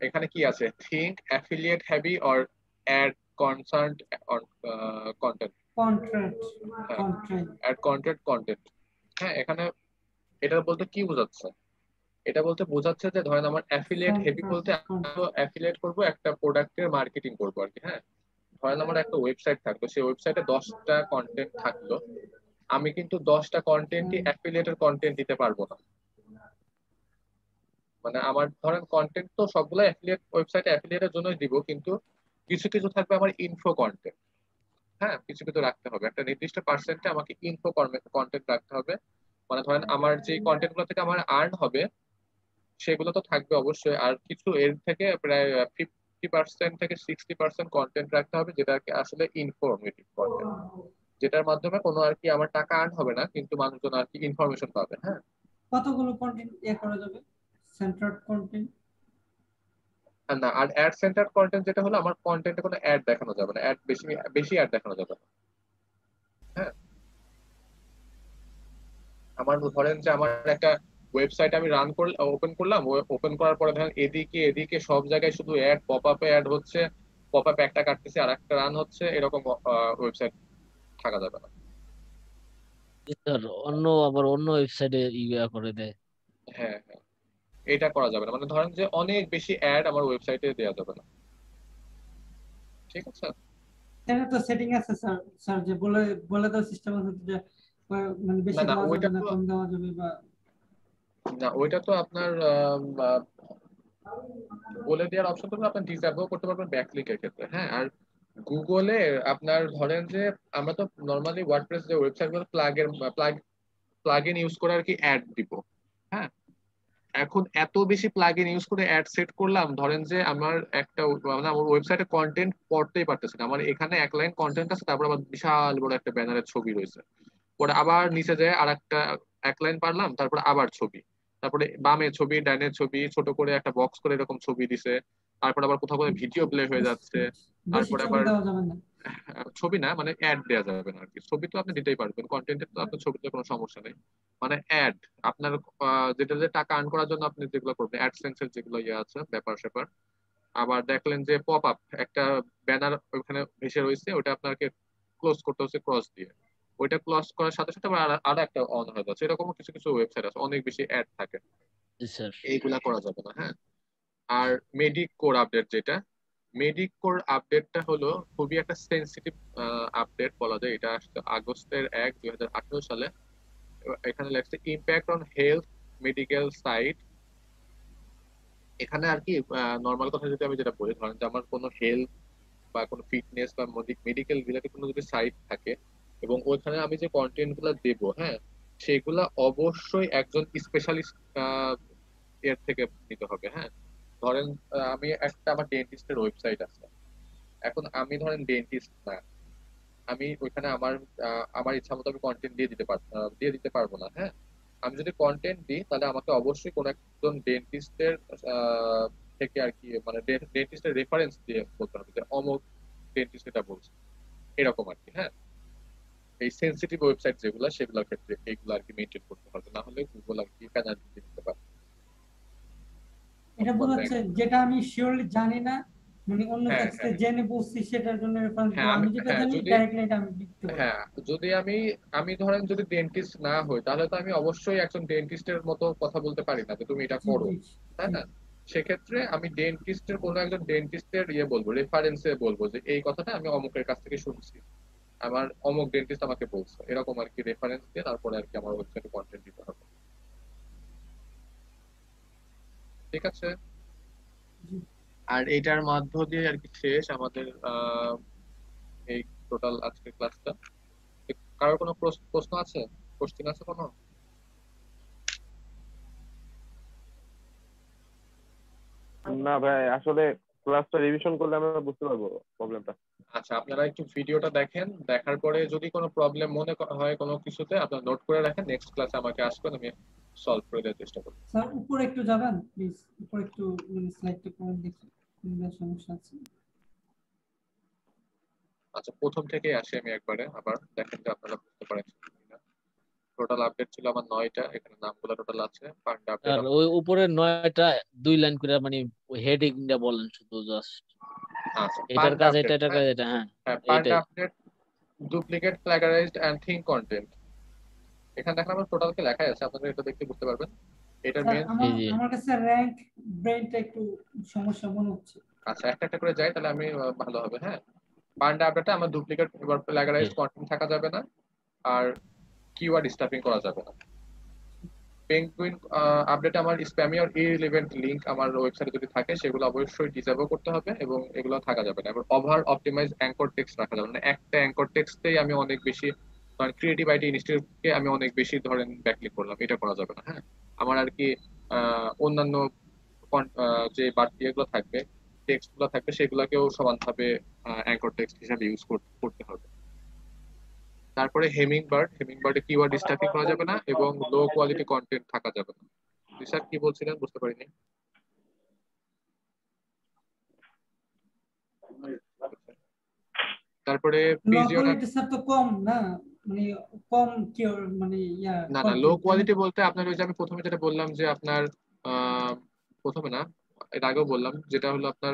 [SPEAKER 2] এখানে কি আছে, think affiliate heavy or ad concern content.
[SPEAKER 6] Contract
[SPEAKER 2] হ্যাঁ,
[SPEAKER 6] কন্ট্রাক্ট
[SPEAKER 2] অ্যাড কন্টেন্ট। হ্যাঁ, এখানে এটা বলতে কি বোঝাচ্ছে, এটা বলতে বোঝাচ্ছে যে ধরেন আমার অ্যাফিলিয়েট হেভি বলতে অ্যাফিলিয়েট করব একটা প্রোডাক্টের মার্কেটিং করবো আর কি। হ্যাঁ, ধরেন আমার একটা ওয়েবসাইট থাকলো, সেই ওয়েবসাইটে 10টা কন্টেন্ট থাকলো, আমি কিন্তু 10টা কন্টেন্টই অ্যাফিলিয়েটের কন্টেন্ট দিতে পারবো না। মানে আমার ধরেন কন্টেন্ট তো সবগুলো অ্যাফিলিয়েট ওয়েবসাইটে অ্যাফিলিয়েটের জন্যই দিব, কিন্তু কিছু কিছু থাকবে আমার ইনফো কন্টেন্ট। হ্যাঁ, কিছু কিছু রাখতে হবে, একটা নির্দিষ্ট পার্সেন্টে আমাকে ইনফো কন্টেন্ট রাখতে হবে। মানে ধরেন আমার যে কন্টেন্ট গুলো থেকে আমার আর্ন হবে সেগুলো তো থাকবে অবশ্যই, আর কিছু এর থেকে প্রায় 50% থেকে 60% কন্টেন্ট রাখতে হবে যেটা আসলে ইনফরমেটিভ কন্টেন্ট, যেটার মাধ্যমে কোনো আর কি আমার টাকা আর্ন হবে না, কিন্তু মানুষজন আর কি ইনফরমেশন পাবে। হ্যাঁ,
[SPEAKER 6] কতগুলো কন্টেন্ট করা যাবে সেন্টার্ড কন্টেন্ট
[SPEAKER 2] আর না, আর অ্যাড সেন্টার কন্টেন্ট যেটা হলো আমার কন্টেন্টে কোনো অ্যাড দেখানো যাবে না, অ্যাড বেশি বেশি অ্যাড দেখানো যাবে না। হ্যাঁ, আমার ধরেন যে আমার একটা ওয়েবসাইট আমি রান করলাম, ওপেন করলাম, ওপেন করার পরে ধরেন এদিকে এদিকে সব জায়গায় শুধু অ্যাড, পপ আপে অ্যাড হচ্ছে, পপ আপ একটা কাটতেছে আর একটা রান হচ্ছে, এরকম ওয়েবসাইট থাকা যাবে না।
[SPEAKER 5] স্যার অন্য ওয়েবসাইটে ইয়া করে দেয়।
[SPEAKER 2] হ্যাঁ হ্যাঁ, এটা করা যাবে না, মানে ধরেন যে অনেক বেশি অ্যাড আমার ওয়েবসাইটে দেওয়া যাবে না। ঠিক আছে,
[SPEAKER 6] এখানে তো সেটিং আছে স্যার স্যার যে বলে বলে দাও সিস্টেম আছে যে মানে
[SPEAKER 2] না
[SPEAKER 6] বেশি
[SPEAKER 2] না
[SPEAKER 6] দেওয়া
[SPEAKER 2] ওইটা
[SPEAKER 6] যাবে না
[SPEAKER 2] তো,
[SPEAKER 6] কম দেওয়া যাবে বা
[SPEAKER 2] না ওইটা তো আপনার বলে দেওয়ার অপশনটা হলো আপনি ডিসেবল করতে পারবেন ব্যাকলিংকের ক্ষেত্রে, হ্যাঁ। আর গুগলে আপনার ধরেন যে আমরা তো নর্মালি ওয়ার্ডপ্রেস যে ওয়েবসাইটগুলো প্লাগইন ইউজ করে আর কি অ্যাড দিব, হ্যাঁ। এখন এত বেশি প্লাগইন ইউজ করে অ্যাড সেট করলাম, ধরেন যে আমার একটা মানে আমার ওয়েবসাইটে কন্টেন্ট পড়তেই পারতেছে না, আমার এখানে এক লাইন কন্টেন্ট আছে, তারপর আবার বিশাল বড় একটা ব্যানারের ছবি রয়েছে, পরে আবার নিচে যায় আর একটা এক লাইন পারলাম, তারপরে আবার ছবি, তারপরে বামে ছবি ডাইনে ছবি, ছোট করে একটা বক্স করে এরকম ছবি দিছে, তারপর আবার কোথাও কোথাও ভিডিও প্লে হয়ে যাচ্ছে,
[SPEAKER 6] বেশি
[SPEAKER 2] তারপরে
[SPEAKER 6] ছবি
[SPEAKER 2] আবার
[SPEAKER 6] দেওয়া যাবে না।
[SPEAKER 2] ছবি না মানে অ্যাড দেওয়া যাবে না আর কি, ছবি তো আপনি দিতেই পারবেন, কন্টেন্টের তো আপনার ছবিতে কোনো সমস্যা নেই, মানে অ্যাড আপনার যেটা যে টাকা আর্ন করার জন্য আপনি যেগুলো করবেন অ্যাডসেন্সের যেগুলো ইয়ে আছে ব্যাপার স্যাপার। আবার দেখলেন যে পপ আপ একটা ব্যানার ওখানে ভেসে রয়েছে, ওটা আপনাকে ক্লোজ করতে হচ্ছে ক্রস দিয়ে, ওইটা ক্লোজ করার সাথে সাথে আবার আর একটা অন হয়ে যাচ্ছে, এরকম কিছু কিছু ওয়েবসাইট আছে অনেক বেশি অ্যাড থাকে,
[SPEAKER 5] জি স্যার।
[SPEAKER 2] এইগুলা করা যাবে না, হ্যাঁ। আর মেডিক কোর আপডেট যেটা, মেডিক কোর আপডেটটা হলো খুবই একটা সেন্সিটিভ আপডেট বলা যায়, এটা আসছে আগস্টের 1, 2018 সালে। এখানে লেখছে impact on health medical site. এখানে আর কি নর্মাল কথা যদি আমি যেটা বলি, ধরেন যে আমার কোনো হেলথ বা কোনো ফিটনেস বা মেডিকেল রিলেটেড কোনো যদি সাইট থাকে এবং ওইখানে আমি যে কন্টেন্ট গুলা দেবো, হ্যাঁ, সেগুলা অবশ্যই একজন স্পেশালিস্ট এর থেকে নিতে হবে, হ্যাঁ। ধরেন আমি একটা আমার ডেন্টিস্টের ওয়েবসাইট আছে, এখন আমি ধরেন ডেন্টিস্ট না, আমি ওইখানে আমার ইচ্ছা মতো আমি কন্টেন্ট দিয়ে দিতে পারবো না, হ্যাঁ। আমি যদি কন্টেন্ট দিই তাহলে আমাকে অবশ্যই কোনো একজন ডেন্টিস্টের থেকে আর কি মানে ডেন্টিস্টের রেফারেন্স দিয়ে বলতে হবে যে অমুক ডেন্টিস্ট এটা বলছে, এরকম আর কি, হ্যাঁ। এই সেন্সিটিভ ওয়েবসাইট যেগুলো সেগুলোর ক্ষেত্রে এইগুলো আর কি মেনটেন করতে হবে, না হলে গুগল আর কি পেনাল্টি দিতে পারে।
[SPEAKER 6] এটা বোঝাচ্ছে যেটা আমি শিওরলি জানি না, মানে অন্য
[SPEAKER 2] হ্যাঁ
[SPEAKER 6] কাছ
[SPEAKER 2] হ্যাঁ
[SPEAKER 6] থেকে জেনে বলছি সেটার জন্য রেফারেন্স
[SPEAKER 2] হ্যাঁ
[SPEAKER 6] দেবো,
[SPEAKER 2] আমি
[SPEAKER 6] আমি যেটা
[SPEAKER 2] হ্যাঁ
[SPEAKER 6] জানি
[SPEAKER 2] যদি
[SPEAKER 6] ডাইরেক্টলি এটা আমি লিখতে পারবো।
[SPEAKER 2] হ্যাঁ যদি আমি আমি ধরেন যদি ডেন্টিস্ট না হই তাহলে তো আমি অবশ্যই একজন ডেন্টিস্টের মতো কথা বলতে পারি না যে তুমি এটা
[SPEAKER 6] জি
[SPEAKER 2] করো,
[SPEAKER 6] জি
[SPEAKER 2] তাই
[SPEAKER 6] জি।
[SPEAKER 2] না। সেক্ষেত্রে আমি ডেন্টিস্টের কোনো একজন ডেন্টিস্টের বলবো, রেফারেন্সে বলবো যে এই কথাটা আমি অমুকের কাছ থেকে শুনছি, আমার অমুক ডেন্টিস্ট আমাকে বলছে, এরকম আর কি রেফারেন্স দিয়ে তারপরে আর কি আমার ওয়েবসাইটে কন্টেন্ট দিতে হবে, ঠিক আছে।
[SPEAKER 6] জি।
[SPEAKER 2] আর এটার মধ্য দিয়ে আর কি শেষ আমাদের এই টোটাল আজকের ক্লাসটা। কারোর কোনো প্রশ্ন আছে, কোশ্চেন আছে কোনো?
[SPEAKER 7] না ভাই, আসলে ক্লাসটা রিভিশন করলে আমরা বুঝতে পারবো প্রবলেমটা।
[SPEAKER 2] আচ্ছা, আপনারা একটু ভিডিওটা দেখেন, দেখার পরে যদি কোনো প্রবলেম মনে হয় কোনো কিছুতে আপনারা নোট করে রাখেন, নেক্সট ক্লাসে আমাকে আসবেন, আমি সলভ করে দেওয়ার চেষ্টা করব।
[SPEAKER 6] স্যার উপরে একটু যাবেন প্লিজ, উপরে একটু মানে স্লাইডটা করে দেখি কোনটা সমস্যা আছে।
[SPEAKER 2] আচ্ছা, প্রথম থেকে আসি আমি একবারে, আবার দেখেন যে আপনারা বুঝতে পারেন কিনা। টোটাল আপডেট ছিল আমার 9টা, এখানে নামগুলো টোটাল আছে, পান্ডা আপডেট
[SPEAKER 5] আর ওই উপরের 9টা 2 লাইন করে মানে হেডিংটা বলেন শুধু জাস্ট,
[SPEAKER 2] আচ্ছা
[SPEAKER 5] এটার
[SPEAKER 2] পান্ডা
[SPEAKER 5] কাজ এটা,
[SPEAKER 2] আপডেট,
[SPEAKER 5] এটার
[SPEAKER 2] হ্যাঁ
[SPEAKER 5] কাজ এটা, হ্যাঁ
[SPEAKER 2] হ্যাঁ পান্ডা
[SPEAKER 5] এইটাই।
[SPEAKER 2] Update duplicate plagiarized and thin content, এখানে দেখেন আমার টোটাল কে লেখাই আছে, আপনারা এটা দেখতে বুঝতে পারবেন এটার
[SPEAKER 6] স্যার
[SPEAKER 2] মেন।
[SPEAKER 5] জি
[SPEAKER 6] আমার
[SPEAKER 5] জি।
[SPEAKER 6] আমার কাছে র্যাঙ্ক ব্রেনটা একটু সমস্যা মনে হচ্ছে।
[SPEAKER 2] আচ্ছা একটা একটা করে যাই তাহলে আমি ভালো হবে, হ্যাঁ। পান্ডা আপডেটে আমার ডুপ্লিকেট
[SPEAKER 5] জি।
[SPEAKER 2] প্লাগারাইজড কন্টেন্ট থাকা যাবে না, আর কিওয়ার্ড স্টাফিং করা যাবে না। পেঙ্গুইন আপডেটে আমার স্প্যামি আর ইরিলেভেন্ট লিংক আমার ওয়েবসাইটে যদি থাকে সেগুলো অবশ্যই ডিসেবল করতে হবে এবং এগুলো থাকা যাবে না। এবার ওভার অপটিমাইজ অ্যাঙ্কর টেক্সট রাখা যাবে না, একটা অ্যাঙ্কর টেক্সটেই আমি অনেক বেশি ধরেন ক্রিয়েটিভ আইটি ইনস্টিটিউটকে আমি অনেক বেশি ধরেন ব্যাকলিক করলাম, এটা করা যাবে না, হ্যাঁ। আমার আর কি অন্যান্য যে বাড়তি এগুলো থাকবে টেক্সট গুলো থাকবে সেগুলোকেও সমানভাবে অ্যাঙ্কর টেক্সট হিসাবে ইউজ করতে হবে। তারপরে হেমিং বার্ডে কিওয়ার্ড স্টাফিং করা যাবে না এবং লো কোয়ালিটি কন্টেন্ট থাকা যাবে না। স্যার কি বলছিলেন বুঝতে পারিনি। তারপরে
[SPEAKER 6] লো
[SPEAKER 2] পিজিও
[SPEAKER 6] কোয়ালিটি স্যার তো কম না, মানে কম কি মানে ইয়া
[SPEAKER 2] না না লো
[SPEAKER 6] কন্টেন্ট তাই
[SPEAKER 2] কোয়ালিটি
[SPEAKER 6] নাকি?
[SPEAKER 2] বলতে আপনার ওই যে আমি প্রথমে যেটা বললাম যে আপনার আহ, প্রথমে না এর আগেও বললাম যেটা হলো আপনার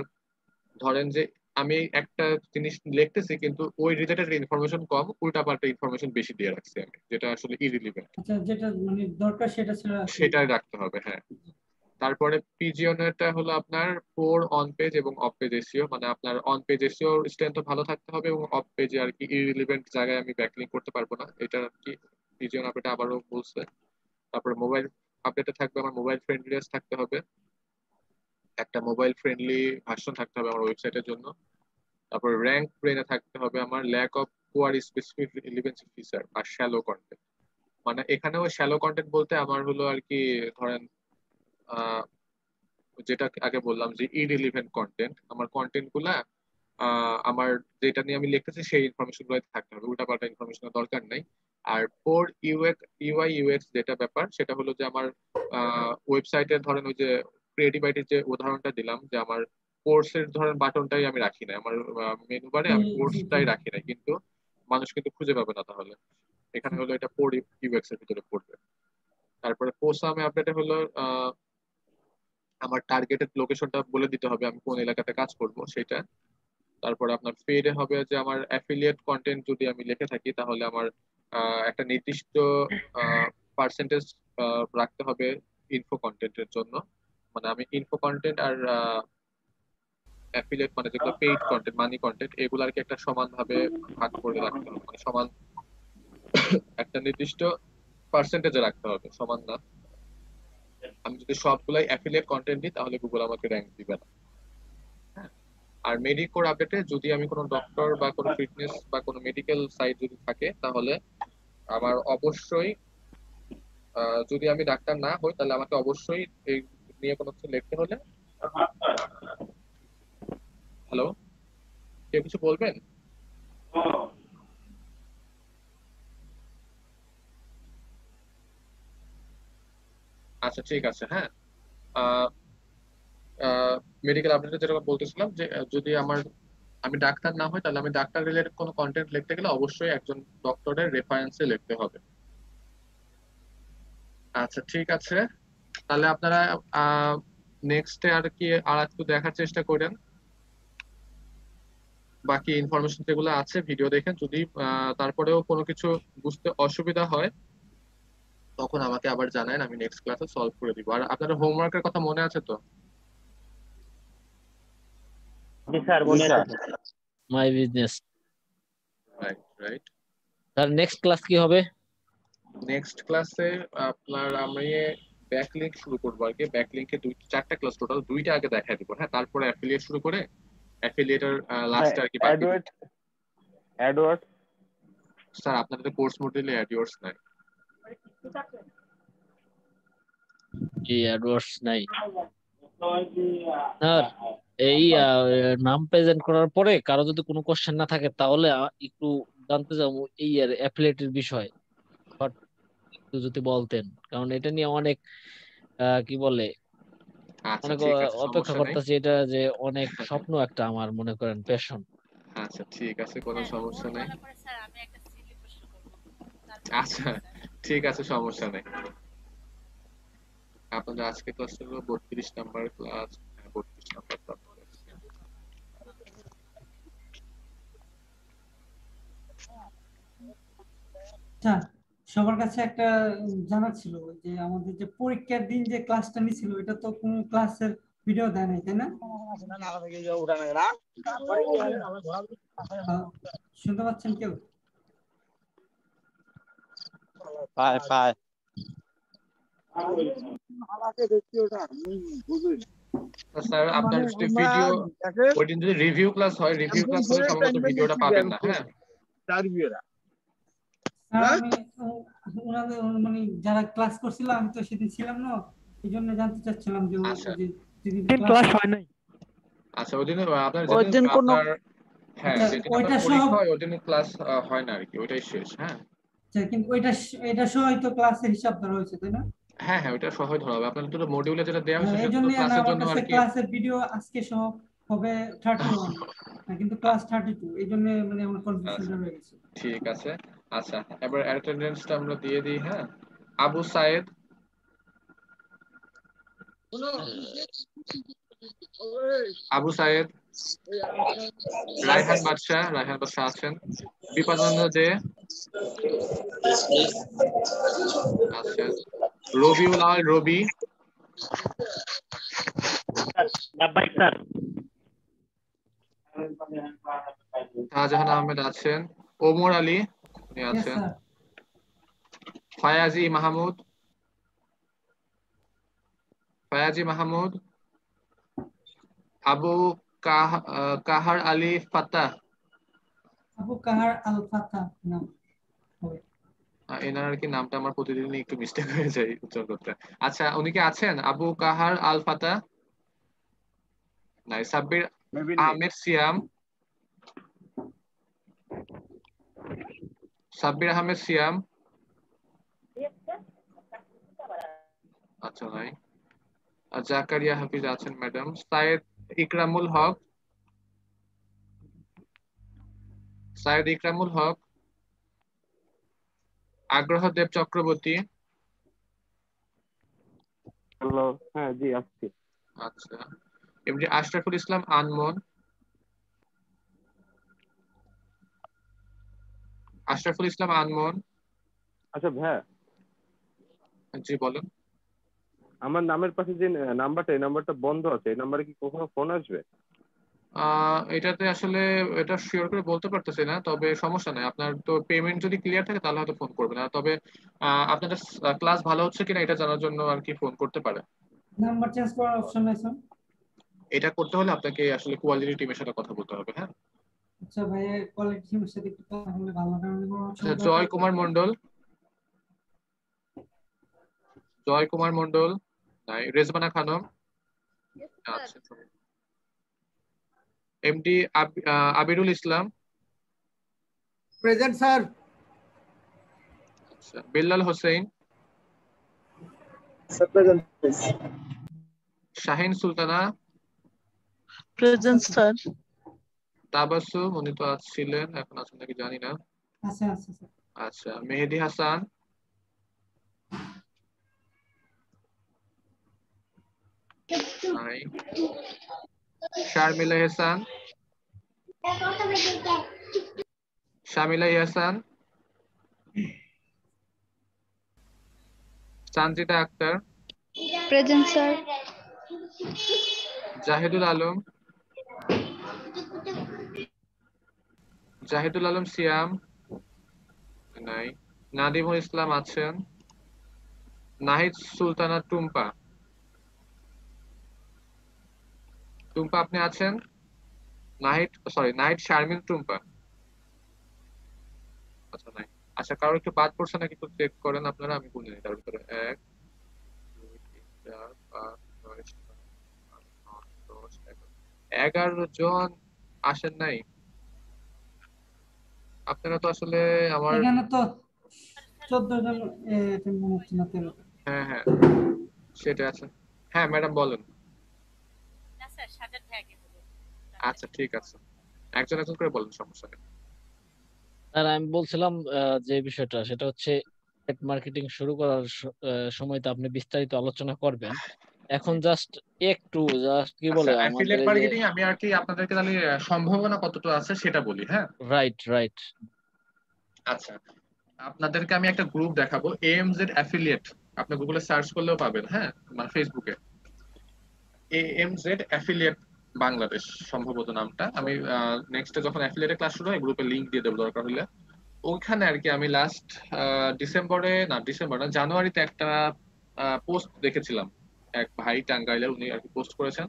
[SPEAKER 2] ধরেন যে আমি একটা জিনিস লিখতেছি কিন্তু ওই রিলেটেড ইনফরমেশন কম, উল্টাপাল্টা ইনফরমেশন বেশি দিয়ে রাখছি আমি, যেটা আসলে ইরিলিভেন্ট,
[SPEAKER 6] আচ্ছা যেটা মানে দরকার সেটা ছাড়া আর কি।
[SPEAKER 2] সেটাই রাখতে হবে, হ্যাঁ। তারপরে পিজিওনেরটা হলো আপনার পোর অন পেজ এবং অফ পেজ এসিও, মানে আপনার অন পেজ এসিও স্ট্রেংথ ভালো থাকতে হবে এবং অফ পেজে আর কি ইরিলিভেন্ট জায়গায় আমি ব্যাকলিং করতে পারবো না, এটা আর কি পিজিওন আপডেট আবারও বলছে। তারপরে মোবাইল আপডেটে থাকবে আমার মোবাইল ফ্রেন্ডলিনেস থাকতে হবে, একটা মোবাইল ফ্রেন্ডলি ভার্সন থাকতে হবে আমার ওয়েবসাইটের জন্য। তারপর র্যাঙ্ক ব্রেনে থাকতে হবে আমার lack of poor specific relevancy feature আর শ্যালো কন্টেন্ট। মানে এখানেও শ্যালো কন্টেন্ট বলতে আমার হলো আর কি, ধরেন যেটা আগে বললাম যে ইরিলেভেন্ট কন্টেন্ট, আমার কন্টেন্ট গুলা আমার যেটা নিয়ে আমি লিখতেছি সেই ইনফরমেশন গুলো থাকতে হবে, উল্টাপাল্টা ইনফরমেশনের দরকার নাই। আর পোর ইউআই ইউএক্স যেটা ব্যাপার সেটা হলো যে আমার ওয়েবসাইটের ধরেন ওই যে ক্রিয়েটিভ আইটির যে উদাহরণটা দিলাম, যে আমার কোর্সের ধরেন বাটনটাই আমি রাখি না, আমার মেনু বারে আমি
[SPEAKER 6] জি জি
[SPEAKER 2] কোর্সটাই রাখি না, কিন্তু মানুষ কিন্তু খুঁজে পাবে না তাহলে। এখানে হলো এটা পোর ইউএক্স এর ভিতরে পড়বে। তারপরে পোসামে আপডেটে হলো আমার টার্গেটেড লোকেশনটা বলে দিতে হবে, আমি কোন এলাকাতে কাজ করব সেটা। তারপরে আপনার ফিডে হবে যে আমার অ্যাফিলিয়েট কন্টেন্ট যদি আমি লিখে থাকি তাহলে আমার একটা নির্দিষ্ট পার্সেন্টেজ রাখতে হবে ইনফো কন্টেন্টের জন্য। মানে আমি ইনফো কন্টেন্ট আর অ্যাফিলিয়েট মানে যেগুলো পেইড কন্টেন্ট মানি কন্টেন্ট এগুলো আর কি একটা সমান ভাবে ভাগ করে রাখতে হবে, মানে সমান একটা নির্দিষ্ট পার্সেন্টেজে রাখতে হবে, সমান না। আমি যদি সবগুলাই অ্যাফিলিয়েট কন্টেন্ট দিই তাহলে গুগল আমাকে র্যাঙ্ক দিবে না। আর মেডিকোর আপডেটে যদি আমি কোনো ডক্টর বা কোনো ফিটনেস বা কোনো মেডিকেল সাইট যদি থাকে তাহলে আমার অবশ্যই যদি আমি ডাক্তার না হই তাহলে আমাকে অবশ্যই এই নিয়ে কোনো কিছু লিখতে হলে, হ্যালো কেউ কিছু বলবেন? আচ্ছা ঠিক আছে, হ্যাঁ। মেডিকেল আপডেটে যেটা বলতেছিলাম যে যদি আমি ডাক্তার না হই তাহলে আমি ডাক্তার রিলেটেড কোনো কন্টেন্ট লিখতে গেলে অবশ্যই একজন ডক্টরের রেফারেন্সে লিখতে হবে। আচ্ছা ঠিক আছে, তাহলে আপনারা নেক্সটে আর কি আর একটু দেখার চেষ্টা করেন, বাকি ইনফরমেশন যেগুলো আছে ভিডিও দেখেন। যদি তারপরেও কোনো কিছু বুঝতে অসুবিধা হয় তখন আমাকে আবার জানান, আমি নেক্সট ক্লাসে সলভ করে দিব। আর আপনাদের হোমওয়ার্কের কথা মনে আছে তো?
[SPEAKER 9] জি স্যার, মনে আছে।
[SPEAKER 5] My business.
[SPEAKER 2] Right right.
[SPEAKER 5] তার নেক্সট ক্লাস কি হবে?
[SPEAKER 2] নেক্সট ক্লাসে আপনার আমি ব্যাকলিংক শুরু করবো আর কি। ব্যাকলিংকে 4টা ক্লাস টোটাল, 2টা আগে দেখাই দিব, হ্যাঁ। তারপরে অ্যাফিলিয়েট শুরু করে অ্যাফিলিয়েটের লাস্টে আর কি বাকি।
[SPEAKER 7] অ্যাডওয়ার্ড
[SPEAKER 2] স্যার আপনাদের কোর্স মডেলে অ্যাডওয়ার্ডস নাই।
[SPEAKER 5] এই অ্যাডওয়ার্ডস নাই স্যার। এই নাম প্রেজেন্ট করার পরে কারো যদি কোনো কোশ্চেন না থাকে তাহলে একটু জানতে চাবো এই অ্যাফিলিয়েটের বিষয়, But একটু যদি বলতেন, কারণ এটা নিয়ে অনেক কি বলে
[SPEAKER 2] আচ্ছা
[SPEAKER 5] অনেক
[SPEAKER 2] ঠিক আছে,
[SPEAKER 5] অপেক্ষা
[SPEAKER 2] সমস্যা নেই।
[SPEAKER 5] করতেছি, এটা যে অনেক স্বপ্ন একটা আমার, মনে করেন প্যাশন।
[SPEAKER 2] আচ্ছা ঠিক আছে, কোনো
[SPEAKER 3] হ্যাঁ,
[SPEAKER 2] সমস্যা
[SPEAKER 3] ওর
[SPEAKER 2] নেই।
[SPEAKER 3] বলার পরে স্যার আমি একটা সিলি প্রশ্ন করবো, তারপরে
[SPEAKER 2] আচ্ছা
[SPEAKER 3] বলুন স্যার।
[SPEAKER 2] ঠিক আছে, সমস্যা নেই। আপনাদের আজকে ক্লাস হলো 32 নাম্বার ক্লাস, 32 নাম্বার ক্লাস।
[SPEAKER 6] আচ্ছা, সবার কাছে একটা জানার ছিল যে আমাদের যে পরীক্ষার দিন যে ক্লাসটা নিছিল এটা তো কোনো ক্লাসের ভিডিও দেয় নাই, তাই না? শুনতে পাচ্ছেন কেউ?
[SPEAKER 4] পায় পায়
[SPEAKER 2] স্যার আপনার যদি ভিডিও ওই দিন যদি রিভিউ ক্লাস হয়, রিভিউ ক্লাস হলে সম্ভবত ভিডিওটা পাবেন না, হ্যাঁ।
[SPEAKER 6] স্যার আমি ওনাদের মানে যারা ক্লাস করছিল আমি তো সেদিন ছিলাম না, এই জন্য জানতে চাচ্ছিলাম যে
[SPEAKER 2] আচ্ছা
[SPEAKER 6] যে যেদিন
[SPEAKER 1] দিন ক্লাস হয় নাই।
[SPEAKER 2] আচ্ছা ওই দিন আপনার
[SPEAKER 9] ওই দিন কোনো
[SPEAKER 2] আপনার হ্যাঁ
[SPEAKER 6] আচ্ছা,
[SPEAKER 2] যেদিন
[SPEAKER 6] ওইটা
[SPEAKER 2] আপনার
[SPEAKER 6] সহ
[SPEAKER 2] পরীক্ষা হয় ওই দিন ক্লাস হয় না আর কি, ওইটাই শেষ, হ্যাঁ।
[SPEAKER 6] আচ্ছা, কিন্তু এটা সহ তো ক্লাসের হিসাব ধরা হয়েছে, তাই না?
[SPEAKER 2] হ্যাঁ হ্যাঁ ওইটা সহজ ধরা হবে, আপনার তো মডিউলে যেটা দেওয়া হয়েছে
[SPEAKER 6] এই
[SPEAKER 2] সেটা
[SPEAKER 6] জন্য
[SPEAKER 2] তো
[SPEAKER 6] না
[SPEAKER 2] ক্লাসের
[SPEAKER 6] আমার
[SPEAKER 2] জন্য
[SPEAKER 6] কাছে
[SPEAKER 2] আর কি।
[SPEAKER 6] ক্লাসের ভিডিও আজকে সহ হবে 31, কিন্তু ক্লাস 32, এই জন্য মানে আমার কনফিউশনটা হয়ে গেছে।
[SPEAKER 2] ঠিক আছে, আচ্ছা এবার অ্যাটেন্ডেন্সটা আমরা দিয়ে দিই, হ্যাঁ। আবু সায়েদ, আবু সায়েদ, রায়হান বাদশাহ আছেন, বিপাদানন্দ দে আছেন, রবিউল আল রবি, শাহজাহান আহমেদ আছেন, ওমর আলী উনি
[SPEAKER 6] Yes,
[SPEAKER 2] আছেন,
[SPEAKER 6] sir.
[SPEAKER 2] ফায়াজি মাহমুদ, আবু কাহার আলী ফাতাহ।
[SPEAKER 6] আবু কাহার আল ফাতা নাম হবে।
[SPEAKER 2] এনার আর কি নামটা আমার প্রতিদিনই একটু মিস্টেক হয়ে যায় উচ্চারণ করতে। আচ্ছা, উনি কি আছেন? আবু কাহার আল ফাতাহ নাই। সাব্বির
[SPEAKER 4] মেবি নেই।
[SPEAKER 2] আহমেদ সিয়াম। সাব্বির আহমেদ সিয়াম। আচ্ছা নাই। আর জাকারিয়া হাফিজ আছেন ম্যাডাম। সায়েদ ইকরামুল হক। সায়েদ ইকরামুল হক। আগ্রহ দেব চক্রবর্তী।
[SPEAKER 7] হ্যালো, হ্যাঁ জি আসছি।
[SPEAKER 2] আচ্ছা, এমনি আশরাফুল ইসলাম আনমন। আশরাফুল ইসলাম আনমন।
[SPEAKER 7] আচ্ছা ভাইয়া,
[SPEAKER 2] জি বলেন।
[SPEAKER 7] আমার নামের পাশে যে নাম্বারটা, এই নাম্বারটা বন্ধ আছে, এই নাম্বারে কি কখনো ফোন আসবে?
[SPEAKER 2] এটাতে আসলে এটা শিওর করে বলতে পারতেছি না, তবে সমস্যা নাই। আপনার তো পেমেন্ট যদি ক্লিয়ার থাকে তাহলে হয়তো ফোন করবে না, তবে আপনাদের ক্লাস ভালো হচ্ছে কিনা এটা জানার জন্য আর কি ফোন করতে পারে।
[SPEAKER 6] নাম্বার চেঞ্জ করার অপশন নাই স্যার?
[SPEAKER 2] এটা করতে হলে আপনাকে আসলে কোয়ালিটি টিমের সাথে কথা বলতে হবে। হ্যাঁ,
[SPEAKER 6] আচ্ছা ভাই, কোয়ালিটি টিমের সাথে একটু কথা বললে ভালো, কারণ কোনো
[SPEAKER 2] আচ্ছা, জয় কুমার মন্ডল। জয় কুমার মন্ডল নাই। রেজবানা খানম। আচ্ছা, MD Abirul Islam.
[SPEAKER 10] Present sir.
[SPEAKER 2] আচ্ছা, Billal Hossain.
[SPEAKER 10] Sir present.
[SPEAKER 2] Shahin Sultana.
[SPEAKER 10] Present sir.
[SPEAKER 2] Tabassum, উনি তো ছিলেন, এখন আছেন নাকি জানি না।
[SPEAKER 6] আচ্ছা আচ্ছা স্যার।
[SPEAKER 2] আচ্ছা, মেহেদি হাসান। নাই। শারমিলা হাসান। শামিলা হাসান। চান্দ্রিতা আক্তার।
[SPEAKER 11] Present sir.
[SPEAKER 2] জাহিদুল আলম। জাহিদুল আলম সিয়াম। নাই। নাদিমুল ইসলাম আছেন। নাহিদ সুলতানা টুম্পা। টুম্পা আপনি আছেন? নাহিদ, সরি, নাহিদ শারমিন টুম্পা। আচ্ছা নাই। আচ্ছা, কারো একটু বাদ পড়ছে নাকি একটু চেক করেন আপনারা, আমি বলে নিই তার ভিতরে। 1 2 3 4 5 6 7 8 9 10 11 জন আসেন নাই। আপনারা তো আসলে আমার,
[SPEAKER 6] এখানে তো 14 জন মনে হচ্ছে না, 13।
[SPEAKER 2] হ্যাঁ হ্যাঁ সেটা আছে। হ্যাঁ ম্যাডাম বলেন।
[SPEAKER 3] না স্যার, সাজার ভাই আগে বলুন।
[SPEAKER 2] আচ্ছা ঠিক আছে, একজন একজন করে বলেন, সমস্যা নেই।
[SPEAKER 5] আর আমি বলছিলাম যে বিষয়টা সেটা হচ্ছে মার্কেটিং শুরু করার সময় তো আপনি বিস্তারিত আলোচনা করবেন। এখন জাস্ট কি
[SPEAKER 2] আচ্ছা,
[SPEAKER 5] বলে আমাদের
[SPEAKER 2] অ্যাফিলিয়েট
[SPEAKER 5] এই যে
[SPEAKER 2] মার্কেটিং আমি আর কি আপনাদেরকে তাহলে সম্ভাবনা কতটা আছে সেটা বলি। হ্যাঁ,
[SPEAKER 5] রাইট রাইট।
[SPEAKER 2] আচ্ছা, আপনাদেরকে আমি একটা গ্রুপ দেখাবো, এএমজেড অ্যাফিলিয়েট। আপনি গুগলে সার্চ করলেও পাবেন। হ্যাঁ, মানে ফেসবুকে এএমজেড অ্যাফিলিয়েট বাংলাদেশ সম্ভবত নামটা। আমি নেক্সটে যখন অ্যাফিলিয়েটের ক্লাস শুরু হয় গ্রুপে লিংক দিয়ে দেবো দরকার হলে। ওইখানে আর কি আমি লাস্ট ডিসেম্বর না, জানুয়ারিতে একটা পোস্ট দেখেছিলাম। এক ভাই টাঙ্গাইলের, উনি আর কি পোস্ট করেছেন।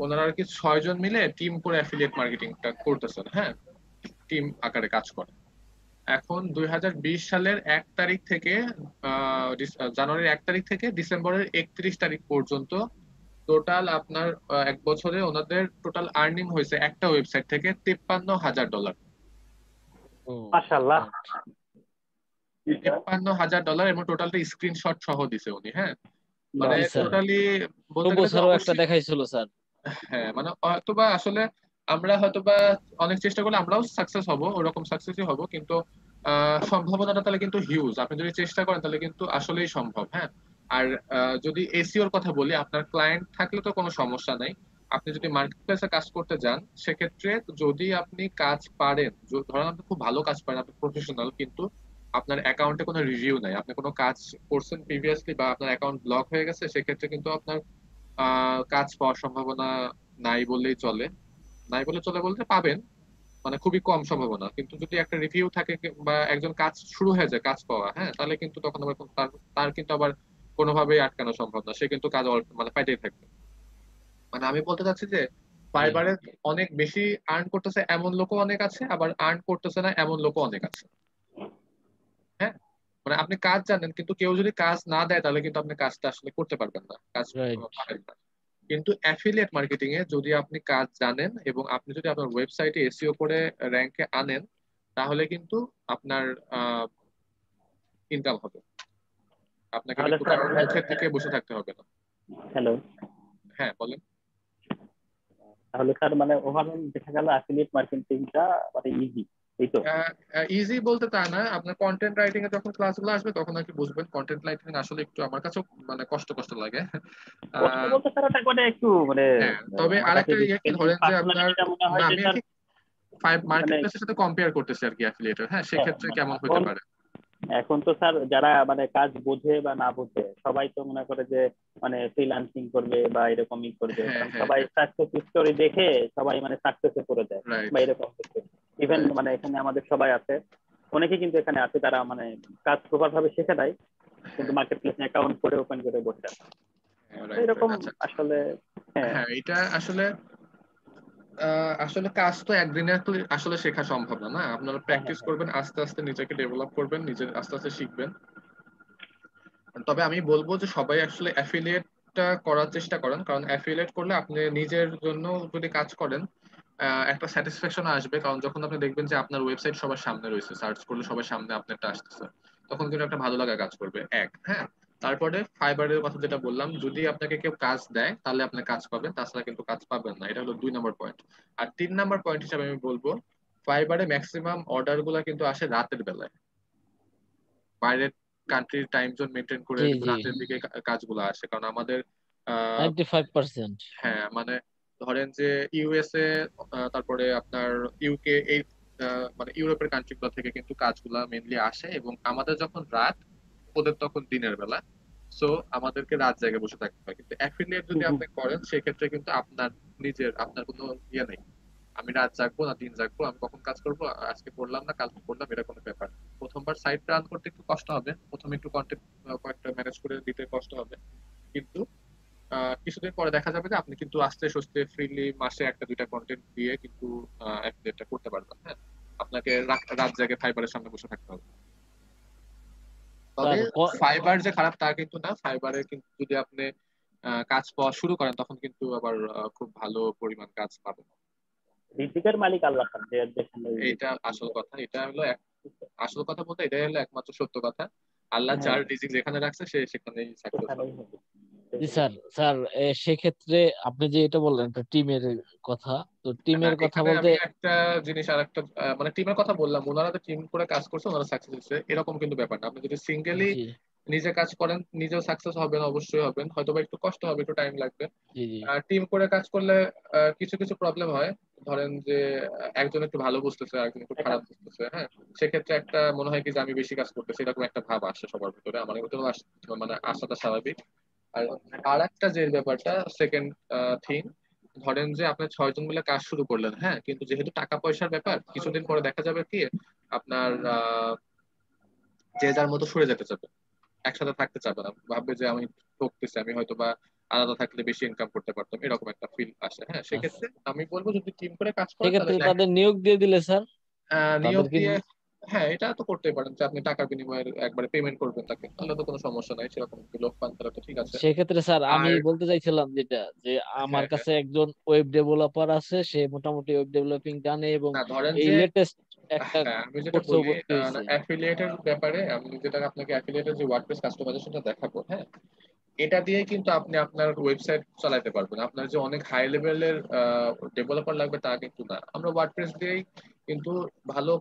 [SPEAKER 2] ওনারা আর কি 6 জন মিলে টিম করে অ্যাফিলিয়েট মার্কেটিংটা করতেছেন। হ্যাঁ, টিম আকারে কাজ করে। এখন 2020 সালের 1 তারিখ থেকে জানুয়ারির 1 তারিখ থেকে ডিসেম্বরের 31 তারিখ পর্যন্ত টোটাল আপনার 1 বছরে ওনাদের টোটাল আর্নিং হয়েছে একটা ওয়েবসাইট থেকে $53,000।
[SPEAKER 9] মাশাআল্লাহ।
[SPEAKER 2] $53,000 এবং টোটালটা স্ক্রিনশট সহ দিছে উনি। হ্যাঁ, মানে
[SPEAKER 5] জি স্যার,
[SPEAKER 2] টোটালি বলতে
[SPEAKER 5] তবু
[SPEAKER 2] গেলে যে
[SPEAKER 5] স্যারও একটা
[SPEAKER 2] অবশ্যই,
[SPEAKER 5] দেখাইছিল স্যার।
[SPEAKER 2] হ্যাঁ মানে হয়তোবা আসলে আমরা হয়তোবা অনেক চেষ্টা করলে আমরাও সাকসেস হব, ওরকম সাকসেসই হব, কিন্তু সম্ভাবনাটা তাহলে কিন্তু হিউজ। আপনি যদি চেষ্টা করেন তাহলে কিন্তু আসলেই সম্ভব। হ্যাঁ, আর যদি এসিওর কথা বলি, আপনার ক্লায়েন্ট থাকলে তো কোনো সমস্যা নাই। আপনি যদি মার্কেট প্লেসে কাজ করতে যান, সেক্ষেত্রে যদি আপনি কাজ পারেন, ধরেন আপনি খুব ভালো কাজ পারেন, আপনি প্রফেশনাল, কিন্তু আপনার অ্যাকাউন্টে কোনো রিভিউ নাই, আপনি কোনো কাজ করছেন প্রিভিয়াসলি বা আপনার অ্যাকাউন্ট ব্লক হয়ে গেছে, সেক্ষেত্রে কিন্তু আপনার কাজ পাওয়ার সম্ভাবনা নাই বললেই চলে। নাই বলে চলে বলতে পাবেন, মানে খুবই কম সম্ভাবনা। কিন্তু যদি একটা রিভিউ থাকে বা একজন কাজ শুরু হয়ে যায় কাজ পাওয়া, হ্যাঁ, তাহলে কিন্তু তখন আবার তার তার কিন্তু আবার কোনোভাবেই আটকানো সম্ভব না, সে কিন্তু কাজ মানে পাইতেই থাকবে। মানে আমি বলতে চাচ্ছি যে ফাইবারে অনেক বেশি আর্ন করতেছে এমন লোকও অনেক আছে, আবার আর্ন করতেছে না এমন লোকও অনেক আছে। হ্যাঁ, মানে আপনি কাজ জানেন কিন্তু কেউ যদি কাজ না দেয় তাহলে কিন্তু আপনি কাজটা আসলে করতে পারবেন না, কাজ
[SPEAKER 5] রাইট।
[SPEAKER 2] পাবেন না। কিন্তু অ্যাফিলিয়েট মার্কেটিং এ যদি আপনি কাজ জানেন এবং আপনি যদি আপনার ওয়েবসাইটে এসইও করে র্যাঙ্কে আনেন, তাহলে কিন্তু আপনার ইনকাম হবে। আপনাকে
[SPEAKER 9] তাহলে
[SPEAKER 2] কিন্তু
[SPEAKER 9] স্যার,
[SPEAKER 2] কারোর মুখের দিকে বসে থাকতে হবে না।
[SPEAKER 9] হ্যালো,
[SPEAKER 2] হ্যাঁ বলেন।
[SPEAKER 9] তাহলে স্যার মানে ওভারঅল দেখা গেল অ্যাফিলিয়েট মার্কেটিংটা মানে ইজি, এই তো?
[SPEAKER 2] ইজি বলতে তা না, আপনার কন্টেন্ট রাইটিং এ যখন ক্লাসগুলো আসবে তখন আর কি বুঝবেন। কন্টেন্ট রাইটিং আসলে একটু আমার কাছেও মানে কষ্ট কষ্ট লাগে।
[SPEAKER 9] কষ্ট বলতে স্যার ওটা মানে একটু মানে
[SPEAKER 2] হ্যাঁ, তবে
[SPEAKER 9] আমার কাছে
[SPEAKER 2] আরেকটা ইয়ে কি ধরেন যে
[SPEAKER 9] পার্সোনালি
[SPEAKER 2] আপনার,
[SPEAKER 9] যেটা মনে হয়
[SPEAKER 2] না
[SPEAKER 9] যে
[SPEAKER 2] আমি আর
[SPEAKER 9] স্যার
[SPEAKER 2] কি মার্কেট
[SPEAKER 9] মানে
[SPEAKER 2] প্লেসের সাথে কম্পেয়ার করতেছি আর কি অ্যাফিলিয়েটর। হ্যাঁ, সেক্ষেত্রে
[SPEAKER 9] মানে
[SPEAKER 2] কেমন হতে পারে।
[SPEAKER 9] এখন তো স্যার যারা মানে কাজ বোঝে বা না বোঝে সবাই তো মনে করে যে মানে ফ্রিল্যান্সিং করবে বা এরকমই করবে,
[SPEAKER 2] হ্যাঁ
[SPEAKER 9] কারণ
[SPEAKER 2] হ্যাঁ
[SPEAKER 9] সবাই
[SPEAKER 2] হ্যাঁ,
[SPEAKER 9] সাকসেস স্টোরি দেখে সবাই মানে সাকসেসে করে যায়
[SPEAKER 2] রাইট
[SPEAKER 9] বা এরকম কিছু। ইভেন
[SPEAKER 2] রাইট
[SPEAKER 9] মানে এখানে আমাদের সবাই আছে, অনেকে কিন্তু এখানে আছে তারা মানে কাজ প্রপার ভাবে শিখে দেয় কিন্তু
[SPEAKER 2] হ্যাঁ
[SPEAKER 9] মার্কেট প্লেস অ্যাকাউন্ট করে ওপেন করে বসে আছে।
[SPEAKER 2] হ্যাঁ,
[SPEAKER 9] তো
[SPEAKER 2] রাইট রাইট।
[SPEAKER 9] এরকম
[SPEAKER 2] আচ্ছা,
[SPEAKER 9] আসলে হ্যাঁ
[SPEAKER 2] হ্যাঁ এটা আসলে আসলে কাজ তো একদিনে তো আসলে শেখা সম্ভব না। না, আপনারা
[SPEAKER 9] হ্যাঁ হ্যাঁ
[SPEAKER 2] প্র্যাকটিস
[SPEAKER 9] হ্যাঁ
[SPEAKER 2] করবেন, আস্তে আস্তে নিজেকে ডেভেলপ করবেন, নিজে আস্তে আস্তে শিখবেন। তবে আমি বলবো যে সবাই আসলে অ্যাফিলিয়েটটা করার চেষ্টা করেন, কারণ অ্যাফিলিয়েট করলে আপনি নিজের জন্য যদি কাজ করেন একটা স্যাটিসফ্যাকশন আসবে। কারণ যখন আপনি দেখবেন যে আপনার ওয়েবসাইট সবার সামনে রয়েছে, সার্চ করলে সবার সামনে আপনারটা আসতেছে, তখন কিন্তু একটা ভালো লাগা কাজ করবে। এক, হ্যাঁ। তারপরে ফাইবারের কথা যেটা বললাম, যদি আপনাকে কেউ কাজ দেয় তাহলে আপনি কাজ পাবেন, তাছাড়া কিন্তু কাজ পাবেন না। এটা হলো 2 নম্বর পয়েন্ট। আর 3 নম্বর পয়েন্ট হিসাবে আমি বলবো, ফাইবারে ম্যাক্সিমাম অর্ডার গুলা কিন্তু আসে রাতের বেলায়, বাইরের কান্ট্রির টাইম জোন মেনটেন করে
[SPEAKER 5] জি
[SPEAKER 2] কিন্তু
[SPEAKER 5] জি,
[SPEAKER 2] রাতের দিকে কাজগুলো আসে। কারণ আমাদের আহ
[SPEAKER 5] 95%।
[SPEAKER 2] হ্যাঁ মানে ধরেন যে ইউএসএ, তারপরে আপনার ইউকে, এই মানে ইউরোপের কান্ট্রি গুলো থেকে কিন্তু কাজগুলা মেনলি আসে, এবং আমাদের যখন রাত ওদের তখন দিনের বেলা। সো আমাদেরকে রাত জায়গায় বসে থাকতে হয়। কিন্তু অ্যাফিলিয়েট যদি আপনি করেন সেক্ষেত্রে কিন্তু আপনার নিজের, আপনার কোনো ইয়ে নেই, আমি রাত জাগবো না দিন জাগবো, আমি কখন কাজ করবো, আজকে করলাম না কালকে করলাম, এটা কোনো ব্যাপার না। প্রথমবার সাইট রান করতে একটু কষ্ট হবে, প্রথমে একটু কন্টেন্ট কয়েকটা ম্যানেজ করে দিতে কষ্ট হবে, কিন্তু কিছুদিন পরে দেখা যাবে যে আপনি কিন্তু আস্তে সুস্তে ফ্রিলি মাসে একটা দুইটা কন্টেন্ট দিয়ে কিন্তু অ্যাফিলিয়েটটা করতে পারবেন। হ্যাঁ, আপনাকে রাত জাগে ফাইবারের সামনে বসে থাকতে হবে। তবে
[SPEAKER 5] স্যার
[SPEAKER 2] ফাইবার যে খারাপ তা কিন্তু না, ফাইবারে কিন্তু যদি আপনি কাজ পাওয়া শুরু করেন তখন কিন্তু আবার খুব ভালো পরিমাণ কাজ পাবেন।
[SPEAKER 9] রিজিকের মালিক আল্লাহ খান, যে যেখানে রিজিক।
[SPEAKER 2] এইটা আসল কথা, এটা হলো আসল কথা বলতে এটাই হলো একমাত্র সত্য কথা। আল্লাহ
[SPEAKER 9] হ্যাঁ
[SPEAKER 2] যার রিজিক যেখানে রাখছে সে সেখানেই সাকসেস
[SPEAKER 9] সেখানেই
[SPEAKER 2] হবে।
[SPEAKER 9] হবে।
[SPEAKER 5] জি স্যার। স্যার সেক্ষেত্রে আপনি যে এটা বললেন একটা টিমের কথা, তো টিমের
[SPEAKER 2] হ্যাঁ,
[SPEAKER 5] কথা
[SPEAKER 2] এখানে
[SPEAKER 5] বলতে
[SPEAKER 2] আমি একটা জিনিস আর একটা মানে টিমের কথা বললাম, ওনারা তো টিম করে কাজ করছে, ওনারা সাকসেস হচ্ছে এরকম কিন্তু ব্যাপার না। আপনি যদি সিঙ্গেলি
[SPEAKER 5] জি
[SPEAKER 2] নিজে কাজ করেন নিজেও সাকসেস হবেন, অবশ্যই হবেন, হয়তো বা একটু কষ্ট হবে, একটু টাইম লাগবে।
[SPEAKER 5] জি জি
[SPEAKER 2] টিম করে কাজ করলে কিছু কিছু প্রবলেম হয়। ধরেন যে একজন একটু ভালো বুঝতেছে, একজন একটু খারাপ বুঝতেছে। হ্যাঁ, সেক্ষেত্রে একটা মনে হয় কি যে আমি বেশি কাজ করতেছি, এরকম একটা ভাব আসে সবার ভিতরে, আমার ভিতরে মানে আসাটা স্বাভাবিক। আর আর একটা যে ব্যাপারটা, সেকেন্ড থিং, ধরেন যে আপনি 6 জন মিলে কাজ শুরু করলেন, হ্যাঁ, কিন্তু যেহেতু টাকা পয়সার ব্যাপার, কিছুদিন পরে দেখা যাবে কি আপনার যে যার মতো সরে যেতে চাবে, একসাথে থাকতে চাবে না, ভাববে যে আমি ঠকতেছি, আমি হয়তো বা আলাদা থাকলে বেশি ইনকাম করতে পারতাম, এরকম একটা ফিল আসে। হ্যাঁ,
[SPEAKER 5] আচ্ছা।
[SPEAKER 2] সেক্ষেত্রে আমি বলবো যদি টিম করে কাজ করেন তাহলে
[SPEAKER 5] সেক্ষেত্রে তাদের নিয়োগ দিয়ে দিলে স্যার,
[SPEAKER 2] নিয়োগ
[SPEAKER 5] তাদেরকে
[SPEAKER 2] দিয়ে, হ্যাঁ এটা তো করতে পারেন যে আপনি টাকার বিনিময়ে একবারে পেমেন্ট করবেন তাকে, তাহলে তো কোনো সমস্যা নাই। সেরকম যদি লোক পান তাহলে তো ঠিক আছে।
[SPEAKER 5] সেক্ষেত্রে স্যার আমি
[SPEAKER 2] আর
[SPEAKER 5] বলতে চাইছিলাম যেটা, যে আমার
[SPEAKER 2] হ্যাঁ হ্যাঁ,
[SPEAKER 5] কাছে একজন ওয়েব ডেভেলপার আছে, সে মোটামুটি ওয়েব ডেভেলপিং জানে এবং
[SPEAKER 2] না ধরেন
[SPEAKER 5] এই
[SPEAKER 2] যে,
[SPEAKER 5] লেটেস্ট একটা
[SPEAKER 2] হ্যাঁ আমি যেটা
[SPEAKER 5] কোর্সও
[SPEAKER 2] বলি
[SPEAKER 5] ভর্তি হয়েছে।
[SPEAKER 2] অ্যাফিলিয়েটের ব্যাপারে, আমি যেটা আপনাকে অ্যাফিলিয়েটের যে ওয়ার্ডপ্রেস কাস্টমাইজেশনটা দেখাবো, হ্যাঁ, এটা দিয়ে কিন্তু আপনি আপনার ওয়েবসাইট চালাতে পারবেন। আপনার যে অনেক হাই লেভেলের ডেভেলপার লাগবে তা কিন্তু না, আমরা ওয়ার্ডপ্রেস দিয়েই কিন্তু ভালো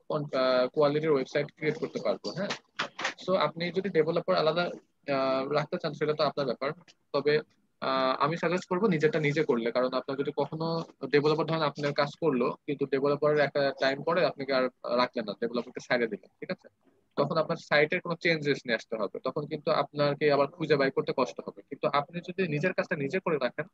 [SPEAKER 2] কোয়ালিটির ওয়েবসাইট ক্রিয়েট করতে পারবো। হ্যাঁ, সো আপনি যদি ডেভেলপার আলাদা রাখতে চান সেটা তো আপনার ব্যাপার। তবে আমি সাজেস্ট করবো নিজেরটা নিজে করলে, কারণ আপনার যদি কখনো ডেভেলপার ধরেন আপনার কাজ করলো কিন্তু ডেভেলপারের একটা টাইম পরে আপনাকে আর রাখলেন না, ডেভেলপারকে সাইডে দিলেন, ঠিক আছে, তখন আপনার সাইটের কোনো চেঞ্জেস নিয়ে আসতে হবে, তখন কিন্তু আপনাকে আবার খুঁজে বাই করতে কষ্ট হবে। কিন্তু আপনি যদি নিজের কাজটা নিজে করে রাখেন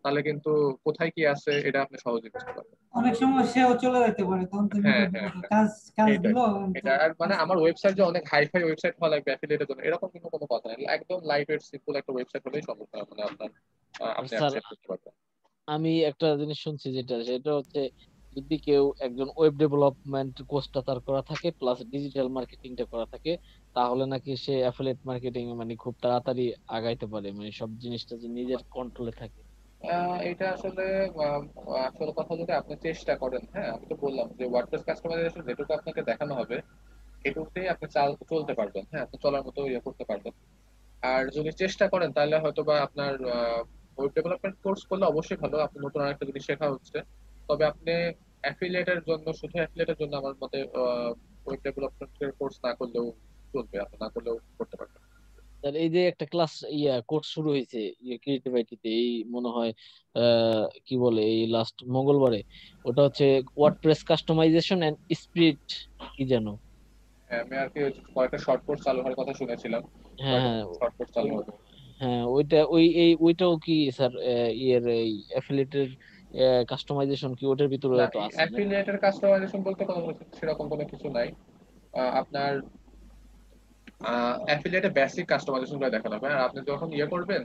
[SPEAKER 2] তাহলে কিন্তু কোথায় কি আছে এটা আপনি সহজে বুঝতে পারবেন।
[SPEAKER 6] অনেক সময় সেও চলে যেতে পারে, তখন তুমি
[SPEAKER 2] হ্যাঁ হ্যাঁ হ্যাঁ,
[SPEAKER 6] কাজ কাজ
[SPEAKER 2] এইটাই।
[SPEAKER 6] দিল
[SPEAKER 2] এটা আর মানে আমার ওয়েবসাইট যে অনেক হাই ফাই ওয়েবসাইট হওয়া লাগবে অ্যাফিলিয়েটের জন্য এরকম কিন্তু কোনো কথা নেই, একদম লাইট ওয়েট সিম্পল একটা ওয়েবসাইট হলেই সম্ভব, মানে আপনার
[SPEAKER 5] আর
[SPEAKER 2] আপনি
[SPEAKER 5] স্যার
[SPEAKER 2] অ্যাফিলিয়েট করতে পারবেন।
[SPEAKER 5] আমি একটা জিনিস শুনছি যেটা সেটা হচ্ছে যদি কেউ একজন ওয়েব ডেভেলপমেন্ট কোর্সটা তার করা থাকে প্লাস ডিজিটাল মার্কেটিংটা করা থাকে তাহলে নাকি সে অ্যাফিলিয়েট মার্কেটিং মানে খুব তাড়াতাড়ি আগাইতে পারে মানে সব জিনিসটা যে নিজের কন্ট্রোলে থাকে।
[SPEAKER 2] এটা আসলে আহ, আসল কথা যদি আপনি চেষ্টা করেন, হ্যাঁ আমি তো বললাম যে ওয়ার্ডপ্রেস কাস্টমাইজেশন যেটুকু আপনাকে দেখানো হবে এটুকুতেই আপনি চলতে পারবেন, হ্যাঁ আপনি চলার মতো ইয়ে করতে পারবেন। আর যদি চেষ্টা করেন তাহলে হয়তো বা আপনার ওয়েব ডেভেলপমেন্ট কোর্স করলে অবশ্যই ভালো, আপনি নতুন আরেকটা জিনিস শেখা হচ্ছে। তবে আপনি অ্যাফিলিয়েটের জন্য, শুধু অ্যাফিলিয়েটের জন্য আমার মতে ওয়েব ডেভেলপমেন্টের কোর্স না করলেও চলবে, আপনি না করলেও করতে পারবেন।
[SPEAKER 5] আর এই যে একটা ক্লাস কোর্স শুরু হয়েছে ক্রিয়েটিভ আইটিতে এই মনে হয় কি বলে এই লাস্ট মঙ্গলবারে, ওটা হচ্ছে ওয়ার্ডপ্রেস কাস্টমাইজেশন এন্ড স্পিরিট কি যেন।
[SPEAKER 2] হ্যাঁ, আমি আর কি ওই কয়েকটা শর্ট কোর্স চালু হওয়ার কথা শুনেছিলাম,
[SPEAKER 5] হ্যাঁ
[SPEAKER 2] কয়েকটা
[SPEAKER 5] হ্যাঁ
[SPEAKER 2] শর্ট কোর্স চালু হবে।
[SPEAKER 5] হ্যাঁ ওইটাও কি স্যার এই অ্যাফিলিয়েটের কাস্টমাইজেশন কি ওটার ভিতরে
[SPEAKER 2] না,
[SPEAKER 5] তো আছে নাকি?
[SPEAKER 2] অ্যাফিলিয়েটের কাস্টমাইজেশন বলতে কোনো সেরকম কোনো কিছু নাই। আপনার অ্যাফিলিয়েটে বেসিক কাস্টমাইজেশন গুলো দেখানো হবে, আর আপনি যখন ইয়ে করবেন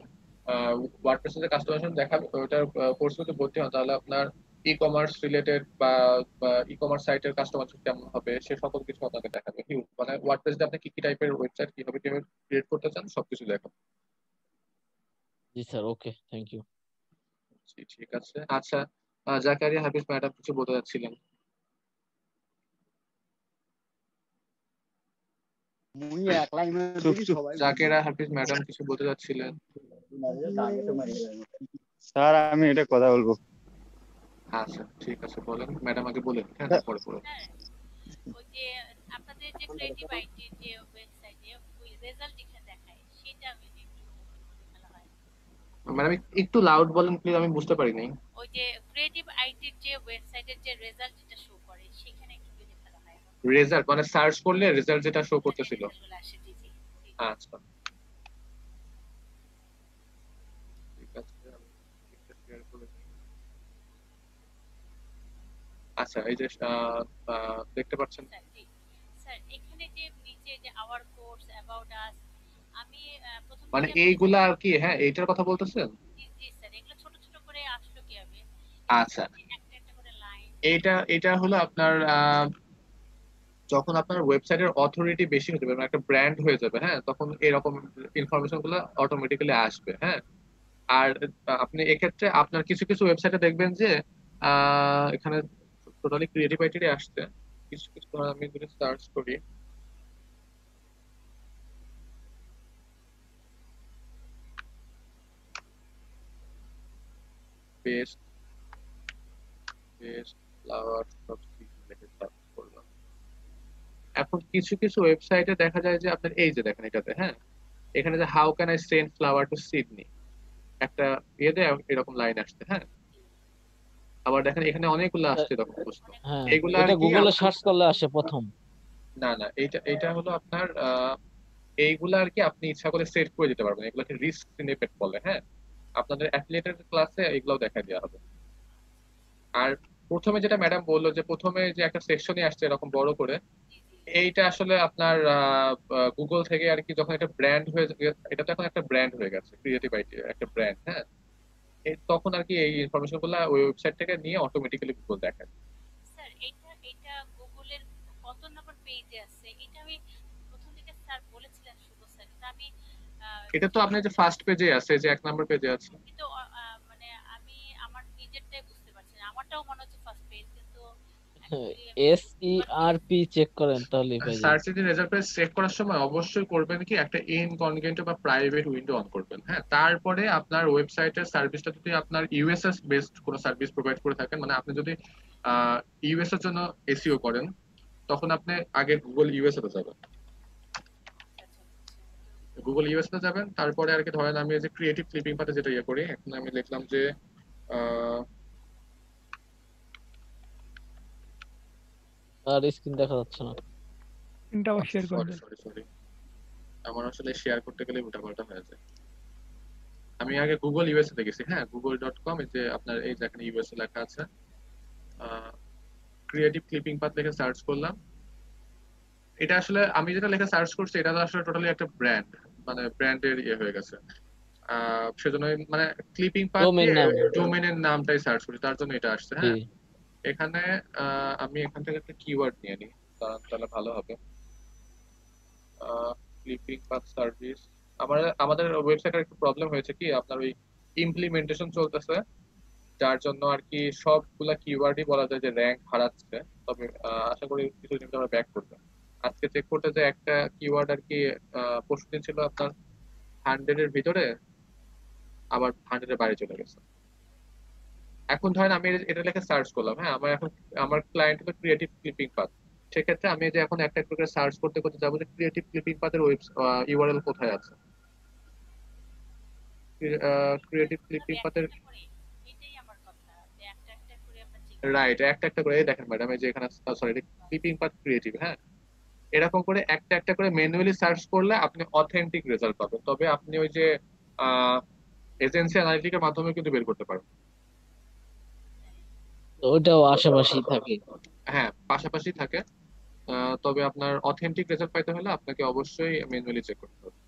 [SPEAKER 2] ওয়ার্ডপ্রেসে যে কাস্টমাইজেশন দেখাবে ওটার কোর্স যদি ভর্তি হন তাহলে আপনার ই কমার্স রিলেটেড বা ই কমার্স সাইটের কাস্টমাইজেশন কেমন হবে সে সকল কিছু আপনাকে দেখাবে। হিউজ মানে ওয়ার্ডপ্রেসে আপনি কি কি টাইপের ওয়েবসাইট কিভাবে কিভাবে ক্রিয়েট করতে চান সবকিছু দেখাবে।
[SPEAKER 5] জি স্যার, ওকে, থ্যাংক ইউ।
[SPEAKER 2] জি, ঠিক আছে। আচ্ছা, জাকারিয়া হাফিজ ম্যাডাম কিছু বলতে যাচ্ছিলেন।
[SPEAKER 4] মুই একলাই
[SPEAKER 2] চুপ চুপ, জাকেরা হাফিজ ম্যাডাম কিছু বলতে যাচ্ছিলেন।
[SPEAKER 4] স্যার আমি এটা কথা বলবো।
[SPEAKER 2] আচ্ছা ঠিক আছে, বলেন ম্যাডাম, আগে বলেন, হ্যাঁ তারপরে বলেন।
[SPEAKER 3] হ্যাঁ, ওই যে আপনাদের যে ক্রিয়েটিভ আইটি যে ওয়েবসাইটে ওই রেজাল্ট এখানে দেখায় সেটা আমি একটু ভালো হয়।
[SPEAKER 2] ম্যাডাম একটু লাউড বলেন প্লিজ, আমি বুঝতে পারি নাই।
[SPEAKER 3] ওই যে ক্রিয়েটিভ আইটির যে ওয়েবসাইটের যে রেজাল্ট যেটা শো করে সেখানে একটু যদি ভালো হয়।
[SPEAKER 2] রেজাল্ট মানে সার্চ করলে রেজাল্ট যেটা শো করতেছিল।
[SPEAKER 3] রেজাল্টগুলো আসে, জি জি।
[SPEAKER 2] আচ্ছা ঠিক আছে, আমি এটা শেয়ার করে দিই। আচ্ছা এই যে দেখতে পাচ্ছেন
[SPEAKER 3] স্যার জি স্যার, এখানে যে নিচে যে আওয়ার কোর্স অ্যাবাউট আস, আমি প্রথম
[SPEAKER 2] মানে
[SPEAKER 3] দিকে
[SPEAKER 2] এইগুলা আর কি, হ্যাঁ এইটার কথা বলতেছেন।
[SPEAKER 3] জি জি স্যার, এগুলো ছোট ছোট করে আসলো কিভাবে,
[SPEAKER 2] আচ্ছা,
[SPEAKER 3] একটা একটা করে লাইন।
[SPEAKER 2] এটা হলো আপনার যখন আপনার ওয়েবসাইটের অথরিটি বেশি হয়ে যাবে মানে একটা ব্র্যান্ড হয়ে যাবে, হ্যাঁ তখন এরকম ইনফরমেশন গুলো অটোমেটিক্যালি আসবে, হ্যাঁ। আর আপনি এক্ষেত্রে আপনার কিছু কিছু ওয়েবসাইটে দেখবেন যে এখানে টোটালি ক্রিয়েটিভ আইটি আসছে, কিছু কিছু আমি যদি সার্চ করি বেস্ট বেস্ট ফ্লাওয়ার সব লিখে সার্চ করলাম। এখন কিছু কিছু ওয়েবসাইটে দেখা যায় যে আপনার এই যে দেখেন এটাতে, হ্যাঁ এখানে যে how can I send flower to Sydney একটা ইয়ে দেয় এরকম লাইন আসছে, হ্যাঁ। আবার দেখেন এখানে অনেকগুলো আসছে এরকম প্রশ্ন,
[SPEAKER 5] হ্যাঁ,
[SPEAKER 2] এগুলো আর
[SPEAKER 5] এটা
[SPEAKER 2] কি
[SPEAKER 5] গুগলে সার্চ করলে আসে প্রথম।
[SPEAKER 2] না না, এটা হলো আপনার এইগুলা আর কি আপনি ইচ্ছা করে সেট করে দিতে পারবেন, এগুলোকে রিস্ক স্নিপেট বলে, হ্যাঁ। আপনাদের অ্যাফিলিয়েটেড ক্লাসে এগুলোও দেখা দেওয়া হবে। আর প্রথমে যেটা ম্যাডাম বললো যে প্রথমে যে একটা সেকশনই আসছে এরকম বড় করে, এইটা আসলে আপনার গুগল থেকে আর কি যখন এটা ব্র্যান্ড হয়ে এটা তো এখন একটা ব্র্যান্ড হয়ে গেছে, ক্রিয়েটিভ আইটি একটা ব্র্যান্ড, হ্যাঁ। তখন আর কি এই ইনফরমেশন গুলো ওই ওয়েবসাইট থেকে নিয়ে অটোমেটিক্যালি গুগল দেখায়।
[SPEAKER 3] স্যার এটা গুগলের কত নম্বর পেজে আছে এটা আমি প্রথম দিকে স্যার বলেছিলেন শুভ স্যার, কিন্তু আমি
[SPEAKER 2] এটা তো আপনার যে ফার্স্ট পেজে আছে, যে 1 নম্বর পেজে আছে।
[SPEAKER 3] কিন্তু মানে আমি আমার নিজেরটাই বুঝতে পারছি না, আমারটাও মনে হচ্ছে ফার্স্ট পেজ, কিন্তু
[SPEAKER 5] SERP চেক করেন তাহলে পেয়ে যাবেন।
[SPEAKER 2] Search engine result page check করার সময় অবশ্যই করবেন কি একটা ইনকগনিটো বা প্রাইভেট উইন্ডো অন করবেন, হ্যাঁ। তারপরে আপনার ওয়েবসাইটের সার্ভিসটা যদি আপনার ইউএসএস বেসড কোনো সার্ভিস প্রোভাইড করে থাকেন, মানে আপনি যদি ইউএস এর জন্য এসইও করেন তখন আপনি আগে গুগল ইউএস এ যাবেন, গুগল ইউএস এ যাবেন। তারপরে আর কি ধরেন আমি এই যে ক্রিয়েটিভ ক্লিপিং পাতে যেটা ইয়ে করি, এখন আমি লিখলাম যে
[SPEAKER 5] আর স্ক্রিন দেখা যাচ্ছে না,
[SPEAKER 1] স্ক্রিনটা আবার শেয়ার করে দেন।
[SPEAKER 2] সরি আমার আসলে শেয়ার করতে গেলে উল্টাপাল্টা হয়ে যায়। আমি আগে গুগল ইউএসএ তে গেছি, হ্যাঁ google.com, এই যে আপনার এই যে এখানে ইউএসএ লেখা আছে, ক্রিয়েটিভ ক্লিপিং পাথ লিখে সার্চ করলাম। এটা আসলে আমি যেটা লেখা সার্চ করছি এটা তো আসলে টোটালি একটা ব্র্যান্ড, মানে ব্র্যান্ডের ইয়ে হয়ে গেছে। সেজন্য মানে ক্লিপিং পাথ
[SPEAKER 5] ডোমেন
[SPEAKER 2] দিয়ে
[SPEAKER 5] নাম।
[SPEAKER 2] ডোমেনের নামটাই সার্চ করি, তার জন্য এটা আসছে।
[SPEAKER 5] জি।
[SPEAKER 2] হ্যাঁ, এখানে আমি এখান থেকে একটা কিওয়ার্ড নিয়ে নিই, তাহলে ভালো হবে। ক্লিপিং পাথ সার্ভিস, আমাদের ওয়েবসাইটের একটু প্রবলেম হয়েছে কি, আপনার ওই ইমপ্লিমেন্টেশন চলতেছে, যার জন্য আর কি সবগুলা কিওয়ার্ডই বলা যায় যে র্যাঙ্ক হারাচ্ছে। তবে আশা করি কিছুদিন আমরা ব্যাক করবো। আজকে চেক করতে যে একটা কিওয়ার্ড আর কি পরশুদিন ছিল আপনার 100 এর ভিতরে, আবার 100 এর বাইরে চলে গেছে। এখন ধরেন আমি এটা লেখে সার্চ করলাম, হ্যাঁ, আমার ক্লায়েন্ট হলো ক্রিয়েটিভ ক্লিপিং পাথ। সেক্ষেত্রে আমি যে এখন একটা একটা করে সার্চ করতে করতে যাবো যে ক্রিয়েটিভ ক্লিপিং পাথের ইউআরএল কোথায় আছে, ক্রিয়েটিভ ক্লিপিং পাথের।
[SPEAKER 3] এটাই আমার কথা, যে একটা একটা করে আমরা চেক
[SPEAKER 2] রাইট, একটা একটা করে, এই দেখেন ম্যাডাম, এই যে এখানে সরি ক্লিপিং পাথ ক্রিয়েটিভ, হ্যাঁ, এরকম করে একটা একটা করে ম্যানুয়ালি সার্চ করলে আপনি অথেন্টিক রেজাল্ট পাবেন। তবে আপনি ওই যে এজেন্সি অ্যানালিটিকের মাধ্যমে কিন্তু বের করতে পারবেন।
[SPEAKER 5] ওইটাও আশেপাশেই থাকে।
[SPEAKER 2] হ্যাঁ, পাশাপাশি থাকে। তবে আপনার অথেন্টিক রেজাল্ট পাইতে হলে আপনাকে অবশ্যই ম্যানুয়ালি চেক করতে হবে।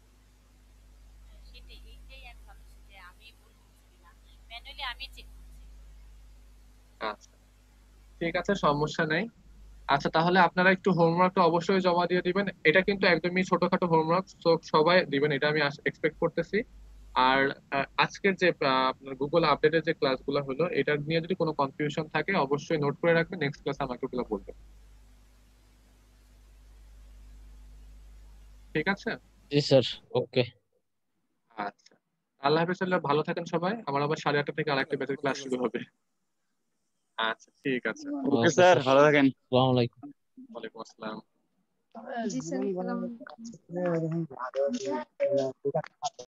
[SPEAKER 3] সেটাই, এইটাই আমি ভাবছি যে আমি ভুল করছি কিনা, ম্যানুয়ালি আমি চেক করছি।
[SPEAKER 2] আচ্ছা, ঠিক আছে, সমস্যা নেই। আচ্ছা, তাহলে আপনারা একটু হোমওয়ার্কটা অবশ্যই জমা দিয়ে দিবেন। এটা কিন্তু একদমই ছোটখাটো হোমওয়ার্ক, তো সবাই দিবেন এটা আমি এক্সপেক্ট করতেছি। আর আজকের যে আপনার গুগল আপডেটের যে ক্লাসগুলো হলো, এটা নিয়ে যদি কোনো কনফিউশন থাকে অবশ্যই নোট করে রাখবেন, নেক্সট ক্লাসে আমাকে ওগুলো বলবেন। ঠিক আছে?
[SPEAKER 5] জি স্যার, ওকে।
[SPEAKER 2] আচ্ছা, আল্লাহ হাফেজ, ভালো থাকেন সবাই। আমার আবার 8:30 থেকে আরেকটা ব্যাচের ক্লাস শুরু হবে। আচ্ছা, ঠিক আছে।
[SPEAKER 4] ওকে স্যার, ভালো থাকেন।
[SPEAKER 5] আসসালামু আলাইকুম।
[SPEAKER 2] ওয়ালাইকুম আসসালাম।
[SPEAKER 8] জি স্যার,